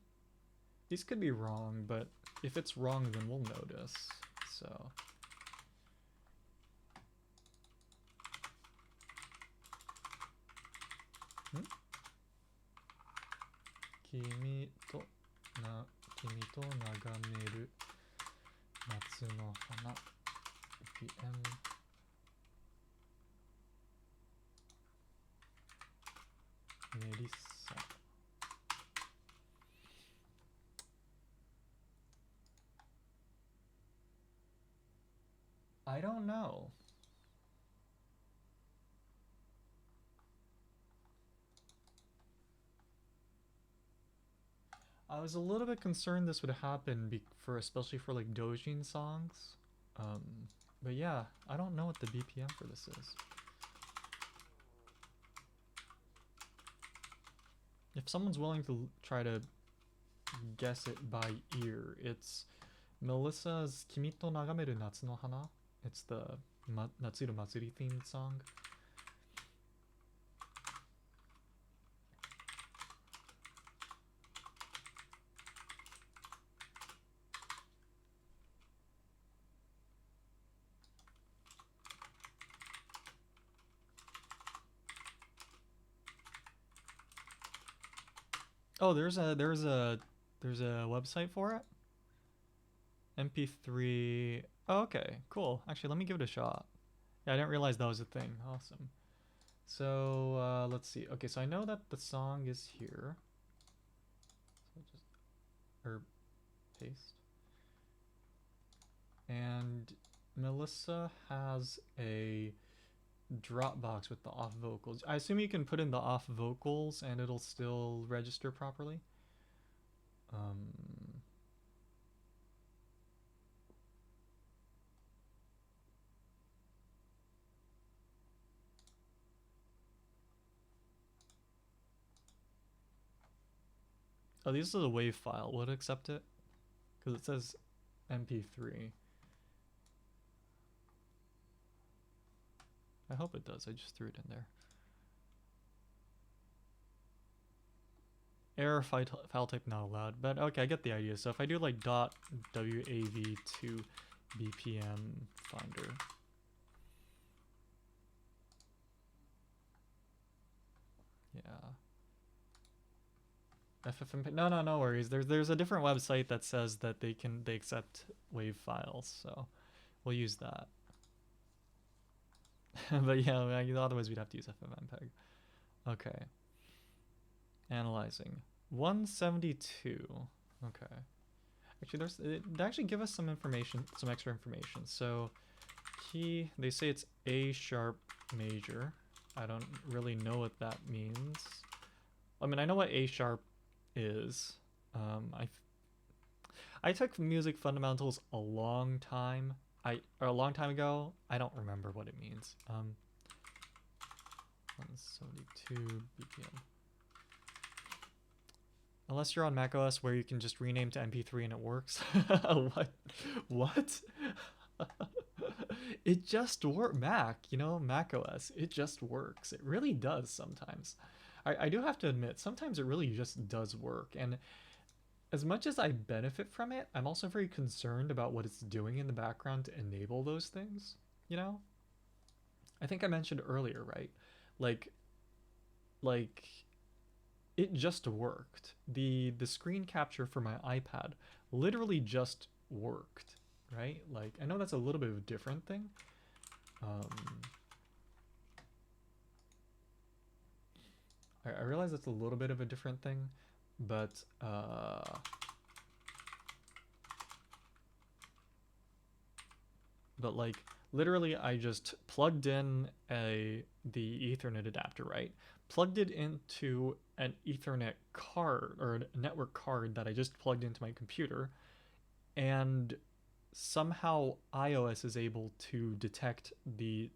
These could be wrong, but if it's wrong, then we'll notice. So. Kimi to nagameru natsu no hana BPM Melissa. I don't know. I was a little bit concerned this would happen especially for like Dojin songs. But yeah, I don't know what the BPM for this is. If someone's willing to try to guess it by ear, it's Melissa's Kimi to Nagameru Natsu no Hana. It's the Natsuru Matsuri themed song. Oh, there's a website for it. MP3. Oh, okay, cool. Actually, let me give it a shot. Yeah, I didn't realize that was a thing. Awesome. So let's see. Okay, so I know that the song is here. So just paste. And Melissa has a Dropbox with the off vocals. I assume you can put in the off vocals and it'll still register properly. Oh, these are the WAV file. Would it accept it? Because it says MP3. I hope it does. I just threw it in there. Error file type not allowed. But okay, I get the idea. So if I do like .wav to BPM finder. Yeah. FFmpeg. No worries. There's a different website that says that they accept WAV files, so we'll use that. But yeah, otherwise we'd have to use FFmpeg. Okay. Analyzing. 172. Okay. Actually, they actually give us some information, some extra information. So key, they say it's A sharp major. I don't really know what that means. I mean, I know what A sharp is. I took music fundamentals a long time ago. I don't remember what it means. 172 BPM. Unless you're on macOS where you can just rename to MP3 and it works. What? It just works. macOS. It just works. It really does sometimes. I do have to admit, sometimes it really just does work. And as much as I benefit from it, I'm also very concerned about what it's doing in the background to enable those things, I think I mentioned earlier, right? Like it just worked. The screen capture for my iPad literally just worked, right? Like, I know that's a little bit of a different thing. I realize that's a little bit of a different thing, but like literally I just plugged in the Ethernet adapter, right? Plugged it into an Ethernet card or a network card that I just plugged into my computer, and somehow iOS is able to detect the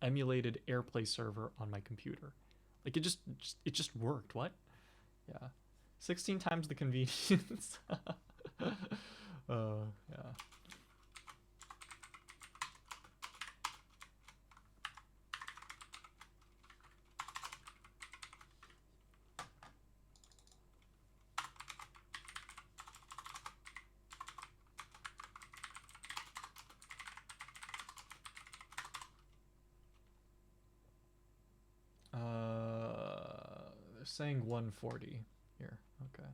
emulated AirPlay server on my computer. Like it just worked. What? Yeah. 16 times the convenience. Yeah. They're saying 140 here. Okay.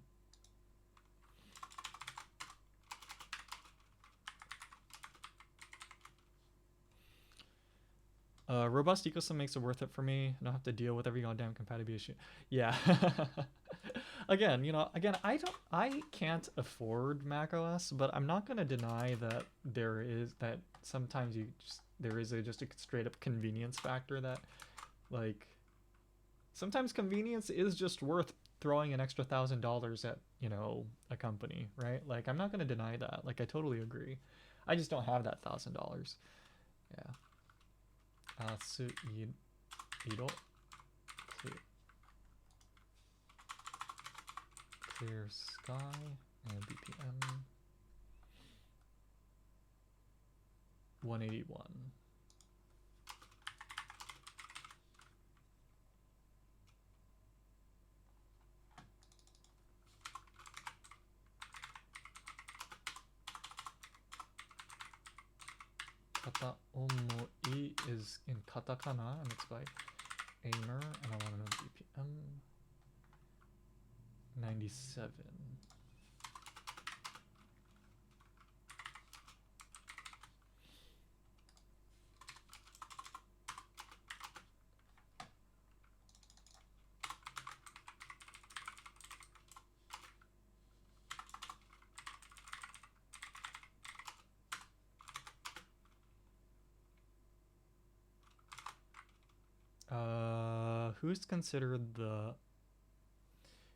Robust ecosystem makes it worth it for me. I don't have to deal with every goddamn compatibility issue. Yeah. Again, I can't afford macOS, but I'm not gonna deny that sometimes there is just a straight up convenience factor that, like, sometimes convenience is just worth throwing an extra $1,000 at, a company, right? Like, I'm not gonna deny that. Like, I totally agree. I just don't have that $1,000. Yeah. Clear sky and BPM 181. Kata omoi is in katakana and it's by Aimer, and I want to know BPM 97. Who's considered the...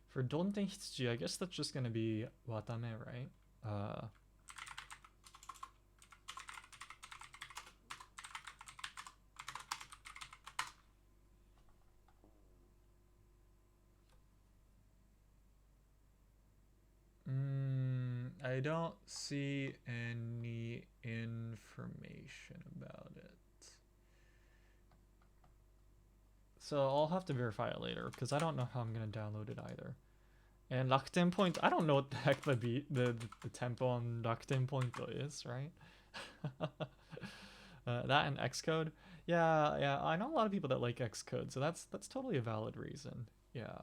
For Donten Hitsuji, I guess that's just gonna be Watame, right? I don't see any information about it. So I'll have to verify it later because I don't know how I'm gonna download it either. And Rakuten Point, I don't know what the heck the tempo on Rakuten Point is, right? That and Xcode. Yeah, I know a lot of people that like Xcode, so that's totally a valid reason. Yeah.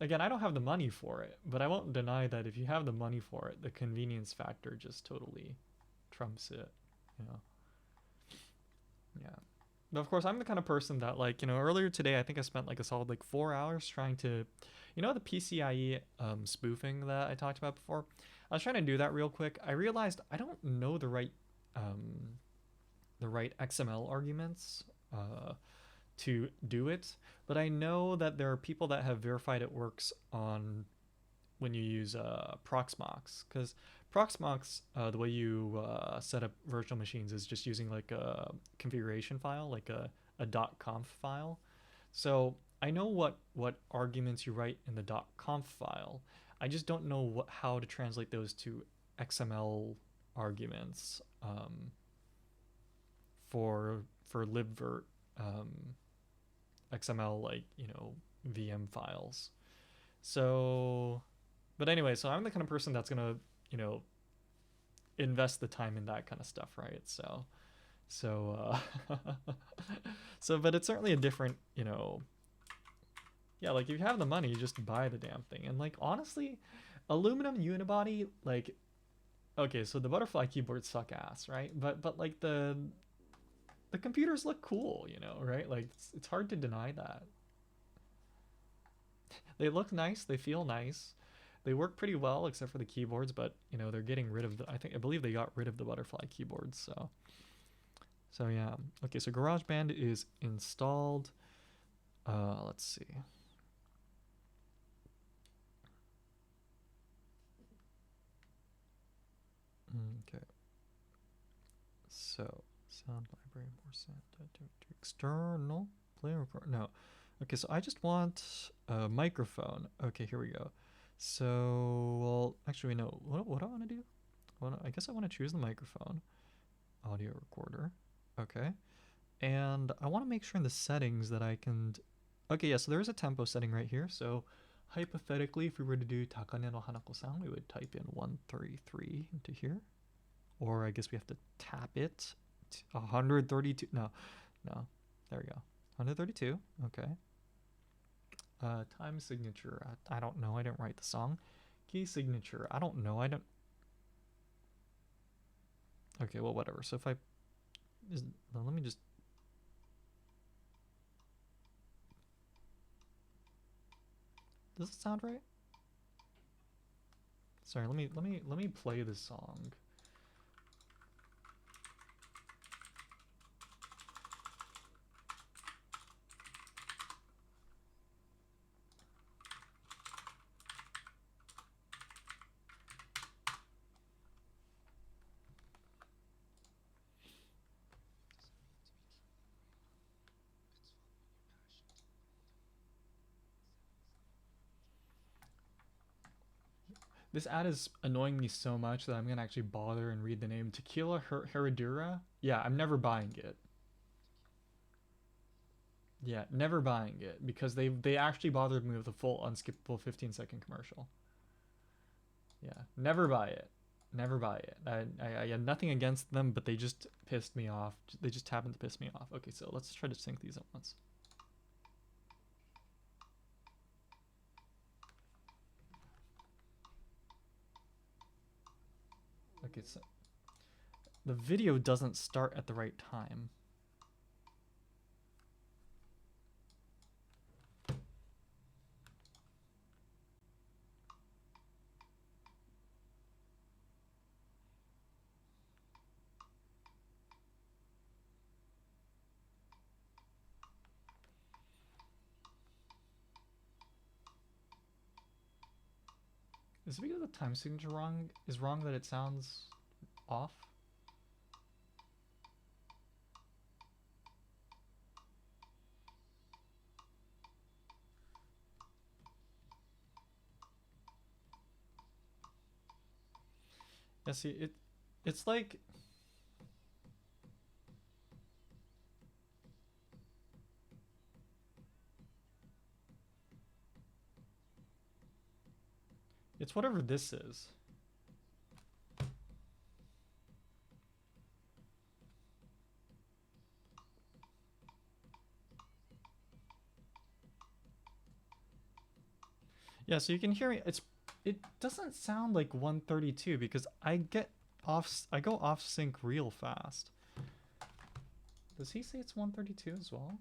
Again, I don't have the money for it, but I won't deny that if you have the money for it, the convenience factor just totally trumps it. You know. Yeah. But of course, I'm the kind of person that, like, earlier today, I think I spent like a solid like 4 hours trying to, the PCIe spoofing that I talked about before. I was trying to do that real quick. I realized I don't know the right XML arguments to do it, but I know that there are people that have verified it works on when you use Proxmox, because Proxmox, the way you set up virtual machines is just using like a configuration file, like a .conf file. So I know what arguments you write in the .conf file. I just don't know how to translate those to XML arguments for libvirt XML, like, VM files. So, but anyway, so I'm the kind of person that's gonna, invest the time in that kind of stuff, right? So, but it's certainly a different, yeah, like if you have the money, you just buy the damn thing. And like honestly, aluminum unibody, like, okay, so the butterfly keyboards suck ass, right? But like the computers look cool, right? Like it's hard to deny that. They look nice, they feel nice. They work pretty well except for the keyboards, but they're getting rid of the I believe they got rid of the butterfly keyboards, so yeah. Okay, so GarageBand is installed. Let's see. Okay. So, sound library, more sound to external play record. No. Okay, so I just want a microphone. Okay, here we go. So, well, actually, no. What do I want to do? Well, I guess I want to choose the microphone. Audio recorder. Okay. And I want to make sure in the settings that I can... Okay, yeah, so there's a tempo setting right here. So, hypothetically, if we were to do Takane no Hanako-san, we would type in 133 into here. Or I guess we have to tap it. 132. No. There we go. 132. Okay. Time signature. I don't know. I didn't write the song. Key signature. I don't know. Okay, well, whatever. So if let me just... Does it sound right? Sorry, let me play this song. This ad is annoying me so much that I'm gonna actually bother and read the name. Tequila Herradura? Yeah, I'm never buying it. Yeah, never buying it because they actually bothered me with a full unskippable 15-second commercial. Yeah, never buy it. Never buy it. I had nothing against them, but they just pissed me off. They just happened to piss me off. Okay, so let's try to sync these at once. Okay, so the video doesn't start at the right time. Is it because the time signature is wrong that it sounds off? Yeah, see, it's like... It's whatever this is. Yeah, so you can hear me. It doesn't sound like 132 because I go off sync real fast. Does he say it's 132 as well?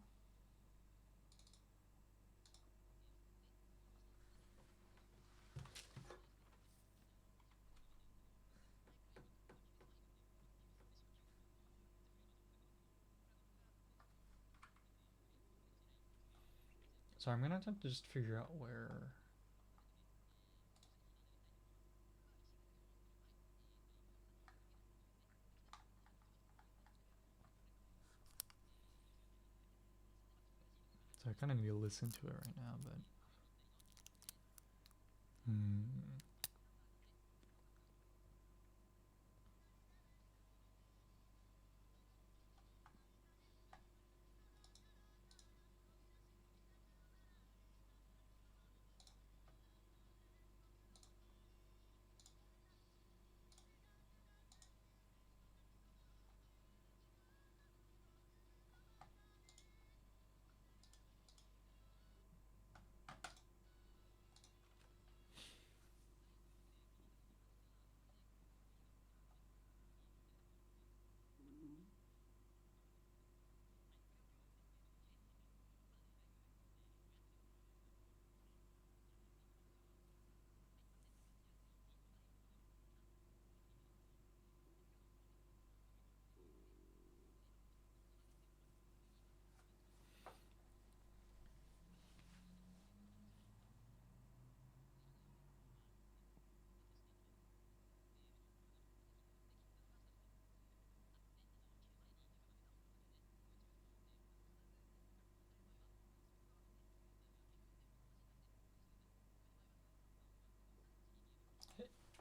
So I'm gonna have to just figure out where... So I kind of need to listen to it right now, but...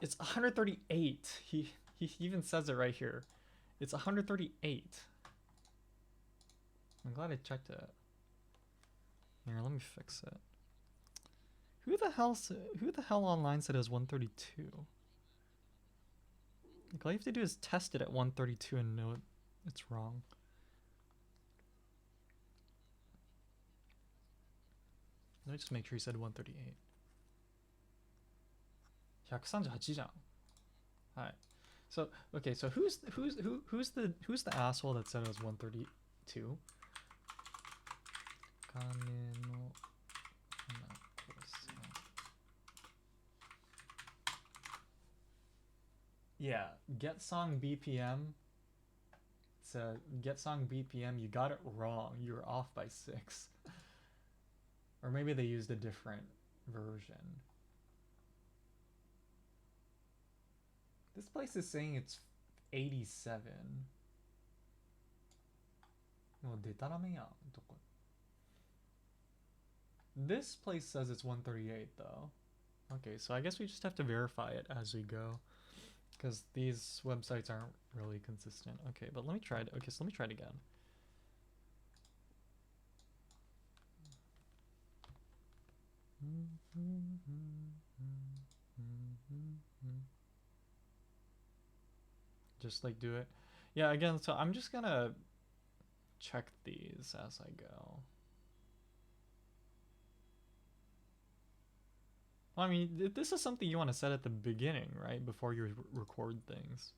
It's 138. He even says it right here. It's 138. I'm glad I checked it. Here, let me fix it. Who the hell online said it was 132? Like, all you have to do is test it at 132 and know it's wrong. Let me just make sure he said 138. 138じゃん. Hi. So okay, so who's the asshole that said it was 132? Yeah, get song BPM. It's a get song BPM. You got it wrong. You were off by 6. Or maybe they used a different version. This place is saying it's 87. This place says it's 138 though. Okay, so I guess we just have to verify it as we go, because these websites aren't really consistent. Okay, but let me try it. Okay, so let me try it again. Just like do it. Yeah, again, so I'm just gonna check these as I go. Well, I mean, this is something you want to set at the beginning, right? Before you record things.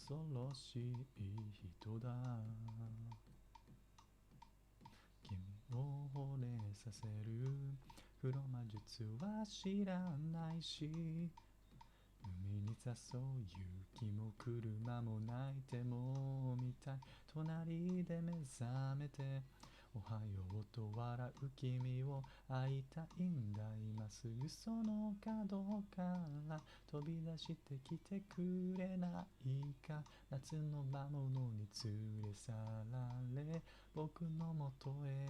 恐ろしい人だ。君を惚れさせる風呂魔術は知らないし、海に誘う勇気も車も泣いてもみたい。隣で目覚めておはようと笑う君を会いたいんだ。今すぐその角から飛び出してきてくれないか。夏の魔物に連れ去られ僕のもとへ、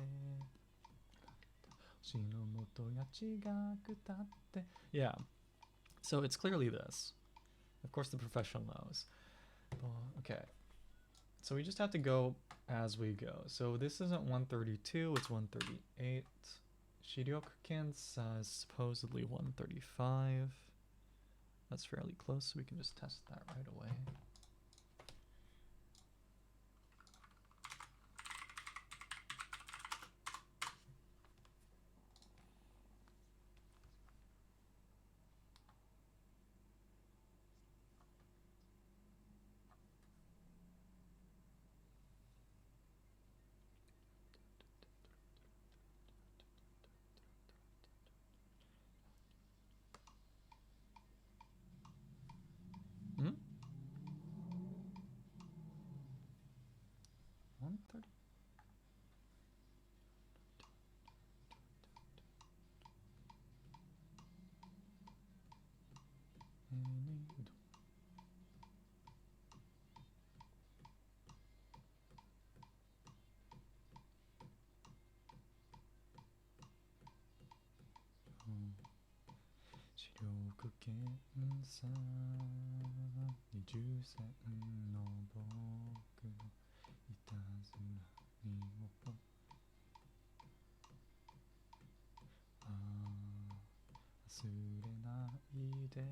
星のもとや違くたって。 Yeah, so it's clearly this. Of course the professional knows. Okay, so we just have to go as we go. So this isn't 132, it's 138. Shiryoku-ken says supposedly 135. That's fairly close, so we can just test that right away. Hmm? 130? Hmm. 視力検査に重線の僕のいたずらにも忘れないで、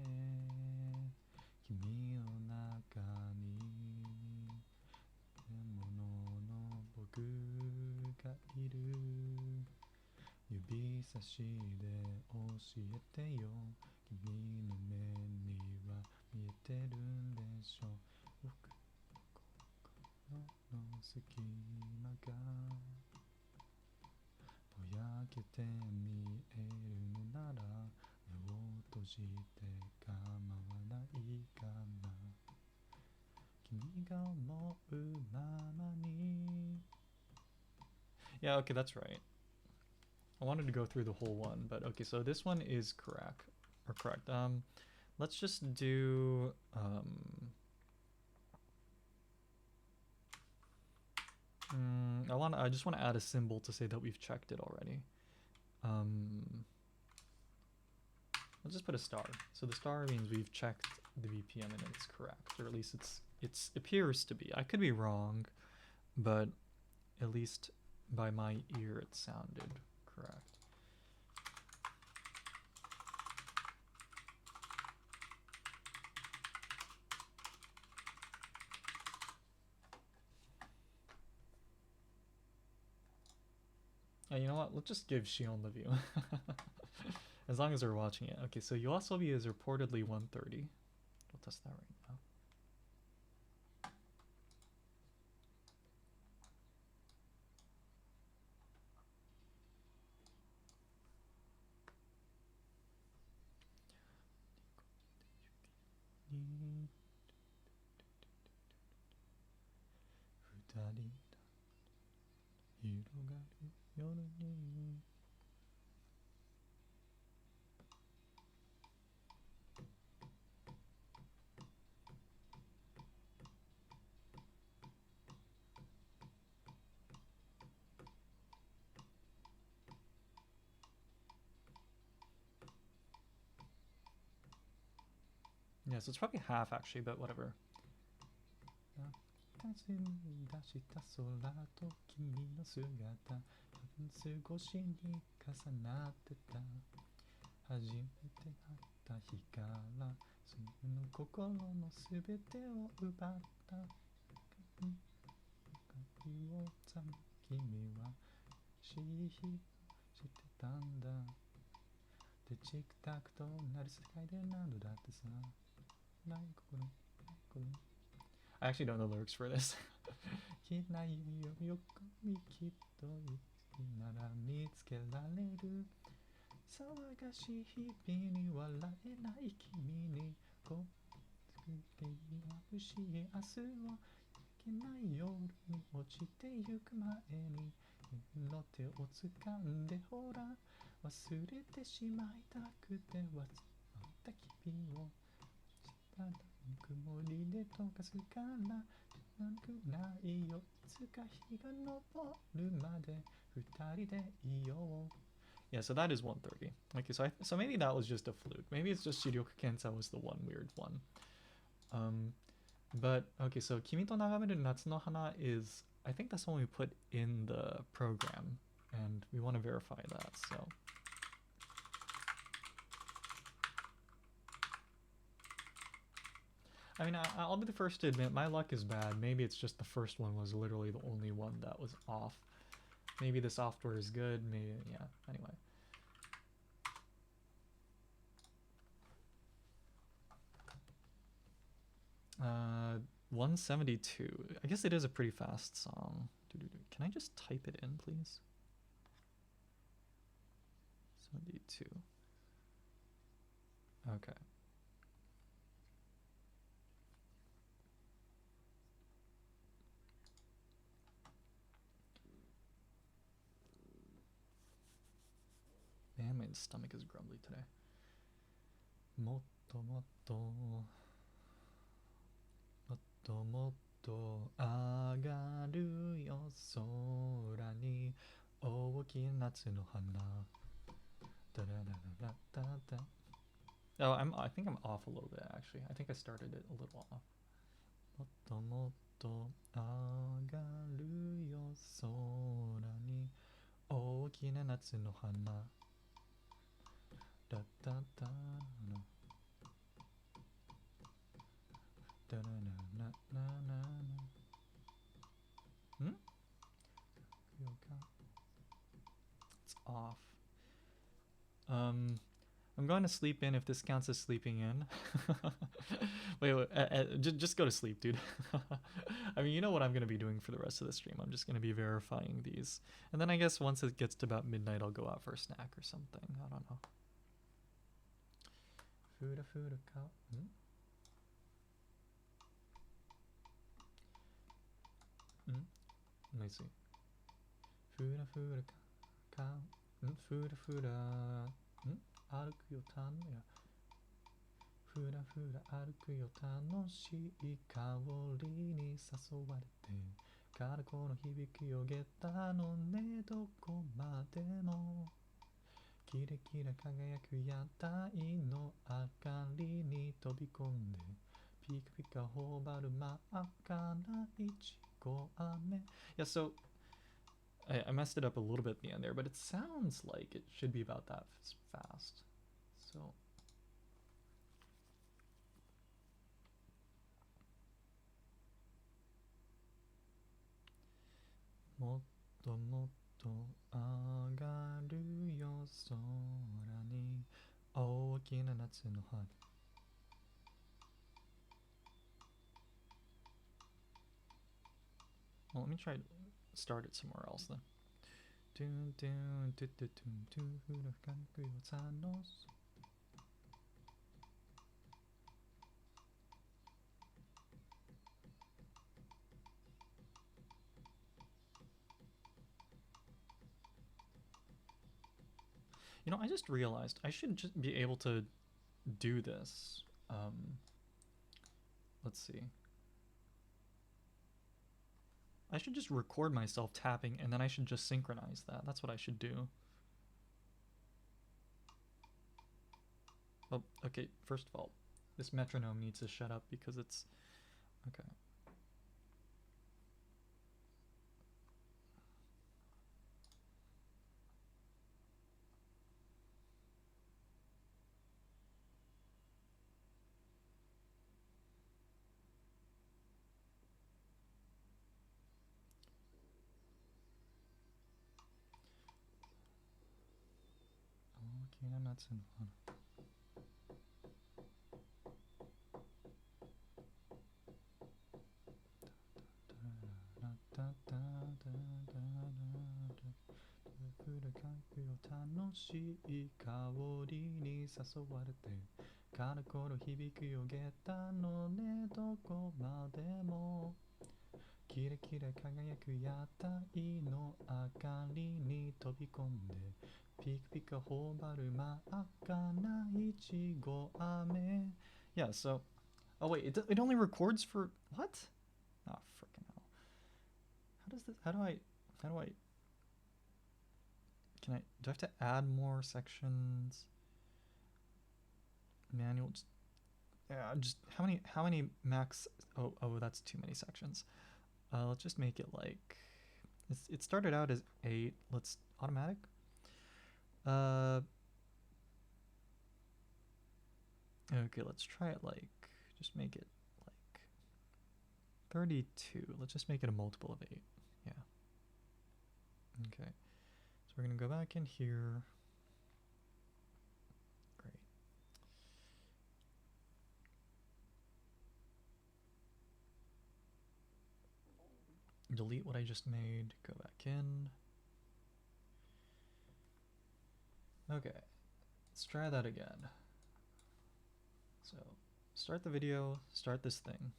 君の中に獣の僕がいる。指差しで教えてよ、君の目には見えてるんでしょう。僕の心の隙間がぼやけて見えるのなら目を閉じて構わないかな。君が思うままに。Yeah, okay, that's right. I wanted to go through the whole one, but okay, so this one is correct. Let's just do I just want to add a symbol to say that we've checked it already. Let's just put a star. So the star means we've checked the BPM and it's correct, or at least it appears to be. I could be wrong, but at least by my ear it sounded correct. You know what? Let's just give Shion the view. As long as they're watching it. Okay, so Yoasobi is reportedly 130. We'll test that right now. Yeah, so it's probably half actually, but whatever. 出した空と君の姿、少しに重なってた。初めて会った日からその心のすべてを奪った。鍵をつむ君は知ってたんだ。でチクタクとなる世界で何度だってさ。ない心ない心 I actually don't know the lyrics for this. きないよ横にきっと行きなら見つけられる騒がしい日々に笑えない君にこう眩しい明日をけない夜に落ちてゆく前に君の手を掴んでほら忘れてしまいたくて忘れた君を下の曇りで溶かすからなくないよいつか日が昇るまで二人でいよう Yeah, so that is 130. Okay, so maybe that was just a fluke. Maybe it's just Shiryoku Kensa was the one weird one. But okay, so Kimi to Nagameru Natsu no Hana is, I think that's one we put in the program, and we want to verify that. So I mean, I'll be the first to admit my luck is bad. Maybe it's just the first one was literally the only one that was off. Maybe the software is good. Maybe, yeah. Anyway. 172. I guess it is a pretty fast song. Can I just type it in, please? 72. Okay. Man, my stomach is grumbly today. Motto motto motto motto agaru yo sora ni ooki natsu no hana. Oh, I think I'm off a little bit actually. I think I started it a little off. Motto motto agaru yo sora ni ooki natsu no hana. Da da da no. Da na na na na na. Hmm? It's off. I'm going to sleep in if this counts as sleeping in. wait, just go to sleep, dude. I mean, you know what I'm going to be doing for the rest of the stream. I'm just going to be verifying these. And then I guess once it gets to about midnight, I'll go out for a snack or something. I don't know. Fuda fuda cow. Let me see. Fuda fuda cow. Fuda fuda. 歩くよたのやふらふら歩くよ楽しい香りに誘われてからこの響きをげたのねどこまでもキラキラ輝く屋台の明かりに飛び込んでピカピカ頬張る真っ赤ないちご飴 Yeah, so I messed it up a little bit at the end there, but it sounds like it should be about that fast. So Motto motto agaru yo sora ni ooki na natsu no hana. Well, let me try to start it somewhere else then. You know, I just realized I should just be able to do this. Let's see. I should just record myself tapping and then I should just synchronize that. That's what I should do. Oh, okay, first of all, this metronome needs to shut up because it's... Okay. しい香りに誘われてからこの響くよげたのねどこまでもキラキラ輝く屋台の明かりに飛び込んでピクピク頬張る真っ赤ないちご飴 Yeah, so oh wait, it only records for what? Oh freaking hell. How does this how do I can I do I have to add more sections? Manual just how many max oh that's too many sections. Let's just make it like it started out as 8. Let's automatic. Okay, let's try it like just make it like 32. Let's just make it a multiple of 8. Yeah. Okay. So we're gonna go back in here. Great. Delete what I just made. Go back in. Okay. Let's try that again. So start the video, start this thing.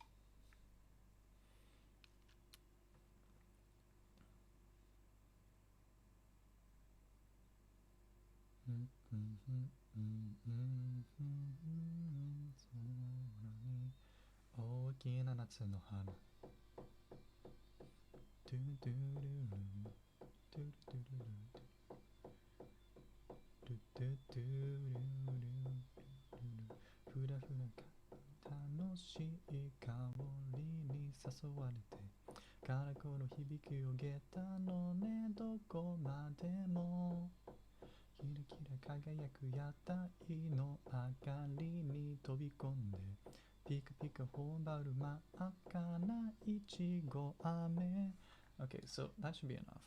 Okay, so that should be enough.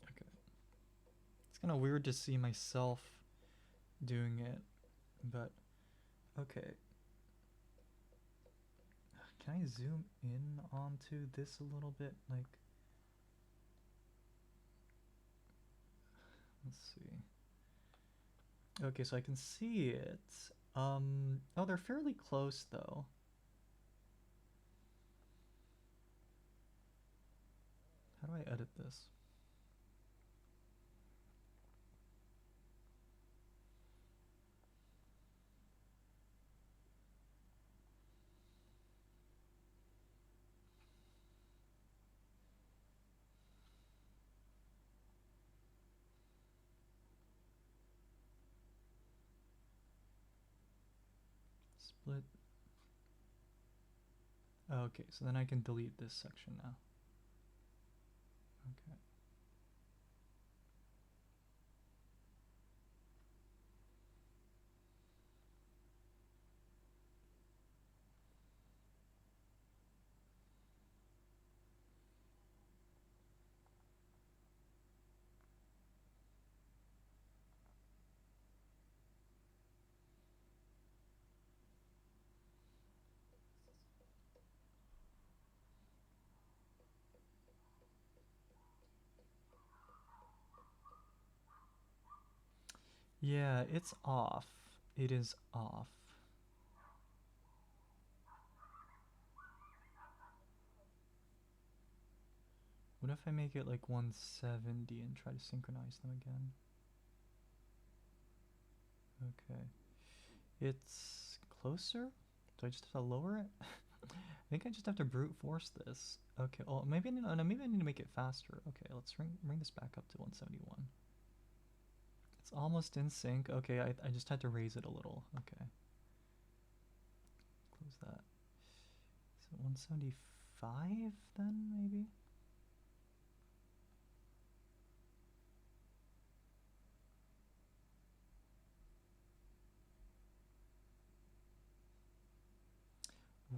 Okay. It's kind of weird to see myself doing it, but okay. Can I zoom in onto this a little bit? Like, let's see. Okay, so I can see it. Oh, they're fairly close though. How do I edit this? Split. Okay, so then I can delete this section now. Okay. Yeah, it's off. It is off. What if I make it like 170 and try to synchronize them again? Okay. It's closer? Do I just have to lower it? I think I just have to brute force this. Okay, well, maybe no, maybe I need to make it faster. Okay, let's bring this back up to 171. It's almost in sync. Okay, I just had to raise it a little. Okay. Close that. So 175 then, maybe?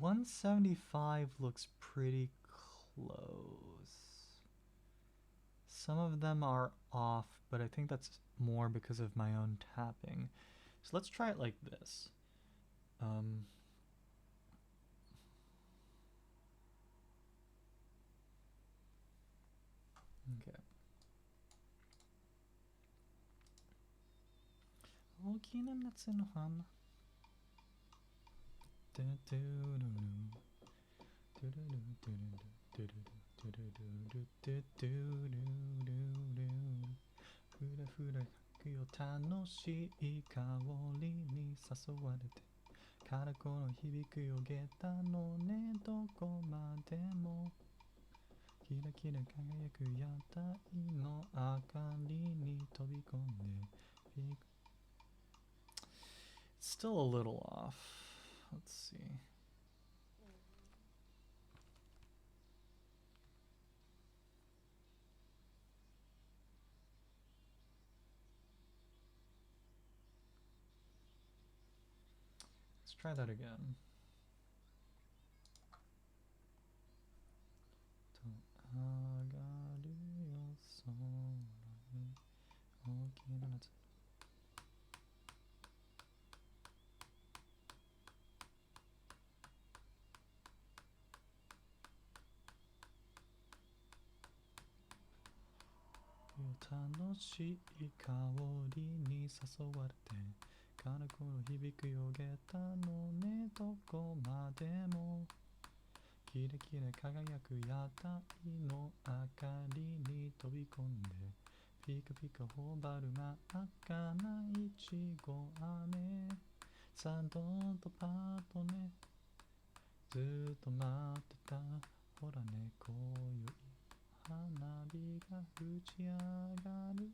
175 looks pretty close. Some of them are off, but I think that's more because of my own tapping. So let's try it like this. Okay. 大きな夏の花。ふらふら吹くよ楽しい香りに誘われてからこの響くよ下駄のねどこまでもキラキラ輝く屋台の明かりに飛び込んで Still a little off. Let's see. Let's try that again.「楽しい香りに誘われて」「からこの響くよ下駄のねどこまでも」「キラキラ輝く屋台の明かりに飛び込んで」「ピカピカ頬張る真っ赤ないちご飴」「さあどんとパートね」「ずっと待ってたほら猫よい」花火が打ち上がる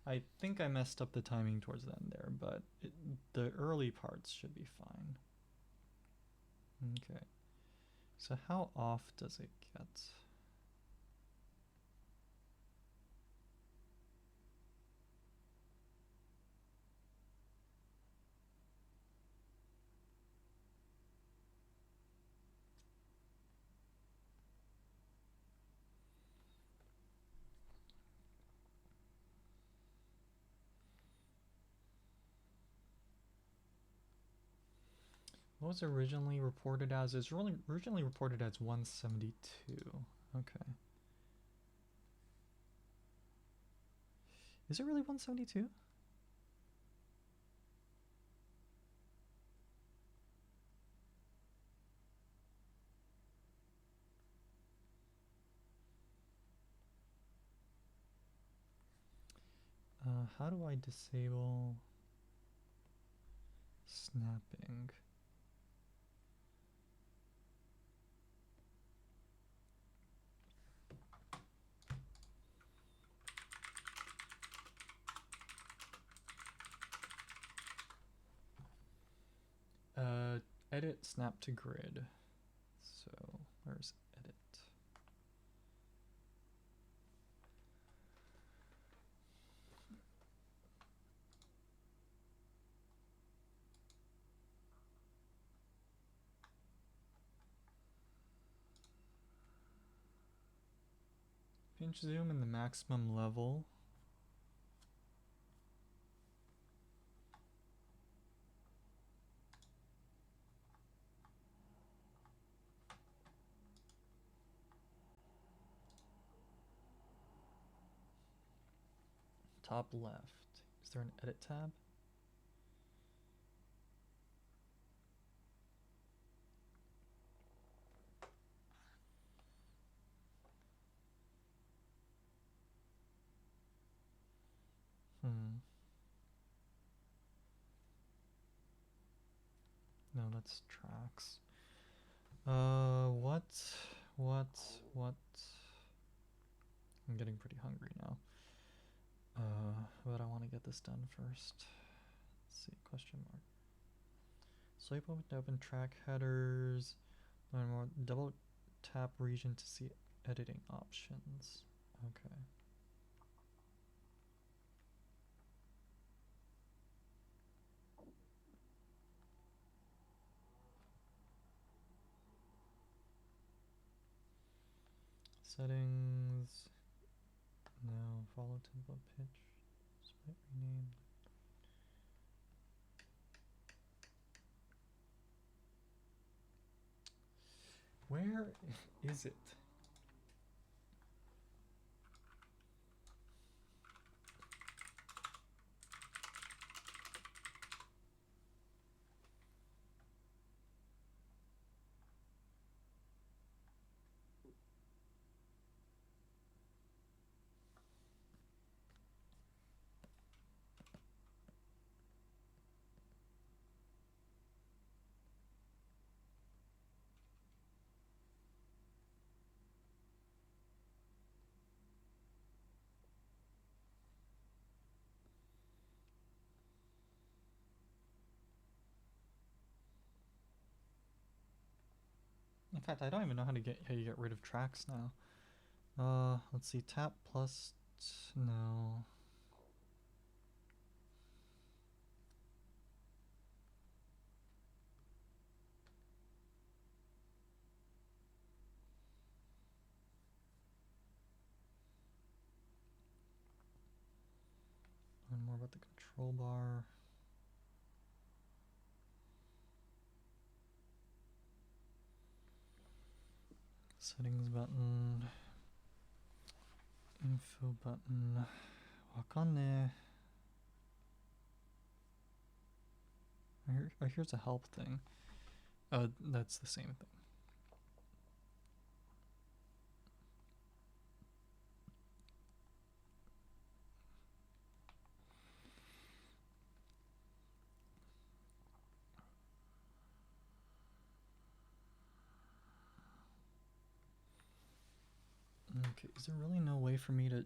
I think I messed up the timing towards the end there, but the early parts should be fine. Okay. So how off does it get? What was originally reported as? It's originally reported as 172. Okay. Is it really 172? How do I disable snapping? Edit snap to grid. So where's edit? Pinch zoom in the maximum level. Top left. Is there an edit tab? No, that's tracks. What? I'm getting pretty hungry now. But I want to get this done first. Let's see, question mark. Swipe open to open track headers. Learn more. Double tap region to see editing options. Okay. Settings. No, follow tempo pitch. Split rename. Where is it? In fact, I don't even know how you get rid of tracks now. Let's see, tap plus no. Learn more about the control bar. Settings button. Info button. Wakane. Here's a help thing. Oh, that's the same thing. Okay, is there really no way for me to...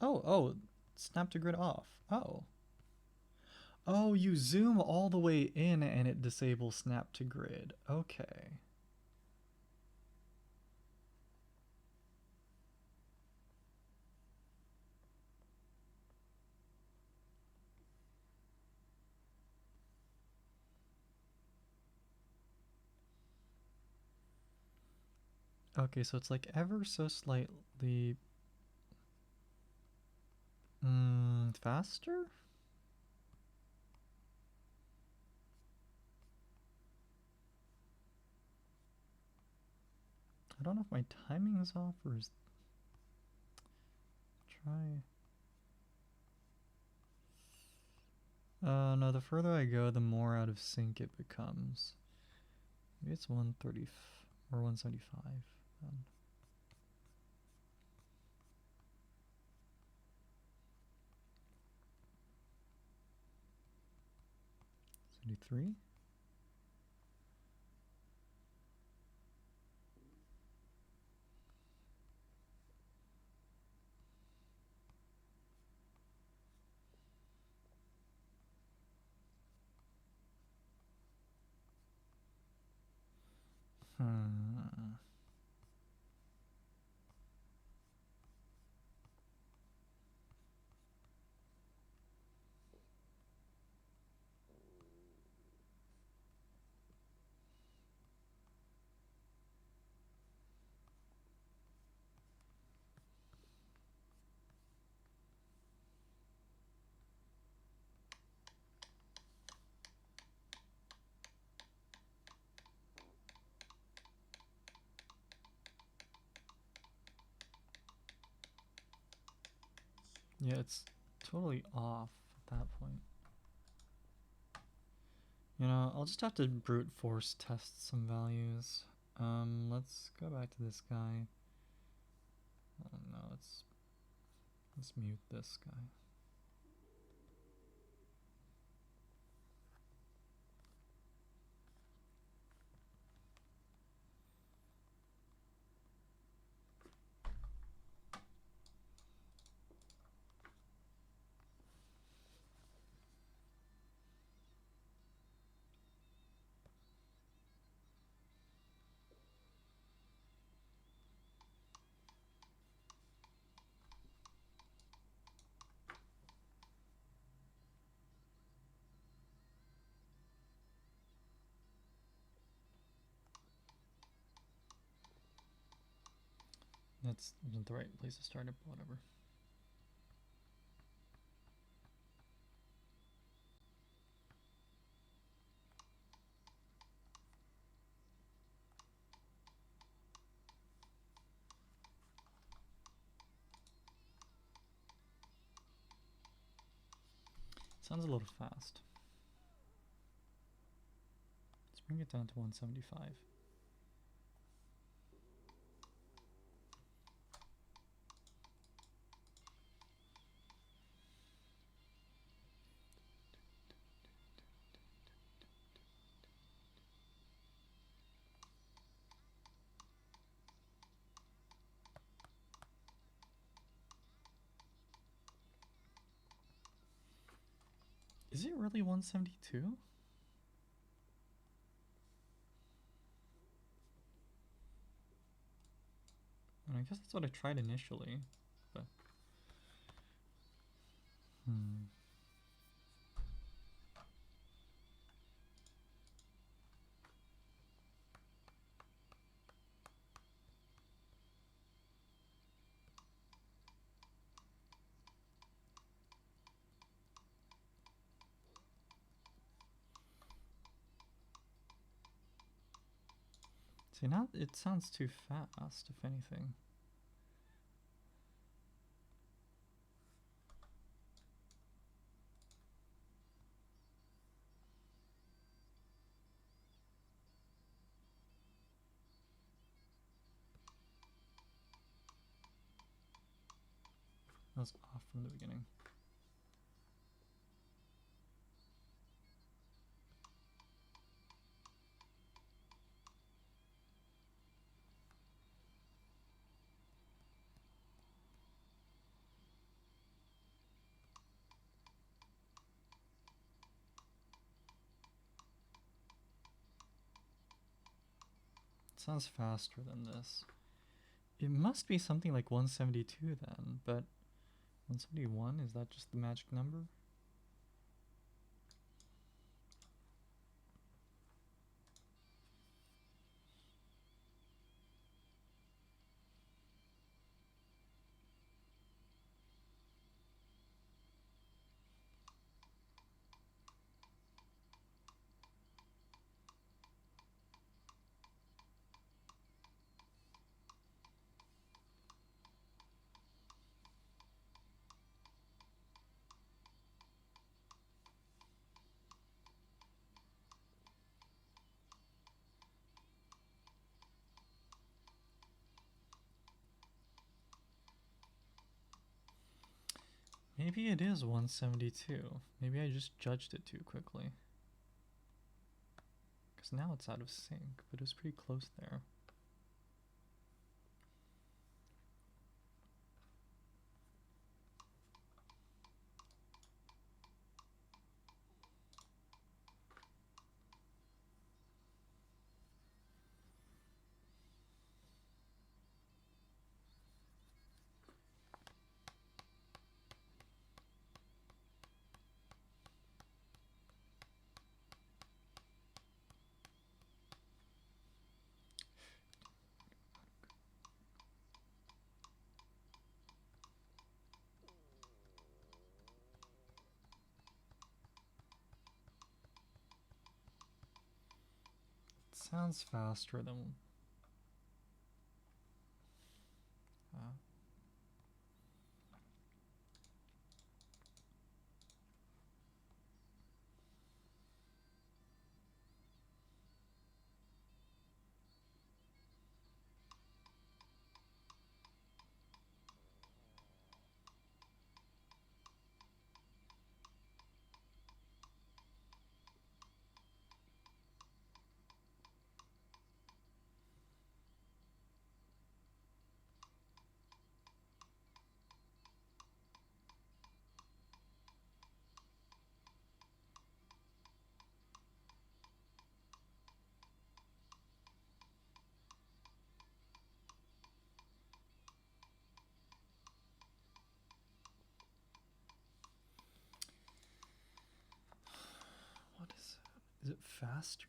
Oh, snap to grid off. Oh. Oh, you zoom all the way in and it disables snap to grid. Okay. Okay, so it's like ever so slightly faster? I don't know if my timing is off or is... Try... no, the further I go, the more out of sync it becomes. Maybe it's 130 or 175. 73? Yeah, it's totally off at that point. You know, I'll just have to brute force test some values. Let's go back to this guy. Oh no, let's mute this guy. That's not the right place to start it, but whatever. Sounds a little fast. Let's bring it down to 175. Is it really 172? And I guess that's what I tried initially, but see, now it sounds too fast, if anything. That was off from the beginning. It sounds faster than this. It must be something like 172 then, but 171, is that just the magic number? Maybe it is 172. Maybe I just judged it too quickly. Because now it's out of sync, but it was pretty close there. Sounds faster than Is it faster?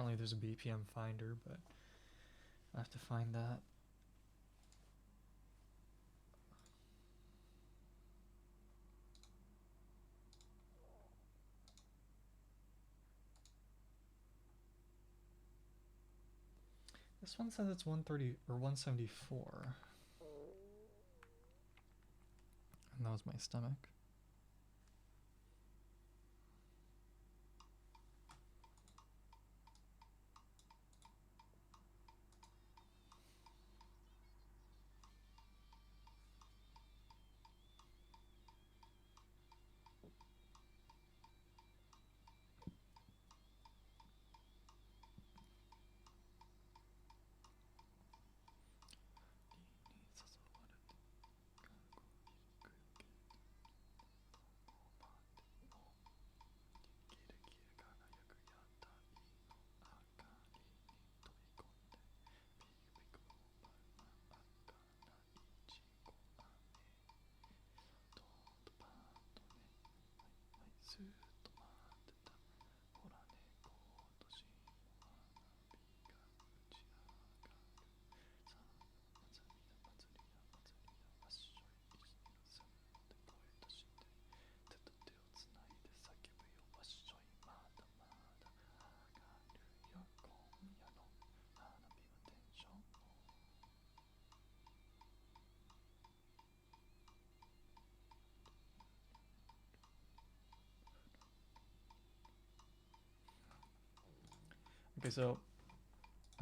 apparently there's a BPM finder, but I have to find that. This one says it's 130 or 174. And that was my stomach.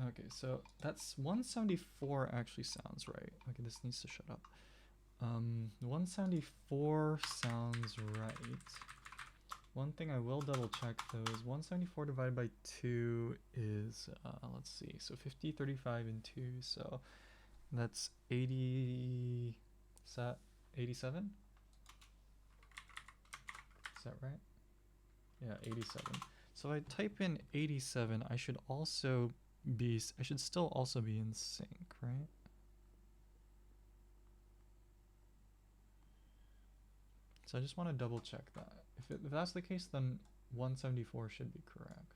Okay, so that's 174 actually sounds right. Okay, this needs to shut up. 174 sounds right. One thing I will double check though is 174 divided by 2 is, let's see, so 50, 35, and 2, so that's 80, is that 87? Is that right? Yeah, 87. So I type in 87, I should still also be in sync, right? So I just want to double check that. If that's the case, then 174 should be correct.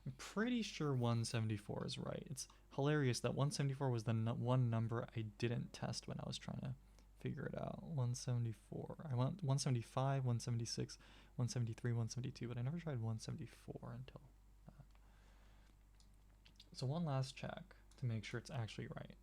I'm pretty sure 174 is right. It's hilarious that 174 was the one number I didn't test when I was trying to figure it out. 174. I went 175, 176, 173, 172, but I never tried 174 until that. So one last check to make sure it's actually right.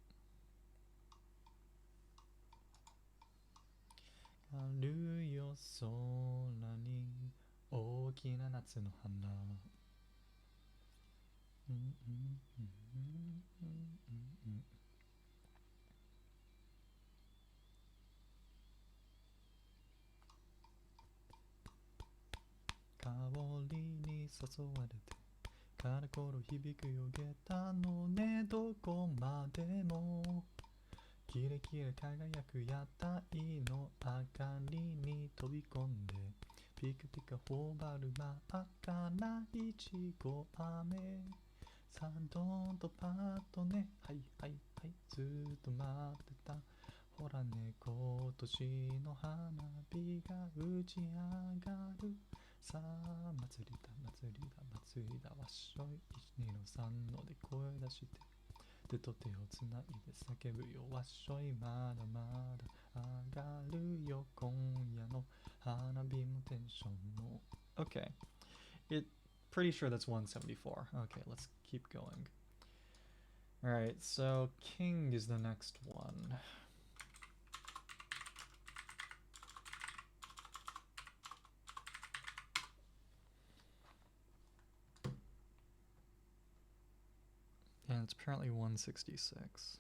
Okay, Pretty sure that's 174. Okay, let's keep going. Alright, so king is the next one. And it's apparently 166.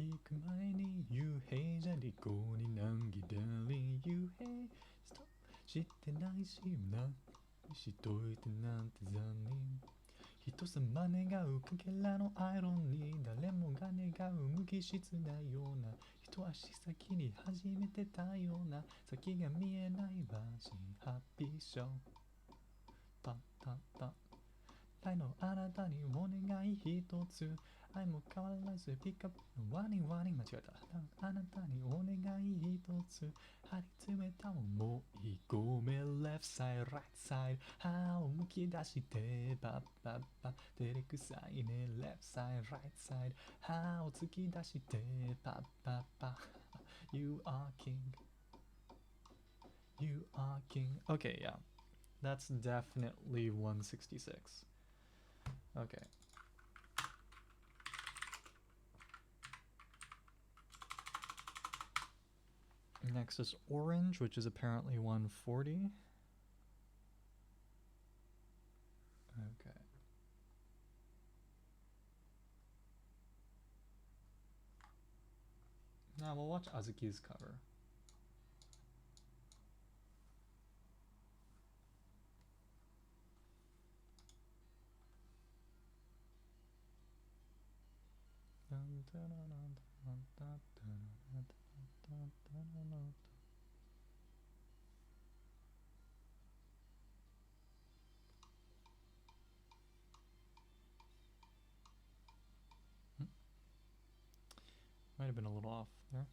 行く前に幽閉じゃ利口に難儀だり幽閉知ってないしなしといてなんて残念人様願うかけらのアイロンに誰もが願う無機質なような一足先に始めてたような先が見えないバージンハッピーショータッタッタ来のあなたにお願い一つ愛も変わらずピックアップワニワニ間違えたあなたにお願い一つ張り詰めた思いごめん left side right side 歯をむき出してパッパッパ照れくさいね left side right side 歯を突き出してパッパッパ You are king You are king Okay, yeah, that's definitely 166. Okay. Next is orange, which is apparently 140. Okay. Now we'll watch Azuki's cover. Might have been a little off there.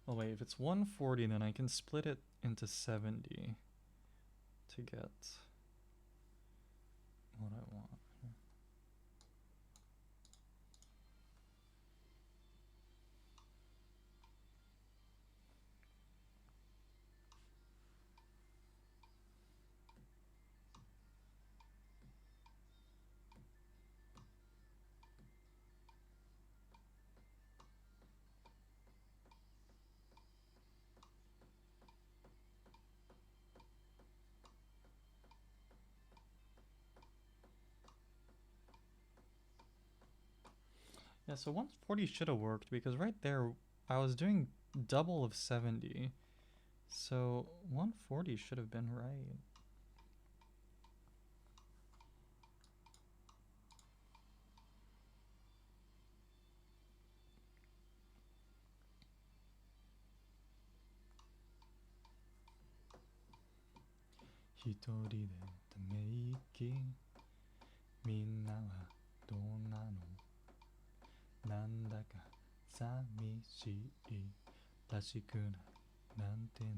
Oh wait, if it's 140, then I can split it into 70 to get what I want. Yeah, so 140 should have worked because right there I was doing double of 70. So 140 should have been right. Hitori de tameiki みんなはどうなのなんだか寂しいらしくないなんてない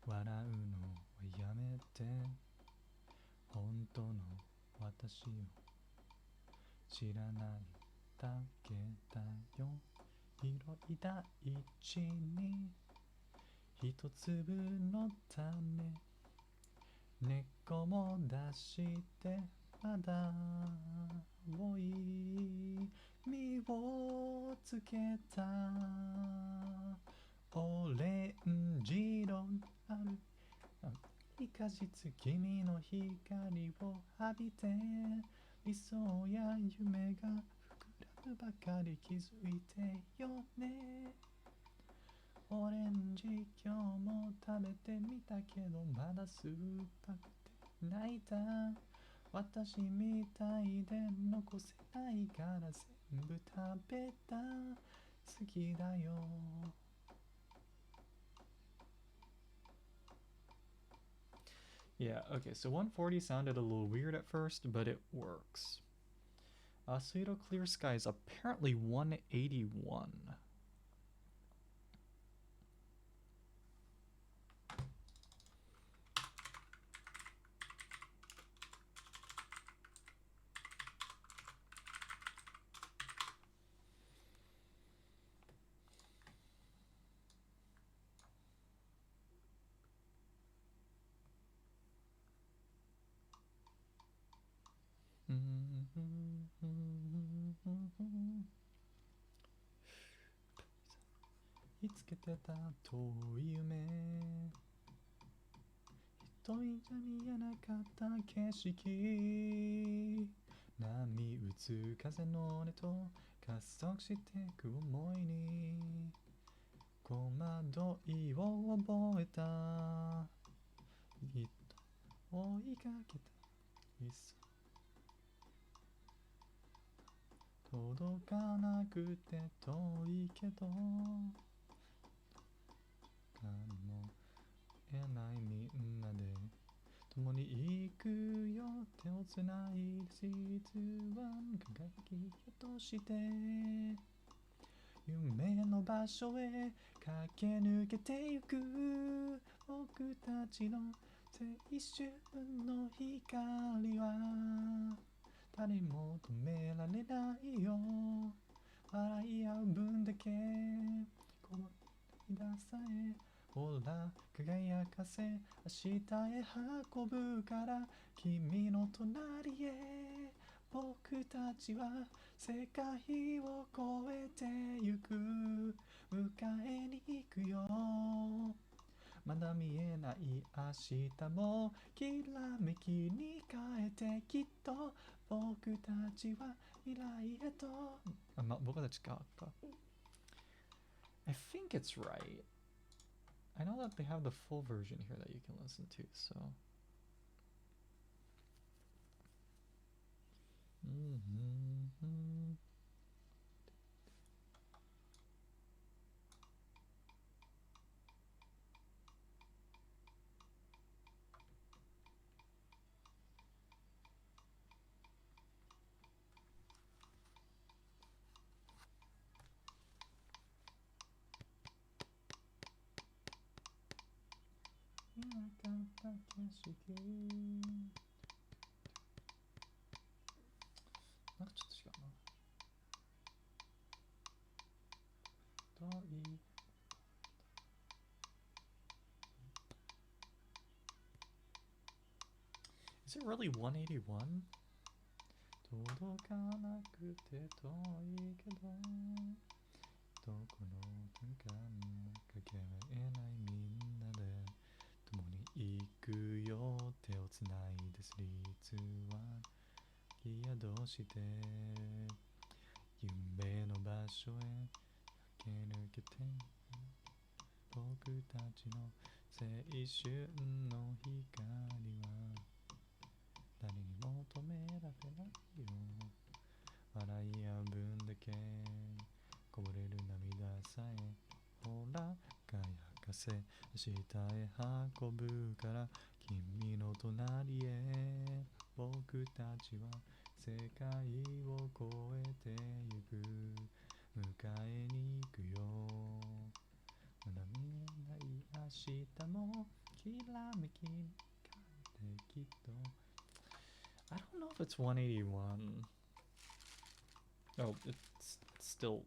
笑うのはやめて本当の私を知らないだけだよ広い大地に一粒の種根っこも出してまだ多い実をつけたオレンジ色あるいかじつ君の光を浴びて理想や夢が膨ら夜ばかり気づいてよね。オレンジ今日も食べてみたけどまだ酸っぱくて泣いた。私みたいで残せないから全部食べた。好きだよ。Yeah, okay, so 140 sounded a little weird at first, but it works. Pseudo Clear Sky is apparently 181. Mm-hmm. 見つけてた遠い夢、一人じゃ見えなかった景色、波打つ風の音と加速してく思いに戸惑いを覚えた。追いかけたいっそ届かなくて遠いけどかもえないみんなで共に行くよ。手をつないでシーズン輝きとして夢の場所へ駆け抜けてゆく。僕たちの青春の光は誰も止められないよ。笑い合う分だけこの涙さえほら輝かせ明日へ運ぶから君の隣へ。僕たちは世界を越えてゆく。迎えに行くよ。まだ見えない明日もきらめきに変えてきっと僕たちは未来へと。僕たちか。I think it's right. I know that they have the full version here that you can listen to, so. Is it really 181? 届かなくて遠いけどどこの瞬間もかけられないみんなで共に行くよ。手をつないでスリーツーワンギアどうして夢の場所へ駆け抜けて僕たちの青春の光は誰にも止められないよ。笑い合う分だけこぼれる涙さえほら輝かせ明日へ運ぶから君の隣へ。僕たちは世界を越えてゆく。迎えに行くよ。まだ見えない明日もきらめきに変えてきっと。I don't know if it's 181. Oh, it's still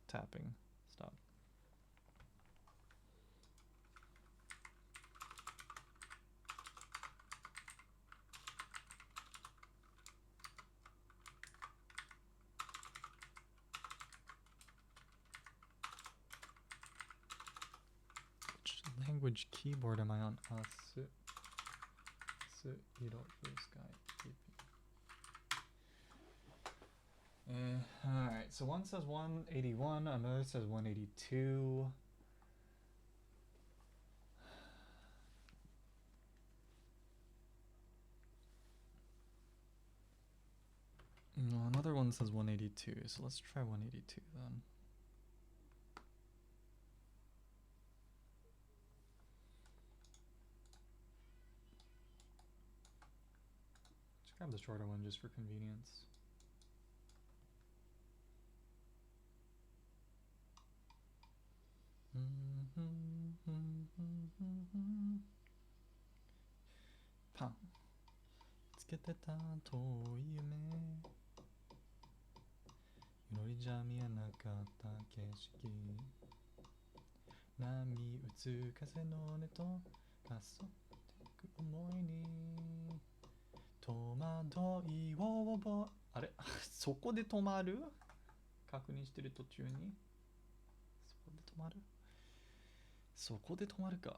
tapping. Stop. Which language keyboard am I on? Su Iro Blue Sky. Alright, so one says 181, another says 182. No, another one says 182, so let's try 182 then. Let's grab the shorter one just for convenience.パンつけてた遠い夢祈りじゃ見えなかった景色波打つ風の音とかそってく思いに戸惑いを覚えあれそこで止まる確認してる途中にそこで止まるそこで止まるか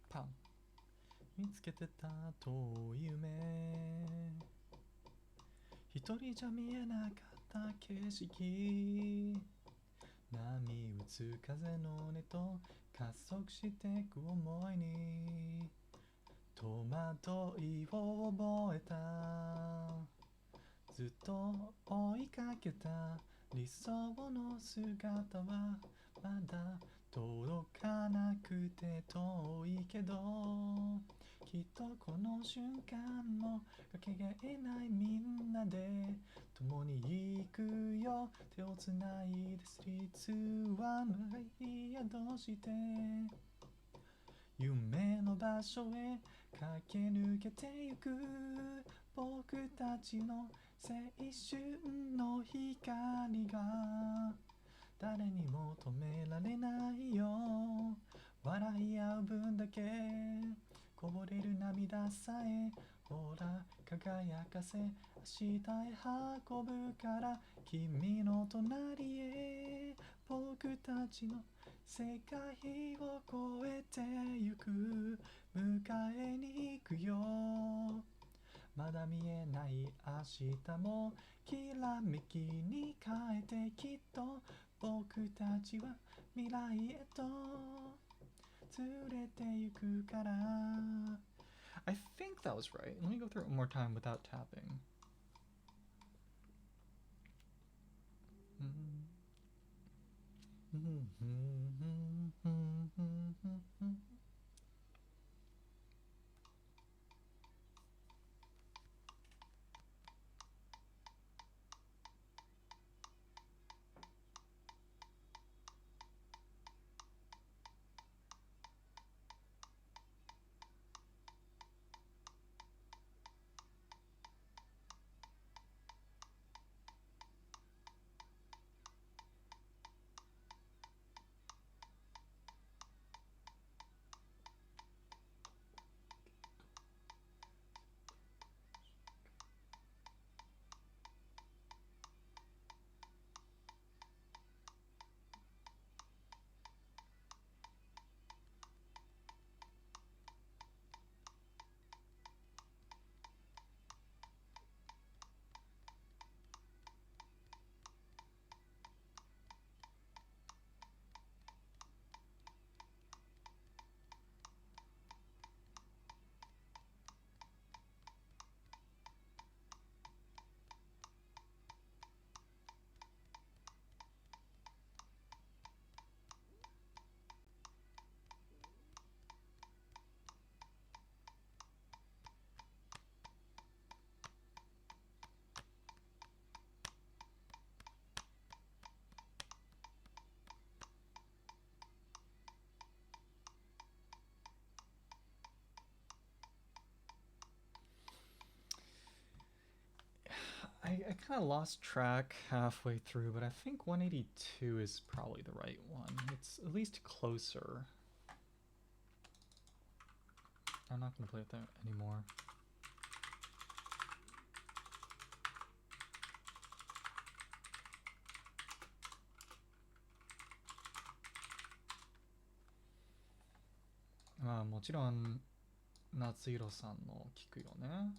パン見つけてた遠い夢一人じゃ見えなかった景色波打つ風の音と加速してく思いに戸惑いを覚えたずっと追いかけた理想の姿はまだ届かなくて遠いけどきっとこの瞬間もかけがえないみんなで共に行くよ手をつないでスリーツーワンの宿して夢の場所へ駆け抜けてゆく僕たちの青春の光が誰にも止められないよ笑い合う分だけこぼれる涙さえほら輝かせ明日へ運ぶから君の隣へ僕たちの世界を越えてゆく迎えに行くよまだ見えない明日もきらめきに変えてきっと僕たちは未来へと連れてゆくから I think that was right. Let me go through it one more time without tapping. I kind of lost track halfway through, but I think 182 is probably the right one. It's at least closer. I'm not going to play with that anymore. ちろん夏色さんの聞くよね。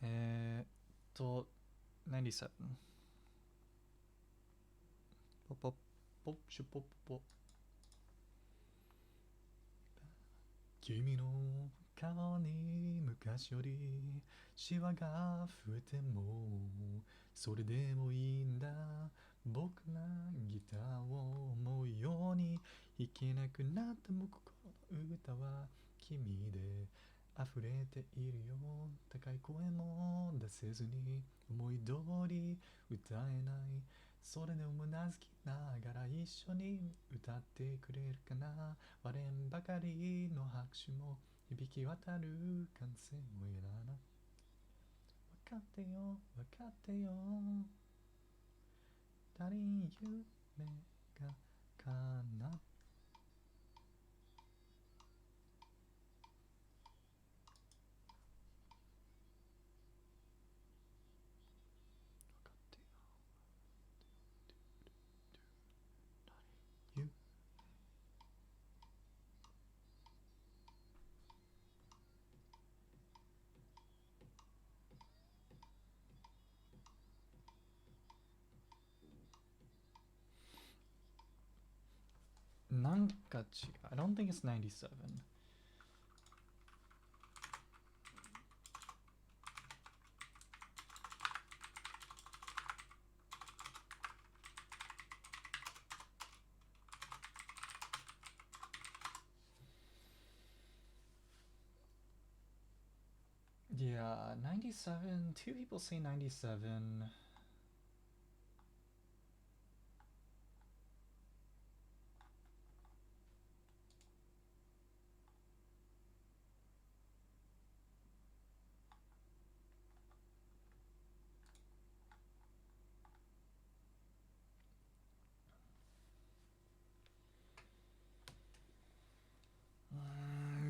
97ポポッポッシュポッポ。君の顔に昔よりシワが増えてもそれでもいいんだ。僕がギターを思うように弾けなくなってもこの歌は君で溢れているよ。高い声も出せずに思い通り歌えない。それでもうなずきながら一緒に歌ってくれるかな。割れんばかりの拍手も響き渡る歓声もいらない。分かってよ分かってよ足りん夢が叶ってなんか違う。I don't think it's 97. Yeah, 97. Two people say 97.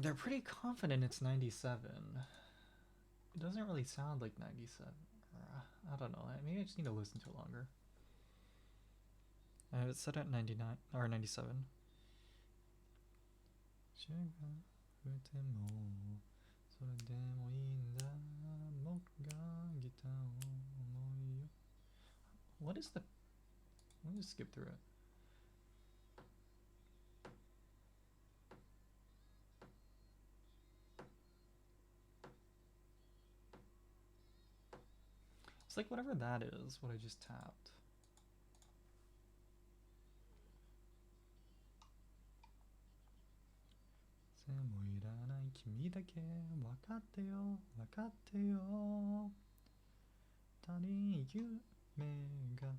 They're pretty confident it's 97. It doesn't really sound like 97. I don't know. Maybe I just need to listen to it longer. It's set at 99 or 97. シュが増えてもそれでもいいんだ。僕がギターを思いよ。What is the? Let me just skip through it. It's like whatever that is, what I just tapped. "もいらない君だけ分かってよ分かってよ足りん夢が」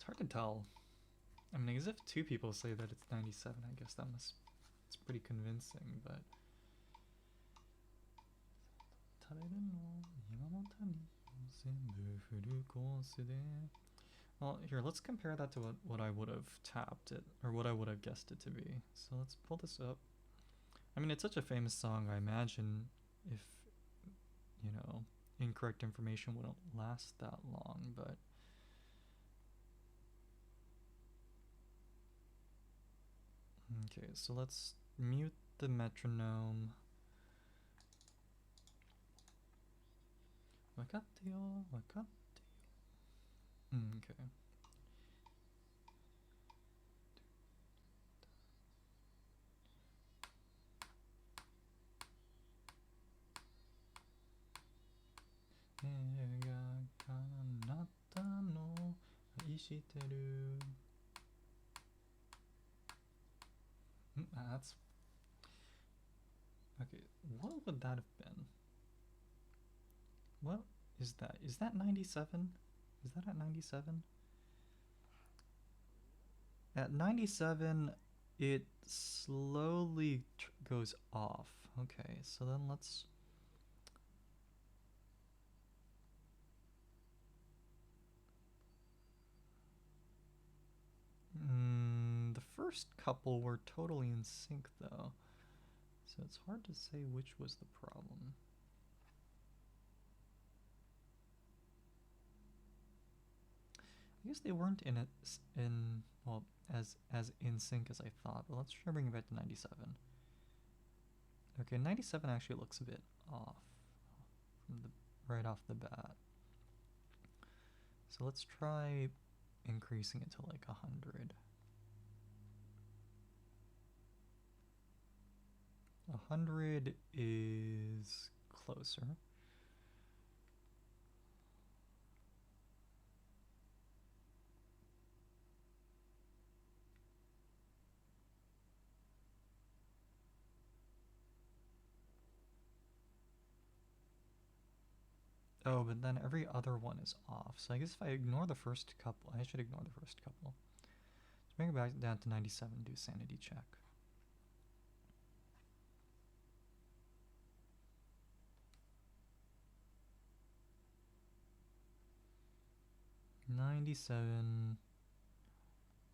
It's hard to tell. I mean, as if two people say that it's 97, I guess that must... It's pretty convincing, but... Well, here, let's compare that to what I would have tapped it, or what I would have guessed it to be. So let's pull this up. I mean, it's such a famous song, I imagine if, you know, incorrect information wouldn't last that long, but... Okay, so let's mute the metronome. Wakatteyo, wakatteyo. Okay. That's... Okay, what would that have been? What is that? Is that 97? Is that at 97? At 97, it slowly goes off. Okay, so then let's... first couple were totally in sync though, so it's hard to say which was the problem. I guess they weren't well, as in sync as I thought, but let's try to bring it back to 97. Okay, 97 actually looks a bit off from right off the bat. So let's try increasing it to like 100. 100 is closer. Oh, but then every other one is off. So I guess if I ignore the first couple, I should ignore the first couple. Let's bring it back down to 97, do a sanity check. $97.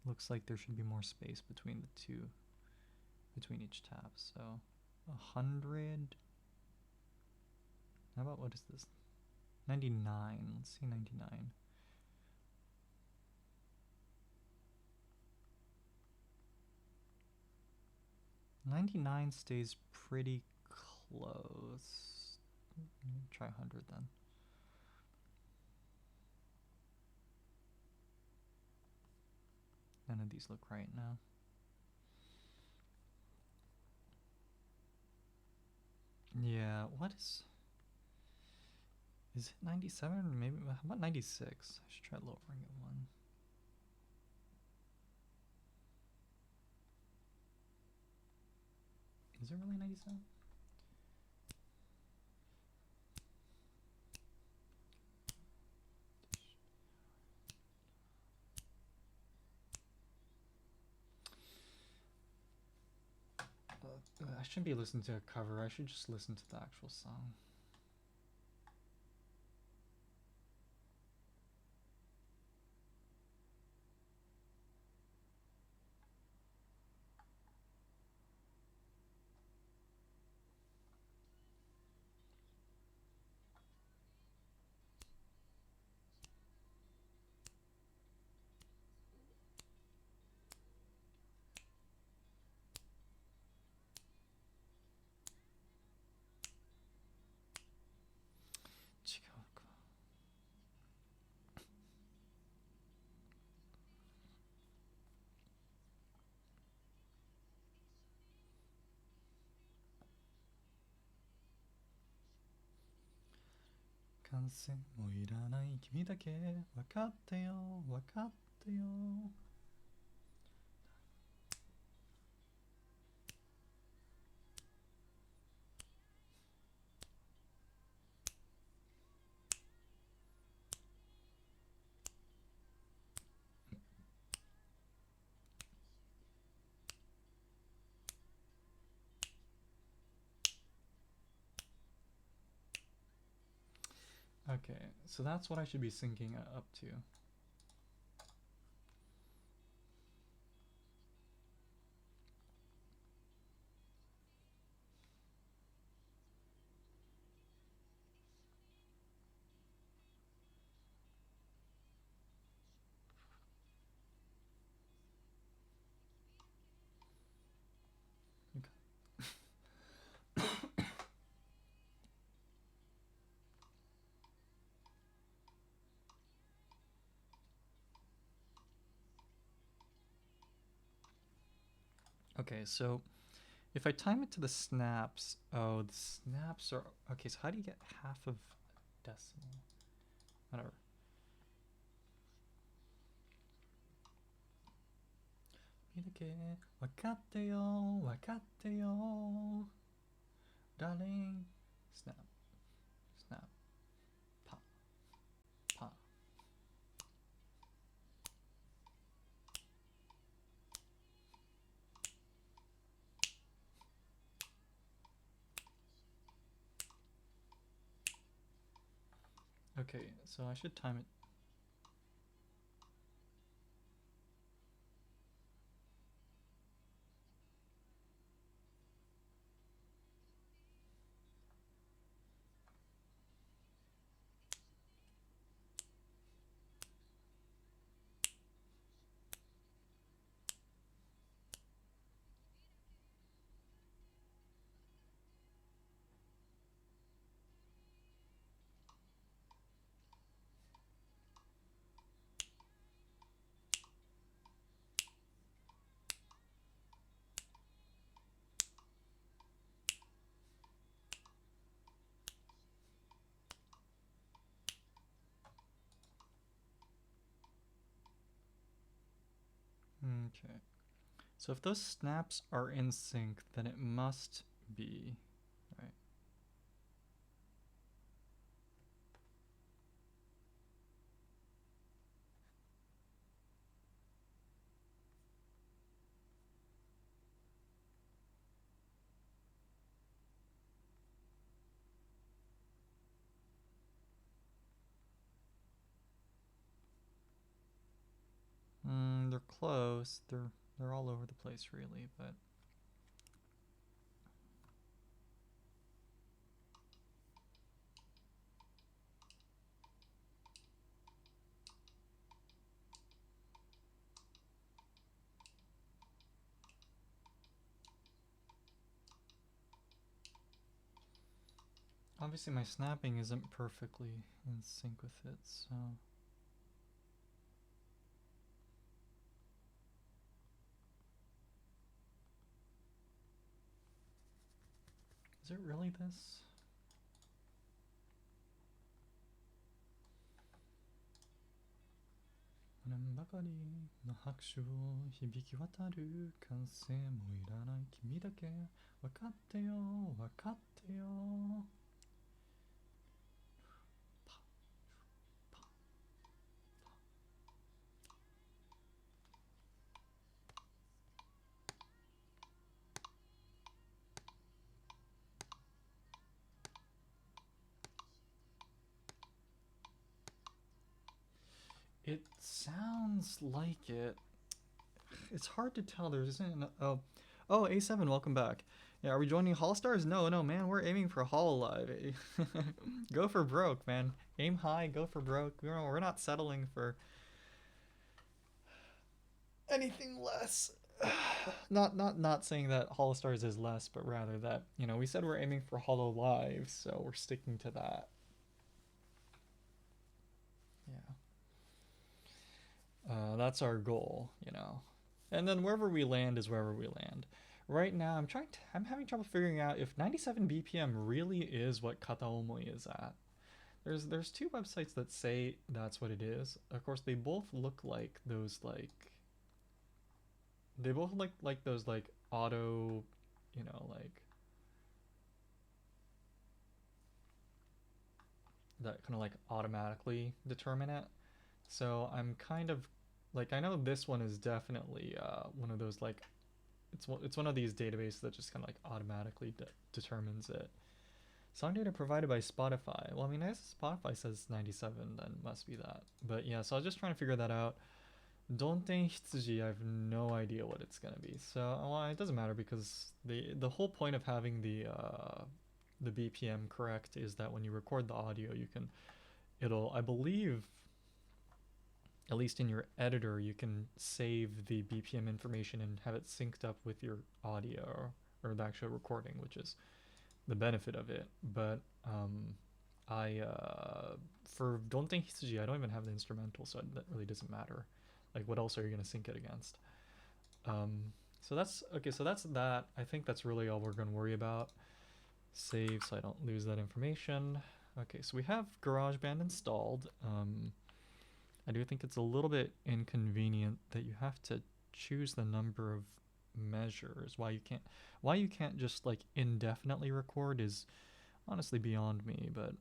Looks like there should be more space between the two, between each tab. So 100. How about, what is this? 99. Let's see 99. $99 stays pretty close. Try 100 then. None of these look right now. Yeah, what is it 97? Maybe, how about 96? I should try lowering it one. Is it really 97? I shouldn't be listening to a cover. I should just listen to the actual song. Okay, so that's what I should be syncing up to. Okay, so if I time it to the snaps, oh, the snaps are, okay, so how do you get half of decimal? Whatever. Darling. Snap. Snap. Pa. Pa. Okay, so I should time it. Okay. So if those snaps are in sync, then it must be, right? They're close. They're all over the place, really, but obviously my snapping isn't perfectly in sync with it, so. Is it really this? It sounds like it. It's hard to tell. There isn't. Oh, A7, welcome back. Yeah, are we joining Hall Stars? No, man. We're aiming for Hololive. Go for broke, man. Aim high, go for broke. We're not settling for anything less. Not saying that Hollow Stars is less, but rather that we said we're aiming for Hololive, so we're sticking to that. Yeah. That's our goal, And then wherever we land is wherever we land. Right now, I'm having trouble figuring out if 97 BPM really is what Kataomoi is at. There's two websites that say that's what it is. Of course, they both look like those they both look like those auto, that kind of automatically determine it. So I'm kind of I know this one is definitely one of those it's one of these databases that just kind of automatically determines it. Song data provided by Spotify. Well, I mean, I guess Spotify says 97, then it must be that. But yeah, so I was just trying to figure that out. Donten Hitsuji, I have no idea what it's gonna be. So well, it doesn't matter because the whole point of having the BPM correct is that when you record the audio, I believe, at least in your editor, you can save the BPM information and have it synced up with your audio or the actual recording, which is the benefit of it. But for Donten Hitsuji, I don't even have the instrumental, so that really doesn't matter. What else are you gonna sync it against? So that's okay. So that's that. I think that's really all we're gonna worry about. Save so I don't lose that information. Okay, so we have GarageBand installed. I do think it's a little bit inconvenient that you have to choose the number of measures. Why you can't just indefinitely record is honestly beyond me, but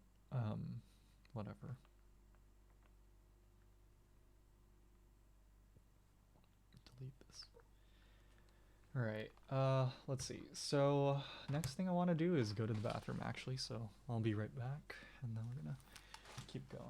whatever. Delete this. All right. Let's see. So next thing I want to do is go to the bathroom actually, so I'll be right back and then we're gonna keep going.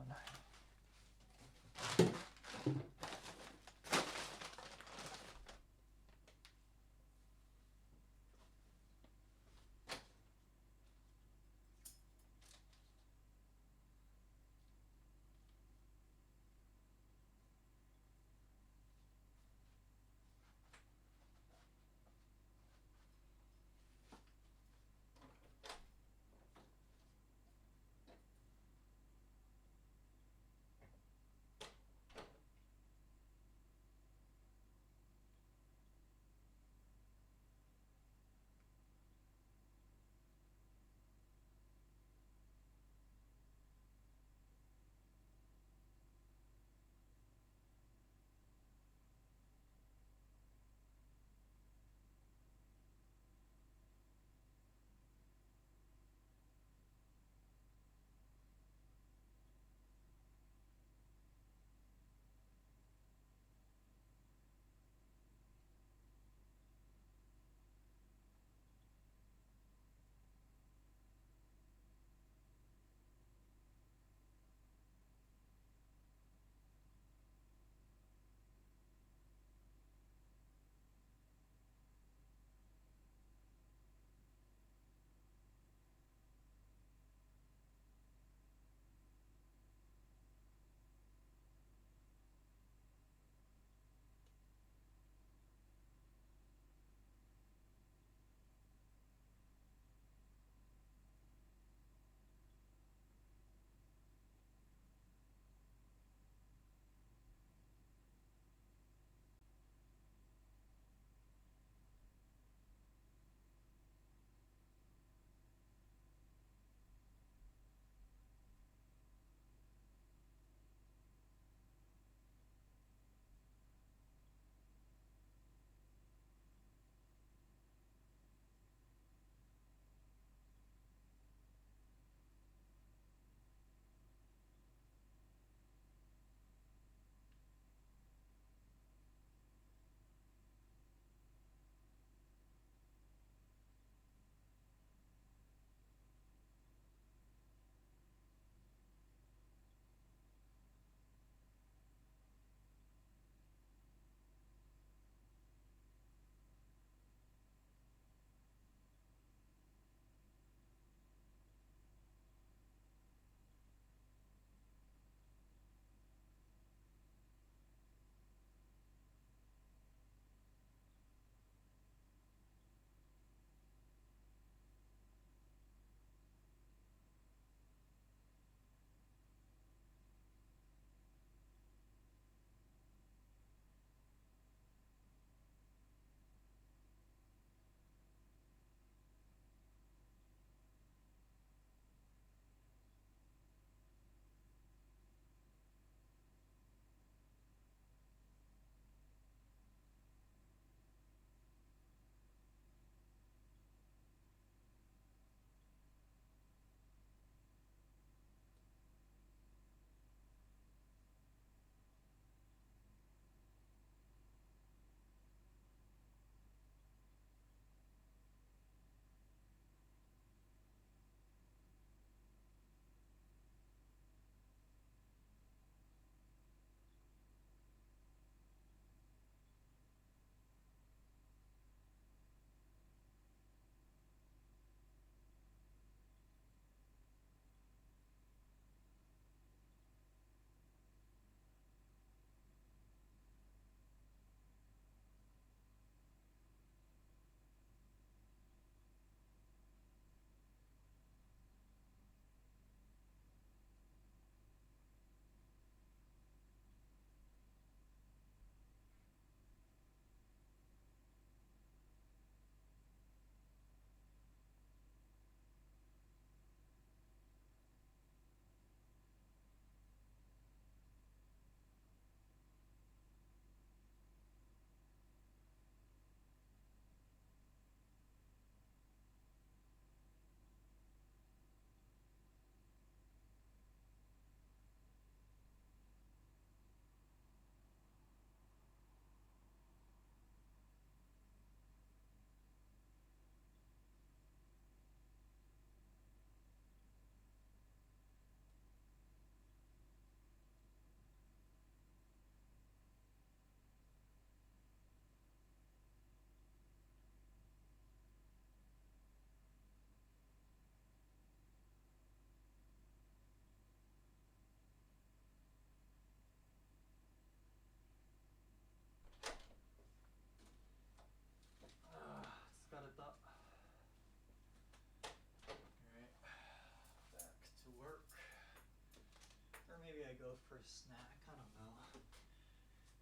for a snack? I don't know.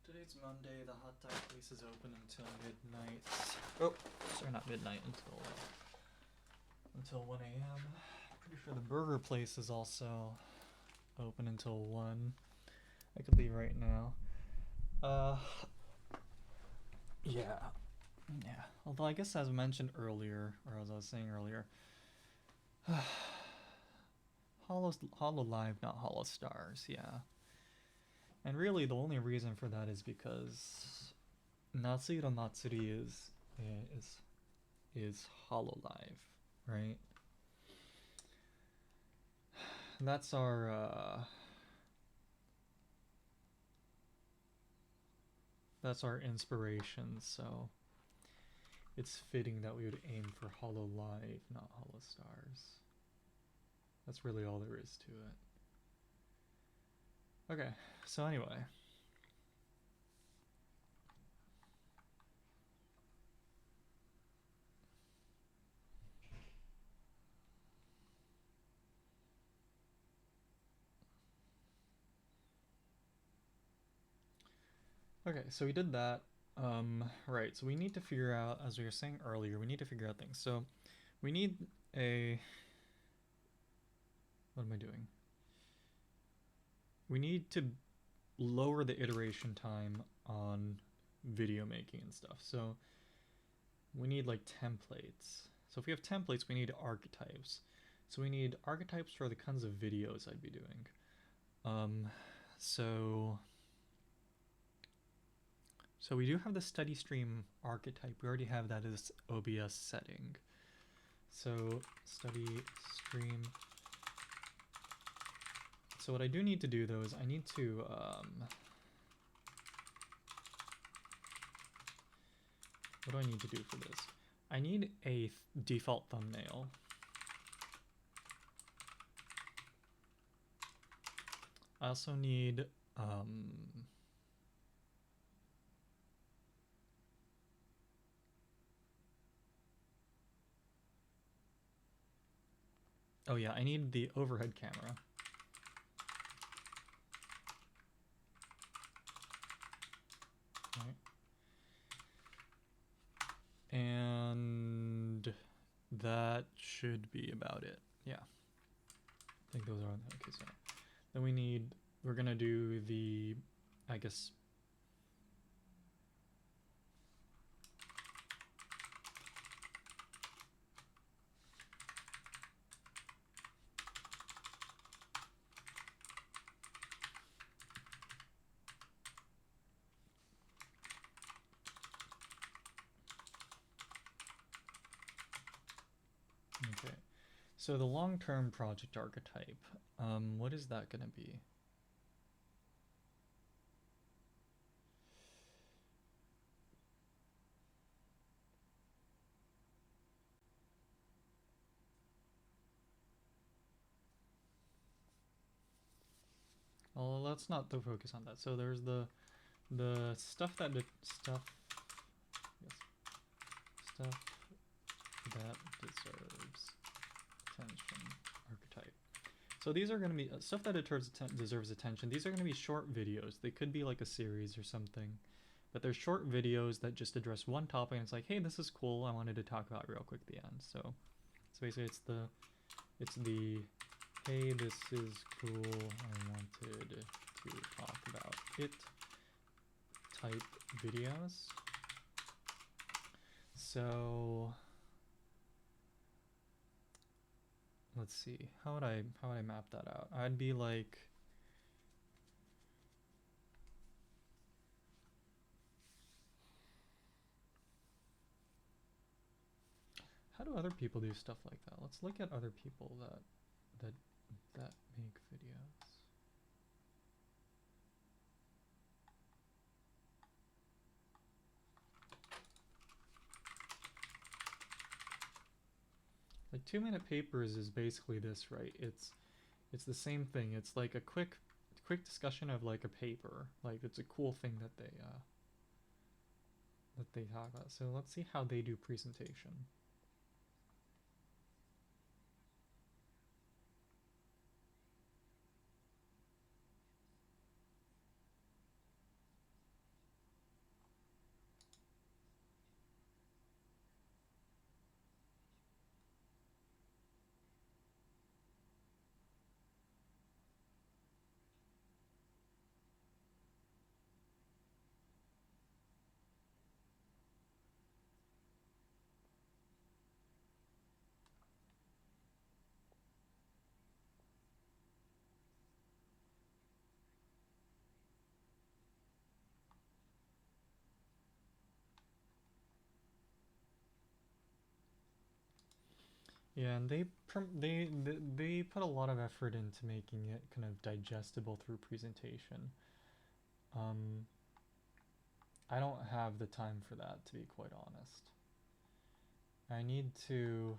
Today's Monday. The hot dog place is open until midnight. Oh, sorry, not midnight, until 1 a.m. Pretty sure the burger place is also open until 1. I could leave right now. Yeah. Although I guess as mentioned earlier, or as I was saying earlier, Hollow Live, not Hollow Stars, yeah. And really the only reason for that is because Natsuhiro Matsuri is Hollow Live, right? That's our inspiration, so it's fitting that we would aim for Hollow Live, not Hollow Stars. That's really all there is to it. Okay, so anyway. Okay, so we did that. Right, so we need to figure out, as we were saying earlier, we need to figure out things. So we need a... What am I doing? We need to lower the iteration time on video making and stuff. So we need like templates. So if we have templates, we need archetypes. So we need archetypes for the kinds of videos I'd be doing. So we do have the steady stream archetype. We already have that as OBS setting. So steady stream. So what I do need to do though is I need to what do I need to do for this? I need a default thumbnail. I also need oh yeah, I need the overhead camera. Right. And that should be about it. Yeah. I think those are okay, so then we're gonna do the, I guess, okay. So the long-term project archetype, what is that gonna be? Well, let's not focus on that. So there's the stuff that stuff that deserves attention archetype. So these are going to be stuff that deserves attention. These are going to be short videos. They could be like a series or something, but they're short videos that just address one topic. And it's like, hey, this is cool. I wanted to talk about it real quick at the end. So basically, it's the hey, this is cool. I wanted to talk about it type videos. So let's see, how would I map that out? I'd be like, how do other people do stuff like that? Let's look at other people that make videos. Like 2-minute papers is basically this, right? It's the same thing. It's like a quick discussion of like a paper. Like it's a cool thing that they talk about. So let's see how they do presentation. Yeah, and they put a lot of effort into making it kind of digestible through presentation. Um, I don't have the time for that, to be quite honest. I need to.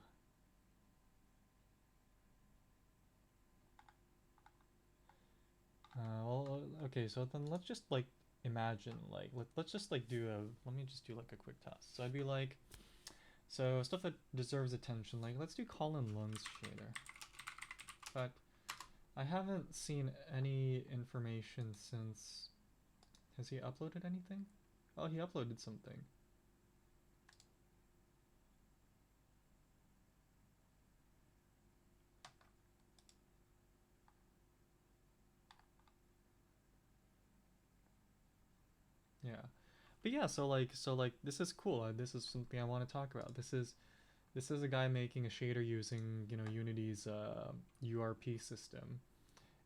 Well, okay, so then let's just like imagine, like, let's just like do a, let me just do like a quick test. So I'd be like, so stuff that deserves attention, like let's do Colin Lung's shader. But I haven't seen any information since, has he uploaded anything? Oh, he uploaded something. Yeah. But yeah, so like this is cool. This is something I want to talk about. This is a guy making a shader using, you know, Unity's URP system.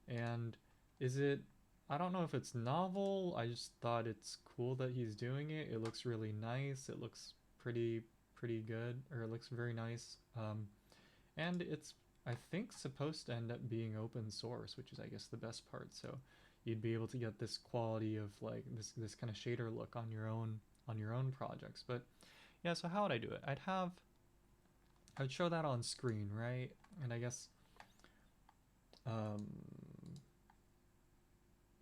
And is it, I don't know if it's novel. I just thought it's cool that he's doing it. It looks really nice. It looks pretty good, or it looks very nice. And it's, I think, supposed to end up being open source, which is, I guess, the best part. So you'd be able to get this quality of like this kind of shader look on your own projects. But yeah, so how would I do it? I'd show that on screen, right? And I guess um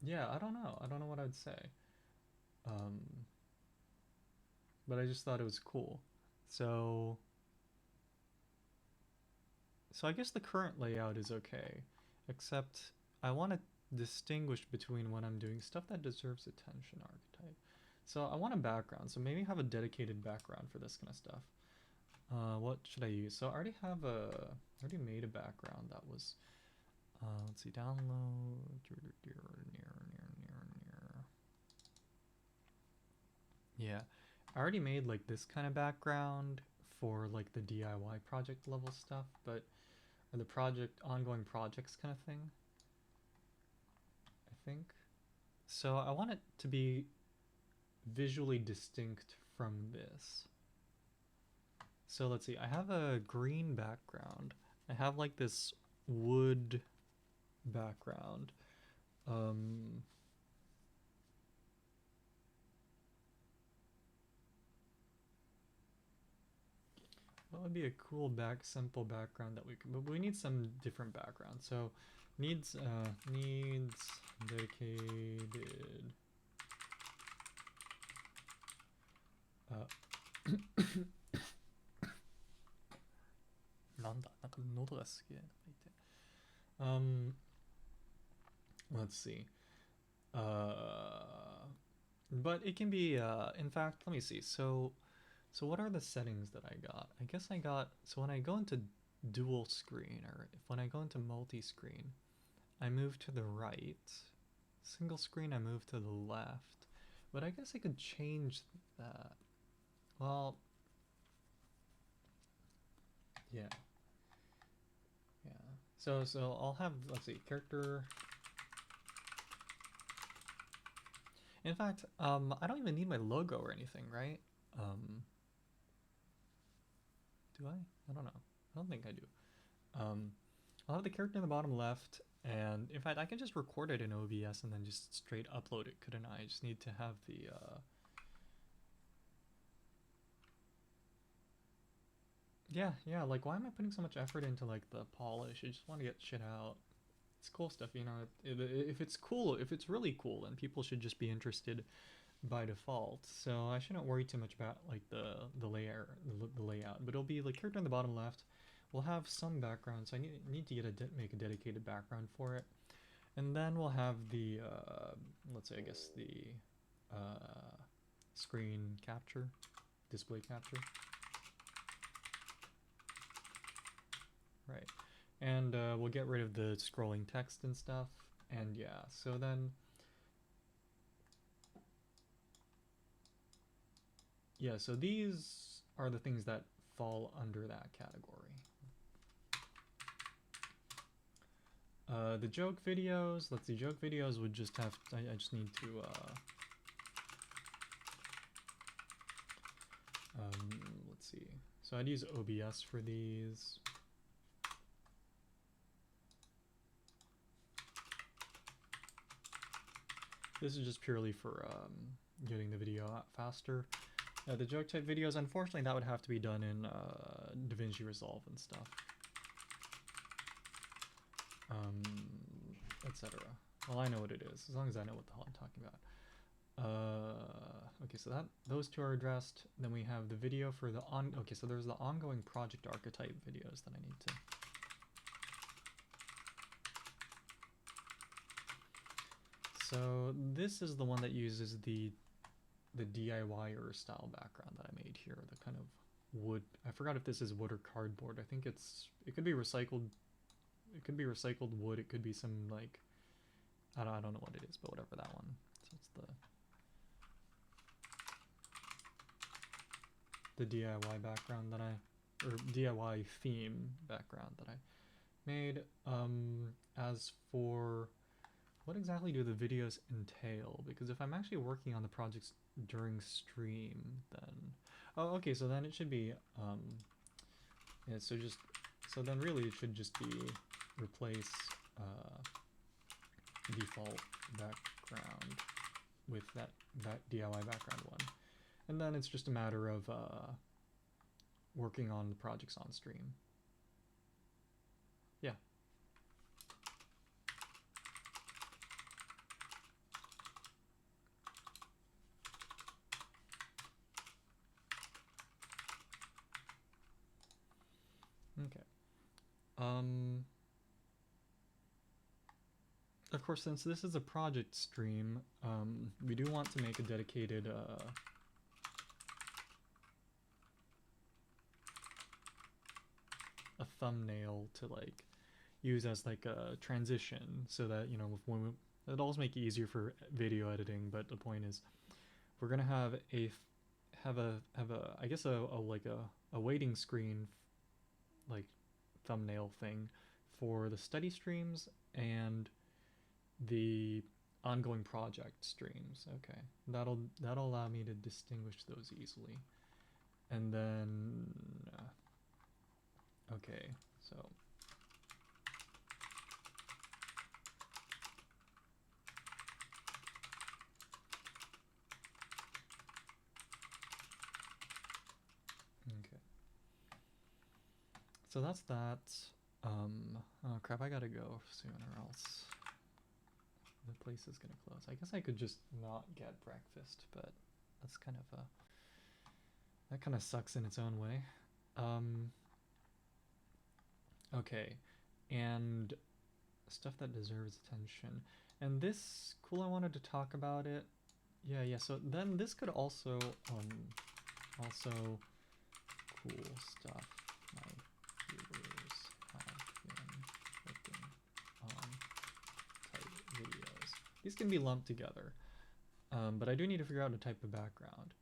yeah, I don't know. I don't know what I'd say. Um but I just thought it was cool. So I guess the current layout is okay, except I want to distinguish between when I'm doing stuff that deserves attention archetype. So I want a background, so maybe have a dedicated background for this kind of stuff. What should I use? So I already have I already made a background that was, let's see, download, yeah, I already made like this kind of background for like the DIY project level stuff, but, or the project, ongoing projects kind of thing, I think. So I want it to be visually distinct from this. So let's see, I have a green background. I have like this wood background. What would be a cool simple background that we could, but we need some different background. So needs dedicated なんだ、なんか喉がすげえなんか痛い。Let's see. But it can be, in fact, let me see. So what are the settings that I got? I guess I got, so when I go into dual screen, or if when I go into multi-screen, I move to the right. Single screen, I move to the left. But I guess I could change that. Well, yeah. Yeah. So I'll have, let's see, character. In fact, I don't even need my logo or anything, right? Do I? I don't know. I don't think I do. I'll have the character in the bottom left, and in fact, I can just record it in OBS and then just straight upload it, couldn't I? I just need to have the, yeah, like, why am I putting so much effort into, like, the polish? I just want to get shit out. It's cool stuff, you know. If it's cool, if it's really cool, then people should just be interested by default. So I shouldn't worry too much about, like, the layer, the layout. But it'll be, like, character in the bottom left. We'll have some background, so I need to make a dedicated background for it. And then we'll have the, let's say, I guess the screen capture, display capture. Right. And we'll get rid of the scrolling text and stuff. And yeah, so then, yeah, so these are the things that fall under that category. The joke videos, let's see, joke videos would just have, I just need to, let's see. So I'd use OBS for these. This is just purely for getting the video out faster. The joke type videos, unfortunately, that would have to be done in DaVinci Resolve and stuff, etc. Well, I know what it is, as long as I know what the hell I'm talking about. Okay, so those two are addressed. Then we have the video for the okay, so there's the ongoing project archetype videos that I need to. So this is the one that uses the DIYer style background that I made here, the kind of wood. I forgot if this is wood or cardboard. I think it could be recycled. It could be recycled wood. It could be some like I don't know what it is, but whatever, that one. So it's the DIY background that or DIY theme background that I made. As for what exactly do the videos entail? Because if I'm actually working on the projects during stream, then okay, so then it should be yeah, so then really it should just be replace default background with that DIY background one, and then it's just a matter of working on the projects on stream. Yeah. Okay. Of course, since this is a project stream, we do want to make a dedicated a thumbnail to like use as like a transition, so that when it also make it easier for video editing. But the point is, we're gonna have a I guess a waiting screen like thumbnail thing for the study streams and the ongoing project streams. Okay, that'll allow me to distinguish those easily. And then okay, so okay, so that's that. Oh crap, I gotta go soon or else the place is gonna close. I guess I could just not get breakfast, but that's kind of that kind of sucks in its own way. Okay, and stuff that deserves attention. And this, cool, I wanted to talk about it. Yeah, so then this could also also cool stuff my viewers have been working on type videos. These can be lumped together, but I do need to figure out a type of background.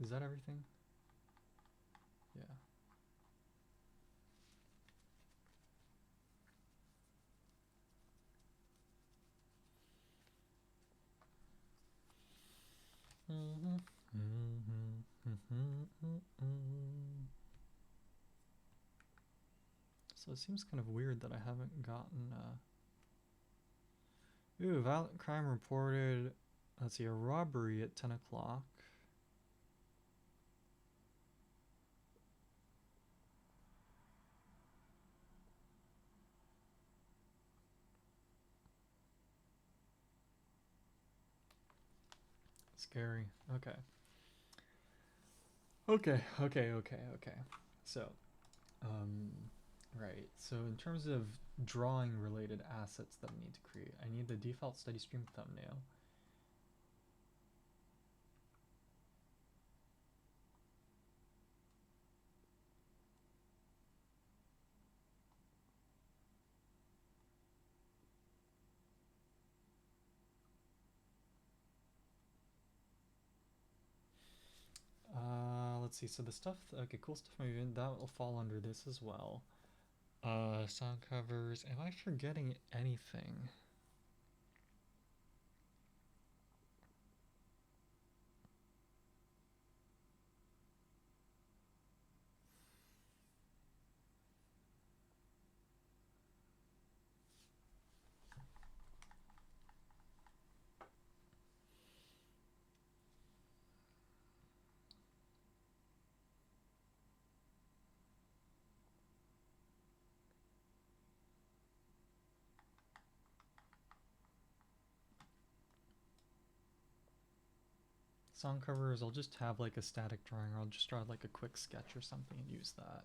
Is that everything? Yeah. So it seems kind of weird that I haven't gotten ooh, violent crime reported. Let's see, a robbery at 10 o'clock. Scary. Okay. So, right. So in terms of drawing related assets that I need to create, I need the default study stream thumbnail. Let's see. So the stuff, okay, cool stuff maybe that will fall under this as well. Sound covers. Am I forgetting anything? song covers, I'll just have like a static drawing, or I'll just draw like a quick sketch or something and use that.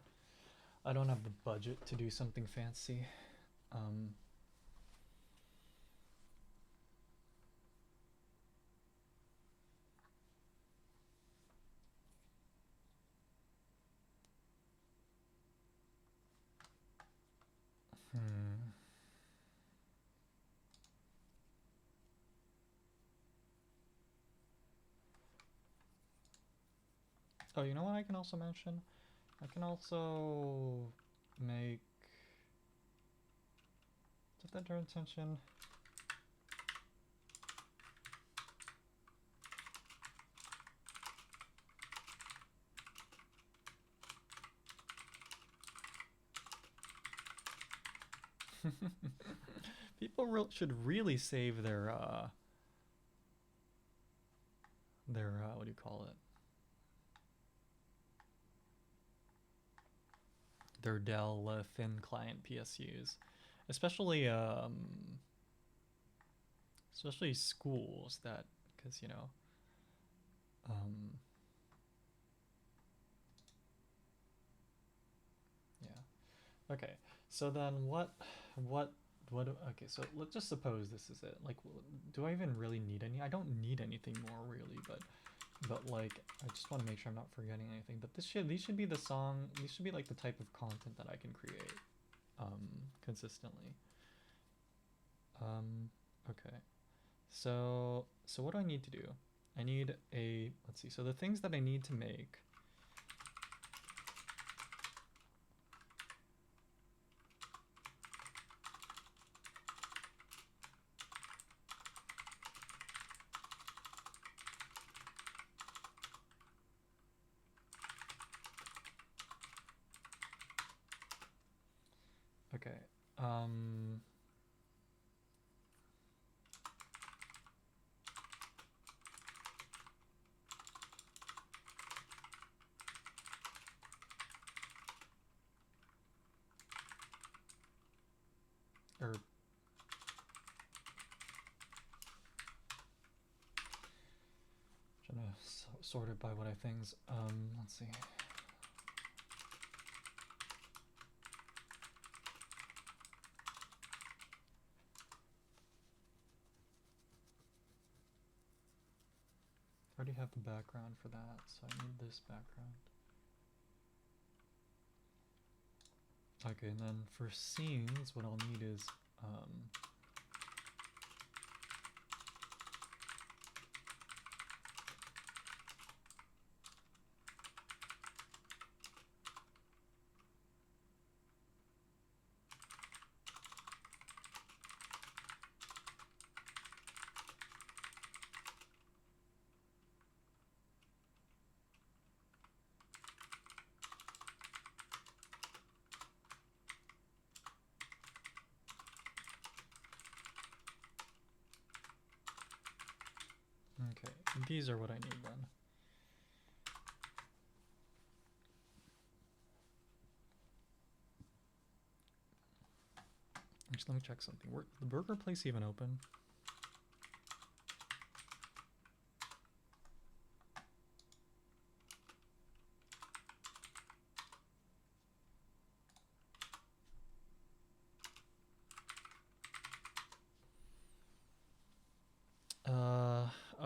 I don't have the budget to do something fancy. Oh, you know what I can also mention? I can also make... Did that draw attention? People should really save their what do you call it? Their Dell thin client PSUs, especially schools that, because you know, yeah. Okay, so then what? Okay, so let's just suppose this is it. Like, do I even really need any? I don't need anything more really, but like, I just want to make sure I'm not forgetting anything. But these should be the song. These should be like the type of content that I can create, consistently. Okay. So what do I need to do? I need a, let's see. So the things that I need to make. Okay. Or trying to sort it by what I things. Let's see. I already have the background for that, so I need this background. Okay, and then for scenes, what I'll need is okay, these are what I need then. Actually, let me check something. The burger place even open?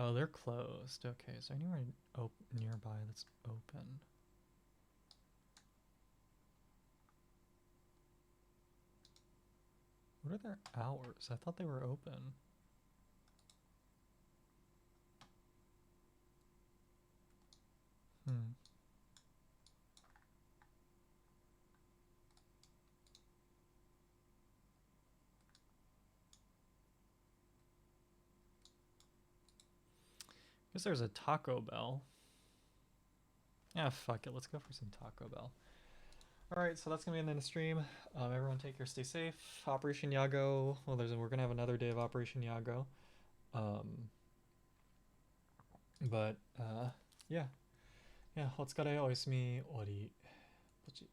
Oh, they're closed. Okay, is there anywhere nearby that's open? What are their hours? I thought they were open. Guess there's a Taco Bell. Yeah, fuck it. Let's go for some Taco Bell. Alright, so that's going to be the end of the stream. Everyone take care, stay safe. Operation YAGOO. Well, we're going to have another day of Operation YAGOO. But, yeah. Yeah, お疲れおやすみ終わり。ポチ。